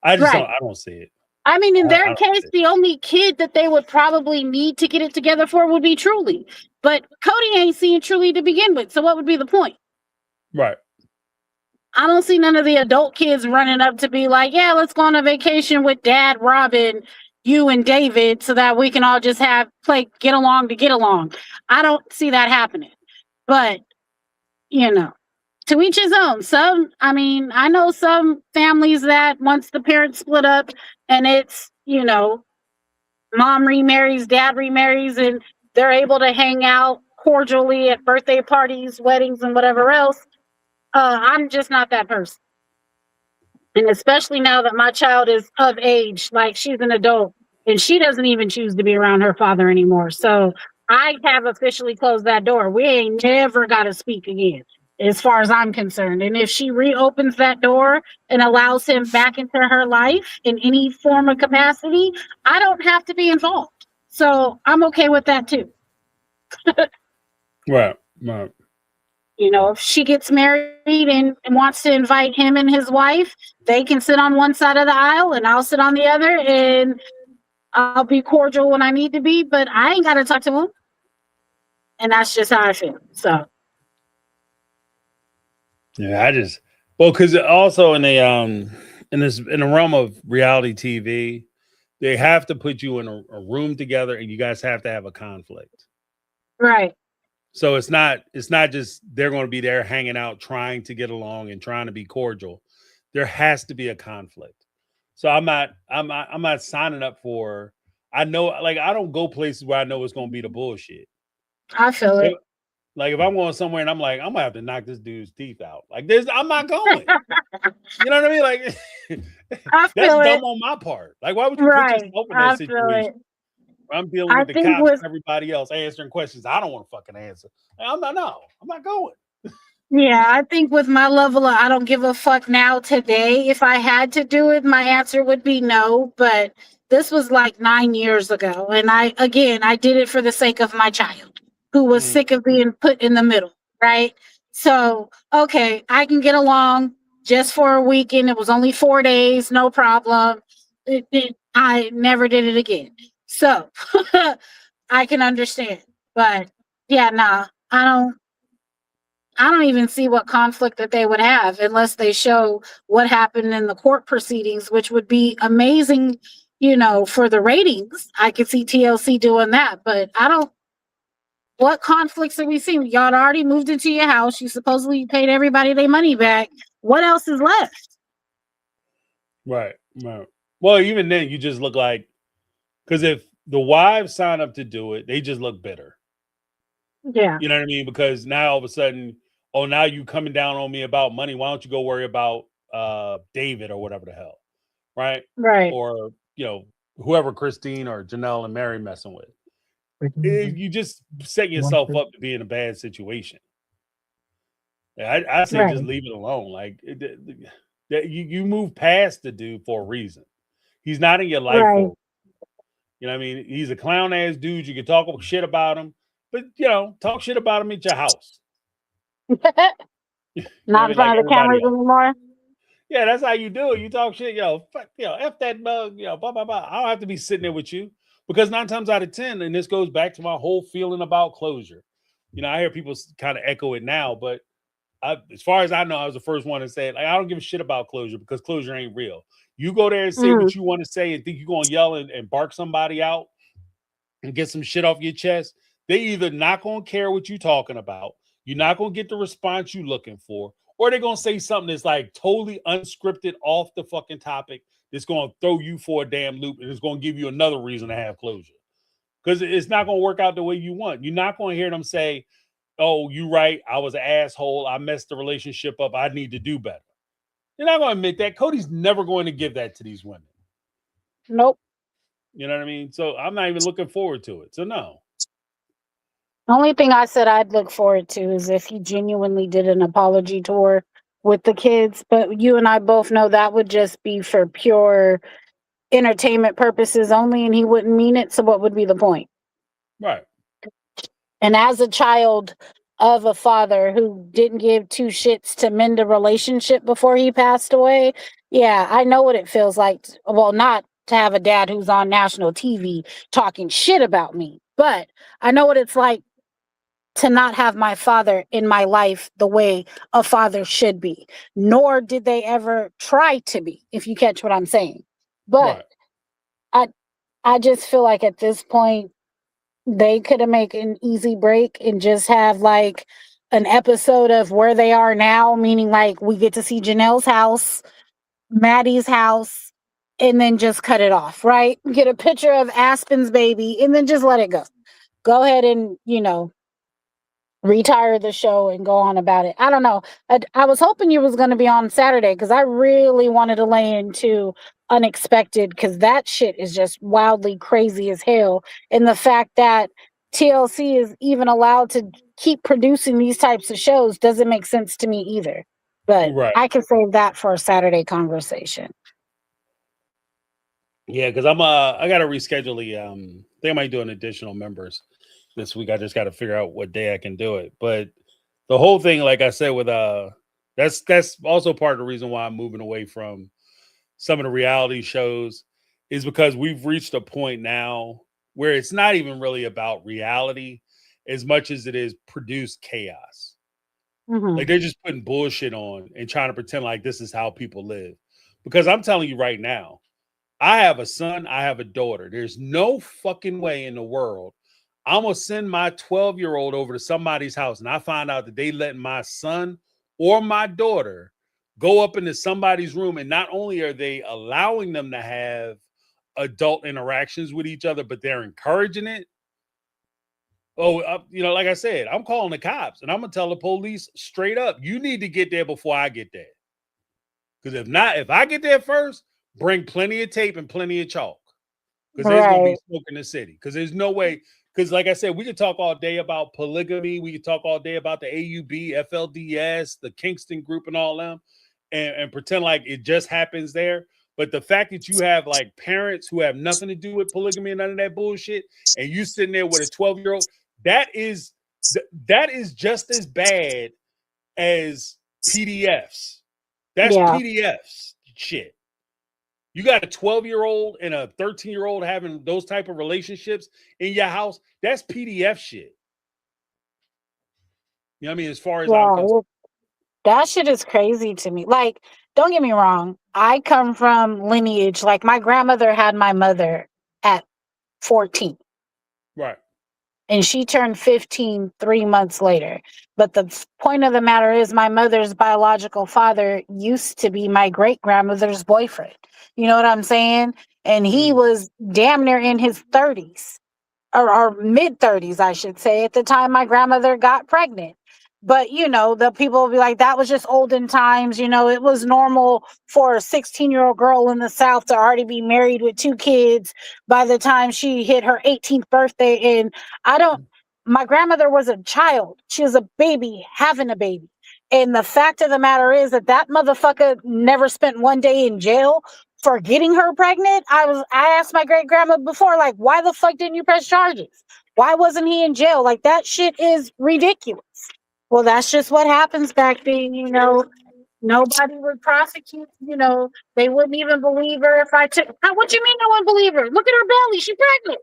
I just Right. I don't see it. I mean, in I their don't case, see it. the only kid that they would probably need to get it together for would be Truly. But Cody ain't seen Truly to begin with. So what would be the point? Right. I don't see none of the adult kids running up to be like, yeah, let's go on a vacation with Dad, Robin, you and David so that we can all just get along to get along. I don't see that happening. But, to each his own. I know some families that once the parents split up and it's, mom remarries, dad remarries, and they're able to hang out cordially at birthday parties, weddings, and whatever else. I'm just not that person. And especially now that my child is of age, like she's an adult, and she doesn't even choose to be around her father anymore. So I have officially closed that door. We ain't never got to speak again, as far as I'm concerned. And if she reopens that door and allows him back into her life in any form of capacity, I don't have to be involved. So I'm okay with that too. Right. Right. If she gets married and wants to invite him and his wife, they can sit on one side of the aisle and I'll sit on the other, and I'll be cordial when I need to be, but I ain't got to talk to him. And that's just how I feel. So. Yeah, because also in the realm of reality TV, they have to put you in a room together and you guys have to have a conflict. Right. So it's not just they're going to be there hanging out, trying to get along and trying to be cordial. There has to be a conflict. So I'm not signing up for. I know, like I don't go places where I know it's going to be the bullshit. I feel it. Like if I'm going somewhere and I'm like, I'm gonna have to knock this dude's teeth out. Like this, I'm not going. You know what I mean? Like I that's feel dumb it. on my part. Like why would you put yourself in that situation? I'm dealing with the cops and everybody else answering questions I don't want to fucking answer. I'm not going. Yeah, I think with my level of I don't give a fuck now today, if I had to do it, my answer would be no. But this was like 9 years ago. And I did it for the sake of my child who was sick of being put in the middle. Right. So, okay, I can get along just for a weekend. It was only 4 days, no problem. I never did it again. So I can understand. But yeah, nah, I don't even see what conflict that they would have unless they show what happened in the court proceedings, which would be amazing, for the ratings. I could see TLC doing that, but what conflicts are we seeing? Y'all already moved into your house. You supposedly paid everybody their money back. What else is left? Right. Well, even then you just look like, because if the wives sign up to do it, they just look bitter. Yeah. You know what I mean? Because now all of a sudden, now you coming down on me about money. Why don't you go worry about David or whatever the hell? Right. Right. Or, whoever Christine or Janelle and Mary messing with. You just set yourself up to be in a bad situation. I say just leave it alone. Like you move past the dude for a reason. He's not in your life. Right. You know what I mean? He's a clown ass dude. You can talk shit about him, but talk shit about him at your house. Not in front of the cameras anymore. Yeah, that's how you do it. You talk shit, fuck, F that bug, blah, blah, blah. I don't have to be sitting there with you because 9 times out of 10, and this goes back to my whole feeling about closure. I hear people kind of echo it now, but as far as I know, I was the first one to say it. Like, I don't give a shit about closure because closure ain't real. You go there and say what you want to say and think you're going to yell and bark somebody out and get some shit off your chest. They either not going to care what you're talking about. You're not going to get the response you're looking for. Or they're going to say something that's like totally unscripted off the fucking topic that's going to throw you for a damn loop and it's going to give you another reason to have closure. Because it's not going to work out the way you want. You're not going to hear them say, oh, you're right. I was an asshole. I messed the relationship up. I need to do better. You're not going to admit that. Cody's never going to give that to these women. Nope. You know what I mean? So I'm not even looking forward to it. So no. The only thing I said I'd look forward to is if he genuinely did an apology tour with the kids. But you and I both know that would just be for pure entertainment purposes only, and he wouldn't mean it. So what would be the point? Right. And as a child of a father who didn't give two shits to mend a relationship before he passed away. Yeah, I know what it feels like. Well, not to have a dad who's on national TV talking shit about me, but I know what it's like to not have my father in my life the way a father should be, nor did they ever try to be, if you catch what I'm saying. But Right. I I just feel like at this point they could have made an easy break and just have like an episode of where they are now, meaning like we get to see Janelle's house, Maddie's house, and then just cut it off, right? Get a picture of Aspen's baby and then just let it go. Go ahead and, retire the show and go on about it. I don't know. I was hoping you was going to be on Saturday because I really wanted to lay into Unexpected because that shit is just wildly crazy as hell. And the fact that TLC is even allowed to keep producing these types of shows doesn't make sense to me either. But Right. I can save that for a Saturday conversation. Yeah, because I gotta reschedule the I think I might do an additional members this week. I just gotta figure out what day I can do it. But the whole thing, like I said, with that's also part of the reason why I'm moving away from some of the reality shows, is because we've reached a point now where it's not even really about reality as much as it is produced chaos. Mm-hmm. Like they're just putting bullshit on and trying to pretend like this is how people live. Because I'm telling you right now, I have a son, I have a daughter. There's no fucking way in the world I'm gonna send my 12-year-old over to somebody's house and I find out that they let my son or my daughter go up into somebody's room, and not only are they allowing them to have adult interactions with each other, but they're encouraging it. Oh, like I said, I'm calling the cops and I'm gonna tell the police straight up, you need to get there before I get there. Because if not, if I get there first, bring plenty of tape and plenty of chalk. Because there's gonna be smoke in the city. Because there's no way. Because like I said, we could talk all day about polygamy. We could talk all day about the AUB, FLDS, the Kingston group, and all them, and pretend like it just happens there. But the fact that you have like parents who have nothing to do with polygamy and none of that bullshit, and you sitting there with a 12-year-old, that is just as bad as PDFs. That's PDFs shit. You got a 12-year-old and a 13-year-old having those type of relationships in your house. That's PDF shit. You know what I mean? As far as I'm concerned. That shit is crazy to me. Like, don't get me wrong. I come from lineage. Like, my grandmother had my mother at 14. Right. And she turned 15 3 months later. But the point of the matter is, my mother's biological father used to be my great grandmother's boyfriend. You know what I'm saying? And he was damn near in his 30s or mid 30s, I should say, at the time my grandmother got pregnant. But, the people will be like, that was just olden times. It was normal for a 16-year-old girl in the South to already be married with 2 kids by the time she hit her 18th birthday. And my grandmother was a child. She was a baby having a baby. And the fact of the matter is that motherfucker never spent one day in jail for getting her pregnant. I asked my great grandma before, like, why the fuck didn't you press charges? Why wasn't he in jail? Like, that shit is ridiculous. Well, that's just what happens back then, Nobody would prosecute, they wouldn't even believe her if I took. What you mean no one believe her? Look at her belly, she's pregnant.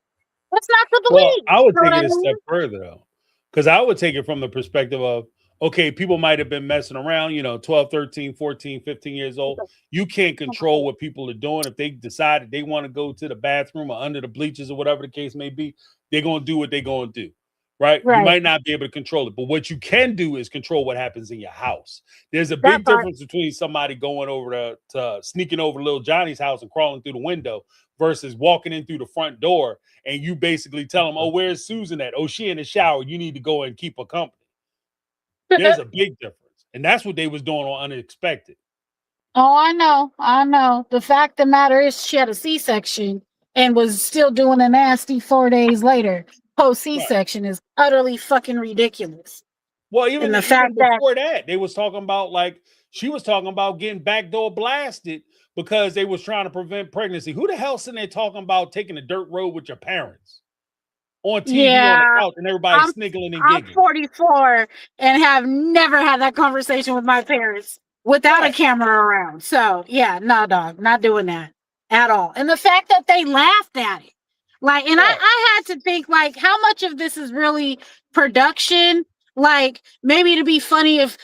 What's not to Well, believe? I would You know take what it I a mean? step further though. Because I would take it from the perspective of, okay, people might have been messing around, 12, 13, 14, 15 years old. You can't control what people are doing. If they decide that they want to go to the bathroom or under the bleachers or whatever the case may be, they're going to do what they're going to do. Right? You Right. might not be able to control it, but what you can do is control what happens in your house. There's a That big part. difference between somebody going over to sneaking over little Johnny's house and crawling through the window versus walking in through the front door and you basically tell them, oh, where's Susan at? Oh, she in the shower. You need to go and keep her company. There's a big difference. And that's what they was doing on Unexpected. Oh, I know. The fact of the matter is she had a C-section and was still doing a nasty 4 days later. Post C-section is utterly fucking ridiculous. Well, even And the fact that before that, they was talking about like she was talking about getting backdoor blasted because they was trying to prevent pregnancy. Who the hell sitting there talking about taking a dirt road with your parents? on TV on the Yeah, couch and everybody's I'm sniggling and I'm giggling. 44 and have never had that conversation with my parents without a Right. camera around. So yeah, no, dog, not doing that at all. And the fact that they laughed at it, like, and Right. I had to think, like, how much of this is really production? Like, maybe to be funny if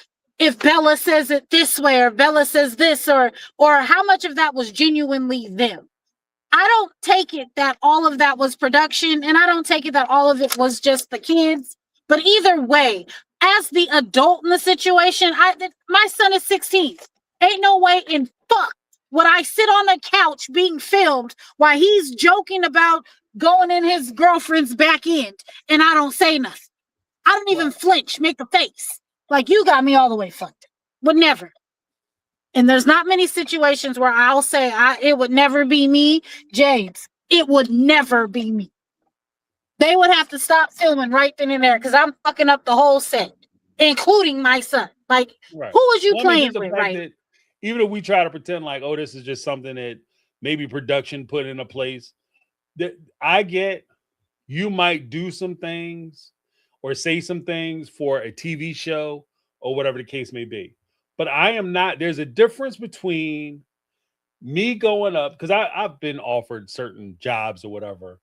Bella says it this way or Bella says this, or how much of that was genuinely them. I don't take it that all of that was production, and I don't take it that all of it was just the kids. But either way, as the adult in the situation, my son is 16. Ain't no way in fuck would I sit on the couch being filmed while he's joking about going in his girlfriend's back end, and I don't say nothing. I don't even Right. flinch, make a face. Like, you got me all the way fucked. Would never. And there's not many situations where I'll say it would never be me. James, it would never be me. They would have to stop filming right then and there because I'm fucking up the whole set, including my son. Like, Right. who was you Well, I mean, playing just the with, fact right? that even if we try to pretend like, oh, this is just something that maybe production put into place, that I get you might do some things or say some things for a TV show or whatever the case may be. But I am not, there's a difference between me going up, because I've been offered certain jobs or whatever,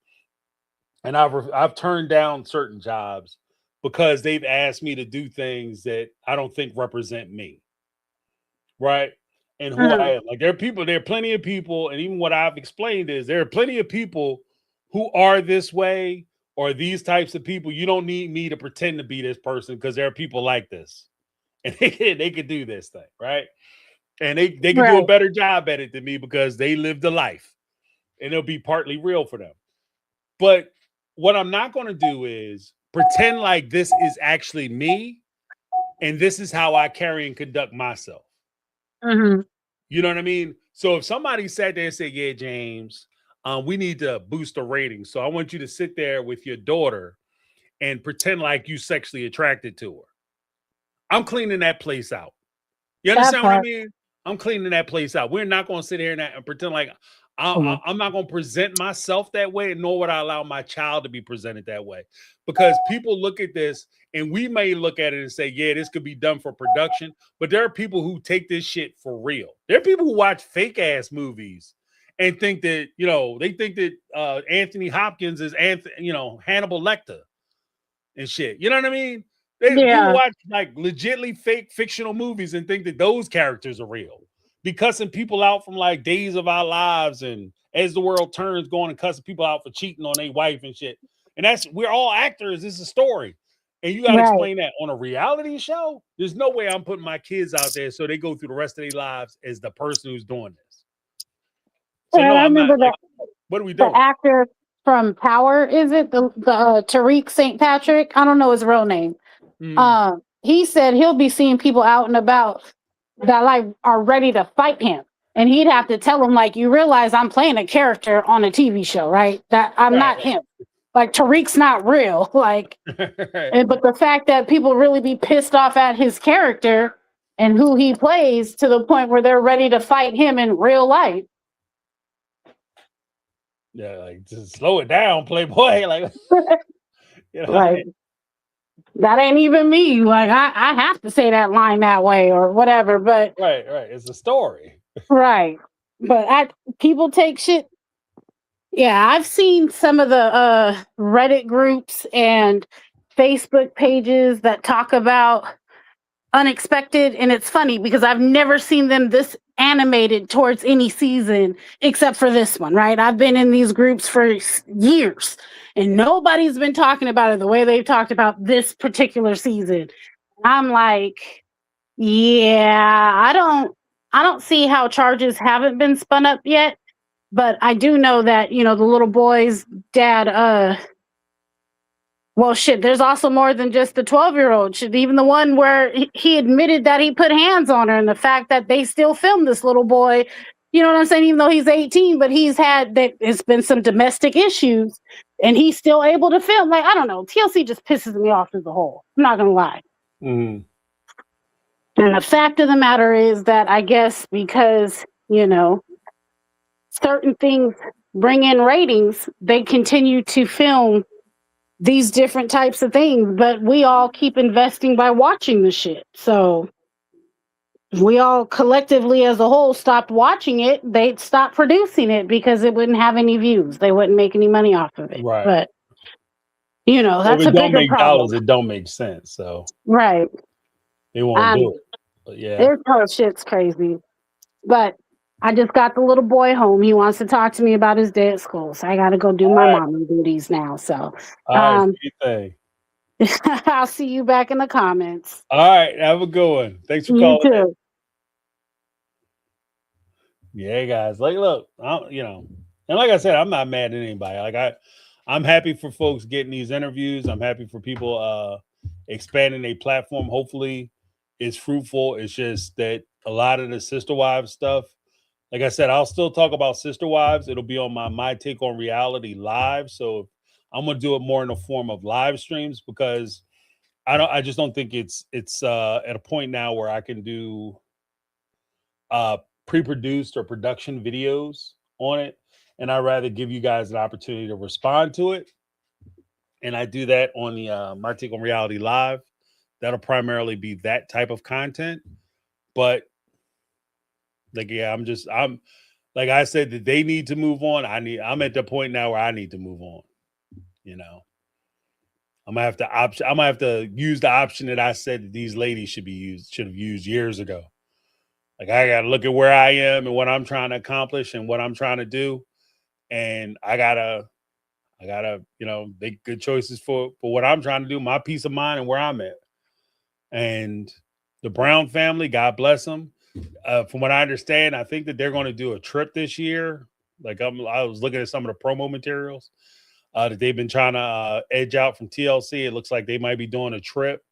and I've turned down certain jobs because they've asked me to do things that I don't think represent me, right? And who I Mhm. am. Like there are plenty of people, and even what I've explained is there are plenty of people who are this way or these types of people. You don't need me to pretend to be this person because there are people like this, and they could do this thing, right? And they can do a Right. better job at it than me because they lived a life, and it'll be partly real for them. But what I'm not going to do is pretend like this is actually me and this is how I carry and conduct myself. Mm-hmm. You know what I mean? So if somebody sat there and said, "Yeah, James, we need to boost the ratings, so I want you to sit there with your daughter and pretend like you sexually attracted to her," I'm cleaning that place out. You That understand what I part. mean? I'm cleaning that place out. We're not going to sit here and pretend like Mhm. I'm not going to present myself that way, nor would I allow my child to be presented that way. Because people look at this and we may look at it and say, yeah, this could be done for production. But there are people who take this shit for real. There are people who watch fake ass movies and think that, they think that Anthony Hopkins is Hannibal Lecter and shit. You know what I mean? People Yeah. watch like legitly fake fictional movies and think that those characters are real. Be cussing people out from like Days of Our Lives and As the World Turns, going and cussing people out for cheating on their wife and shit. And we're all actors. This is a story. And you got to Right. explain that on a reality show. There's no way I'm putting my kids out there so they go through the rest of their lives as the person who's doing this. So And no, I I'm not remember like, that what are we the doing? actor from Power, is it the Tariq St. Patrick? I don't know his real name. Mm, He said he'll be seeing people out and about that like are ready to fight him. And he'd have to tell them, like, you realize I'm playing a character on a TV show, right? That I'm right, not him. Like, Tariq's not real. Like, right. but the fact that people really be pissed off at his character and who he plays to the point where they're ready to fight him in real life. Yeah, like just slow it down, Playboy. Like, you know, Like, that ain't even me. Like, I have to say that line that way or whatever. But right. It's a story. right. But people take shit. Yeah, I've seen some of the Reddit groups and Facebook pages that talk about Unexpected, and it's funny because I've never seen them this animated towards any season except for this one, right? I've been in these groups for years and nobody's been talking about it the way they've talked about this particular season. I'm like, yeah, I don't see how charges haven't been spun up yet, but I do know that, the little boy's dad, well, shit, there's also more than just the 12-year-old. Shit, even the one where he admitted that he put hands on her, and the fact that they still filmed this little boy, you know what I'm saying? Even though he's 18, but it's been some domestic issues, and he's still able to film. Like, I don't know. TLC just pisses me off as a whole. I'm not going to lie. Mm. And the fact of the matter is that I guess because, certain things bring in ratings, they continue to film these different types of things, but we all keep investing by watching the shit. So if we all collectively as a whole stopped watching it, they'd stop producing it because it wouldn't have any views. They wouldn't make any money off of it. Right. But you know, that's if it a don't bigger make problem. dollars, it don't make sense. So Right. they won't do it. But yeah. This whole shit's crazy. But I just got the little boy home. He wants to talk to me about his day at school. So I got to go do my mommy duties now. So All right, sweet thing. I'll see you back in the comments. All right. Have a good one. Thanks for You calling. too. Yeah, guys. Like, look, you know, and like I said, I'm not mad at anybody. Like I'm happy for folks getting these interviews. I'm happy for people expanding their platform. Hopefully it's fruitful. It's just that a lot of the Sister Wives stuff, like I said, I'll still talk about Sister Wives. It'll be on my Take on Reality live. So I'm gonna do it more in the form of live streams because I just don't think it's at a point now where I can do pre-produced or production videos on it, and I'd rather give you guys an opportunity to respond to it. And I do that on the My Take on Reality live. That'll primarily be that type of content. But like, yeah, I'm like I said, that they need to move on. I'm at the point now where I need to move on. You know, I'm gonna have to use the option that I said that these ladies should have used years ago. Like, I got to look at where I am and what I'm trying to accomplish and what I'm trying to do. And I gotta, you know, make good choices for what I'm trying to do, my peace of mind and where I'm at. And the Brown family, God bless them. From what I understand, I think that they're going to do a trip this year. Like I was looking at some of the promo materials that they've been trying to edge out from TLC. It looks like they might be doing a trip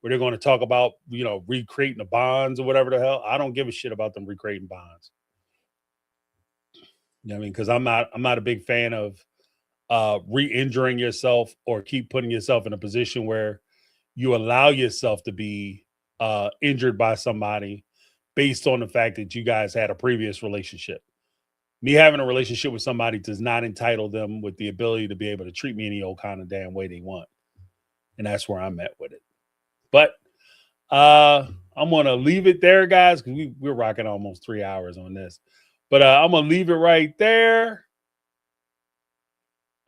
where they're going to talk about, you know, recreating the bonds or whatever the hell. I don't give a shit about them recreating bonds. You know what I mean? Because I'm not a big fan of re-injuring yourself or keep putting yourself in a position where you allow yourself to be injured by somebody based on the fact that you guys had a previous relationship. Me having a relationship with somebody does not entitle them with the ability to be able to treat me any old kind of damn way they want. And that's where I'm at with it. But I'm going to leave it there, guys, because we're rocking almost 3 hours on this. But I'm going to leave it right there.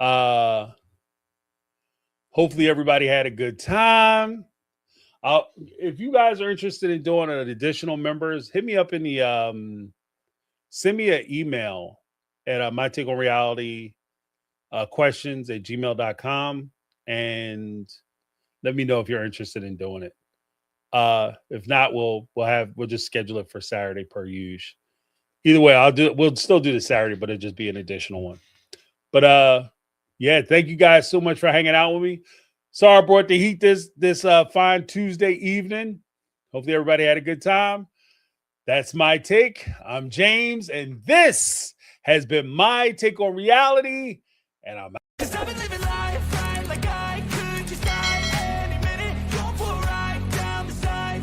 Hopefully everybody had a good time. If you guys are interested in doing an additional members, hit me up in the send me an email at my take on reality questions at gmail.com and let me know if you're interested in doing it. If not, we'll just schedule it for Saturday per usual. Either way, we'll still do the Saturday, but it'll just be an additional one. But yeah, thank you guys so much for hanging out with me. Sorry I brought the heat this fine Tuesday evening. Hopefully everybody had a good time. That's my take. I'm James, and this has been my take on reality. And I'm out. 'Cause I've been living life right like I could just die any minute. Going for a ride down the side.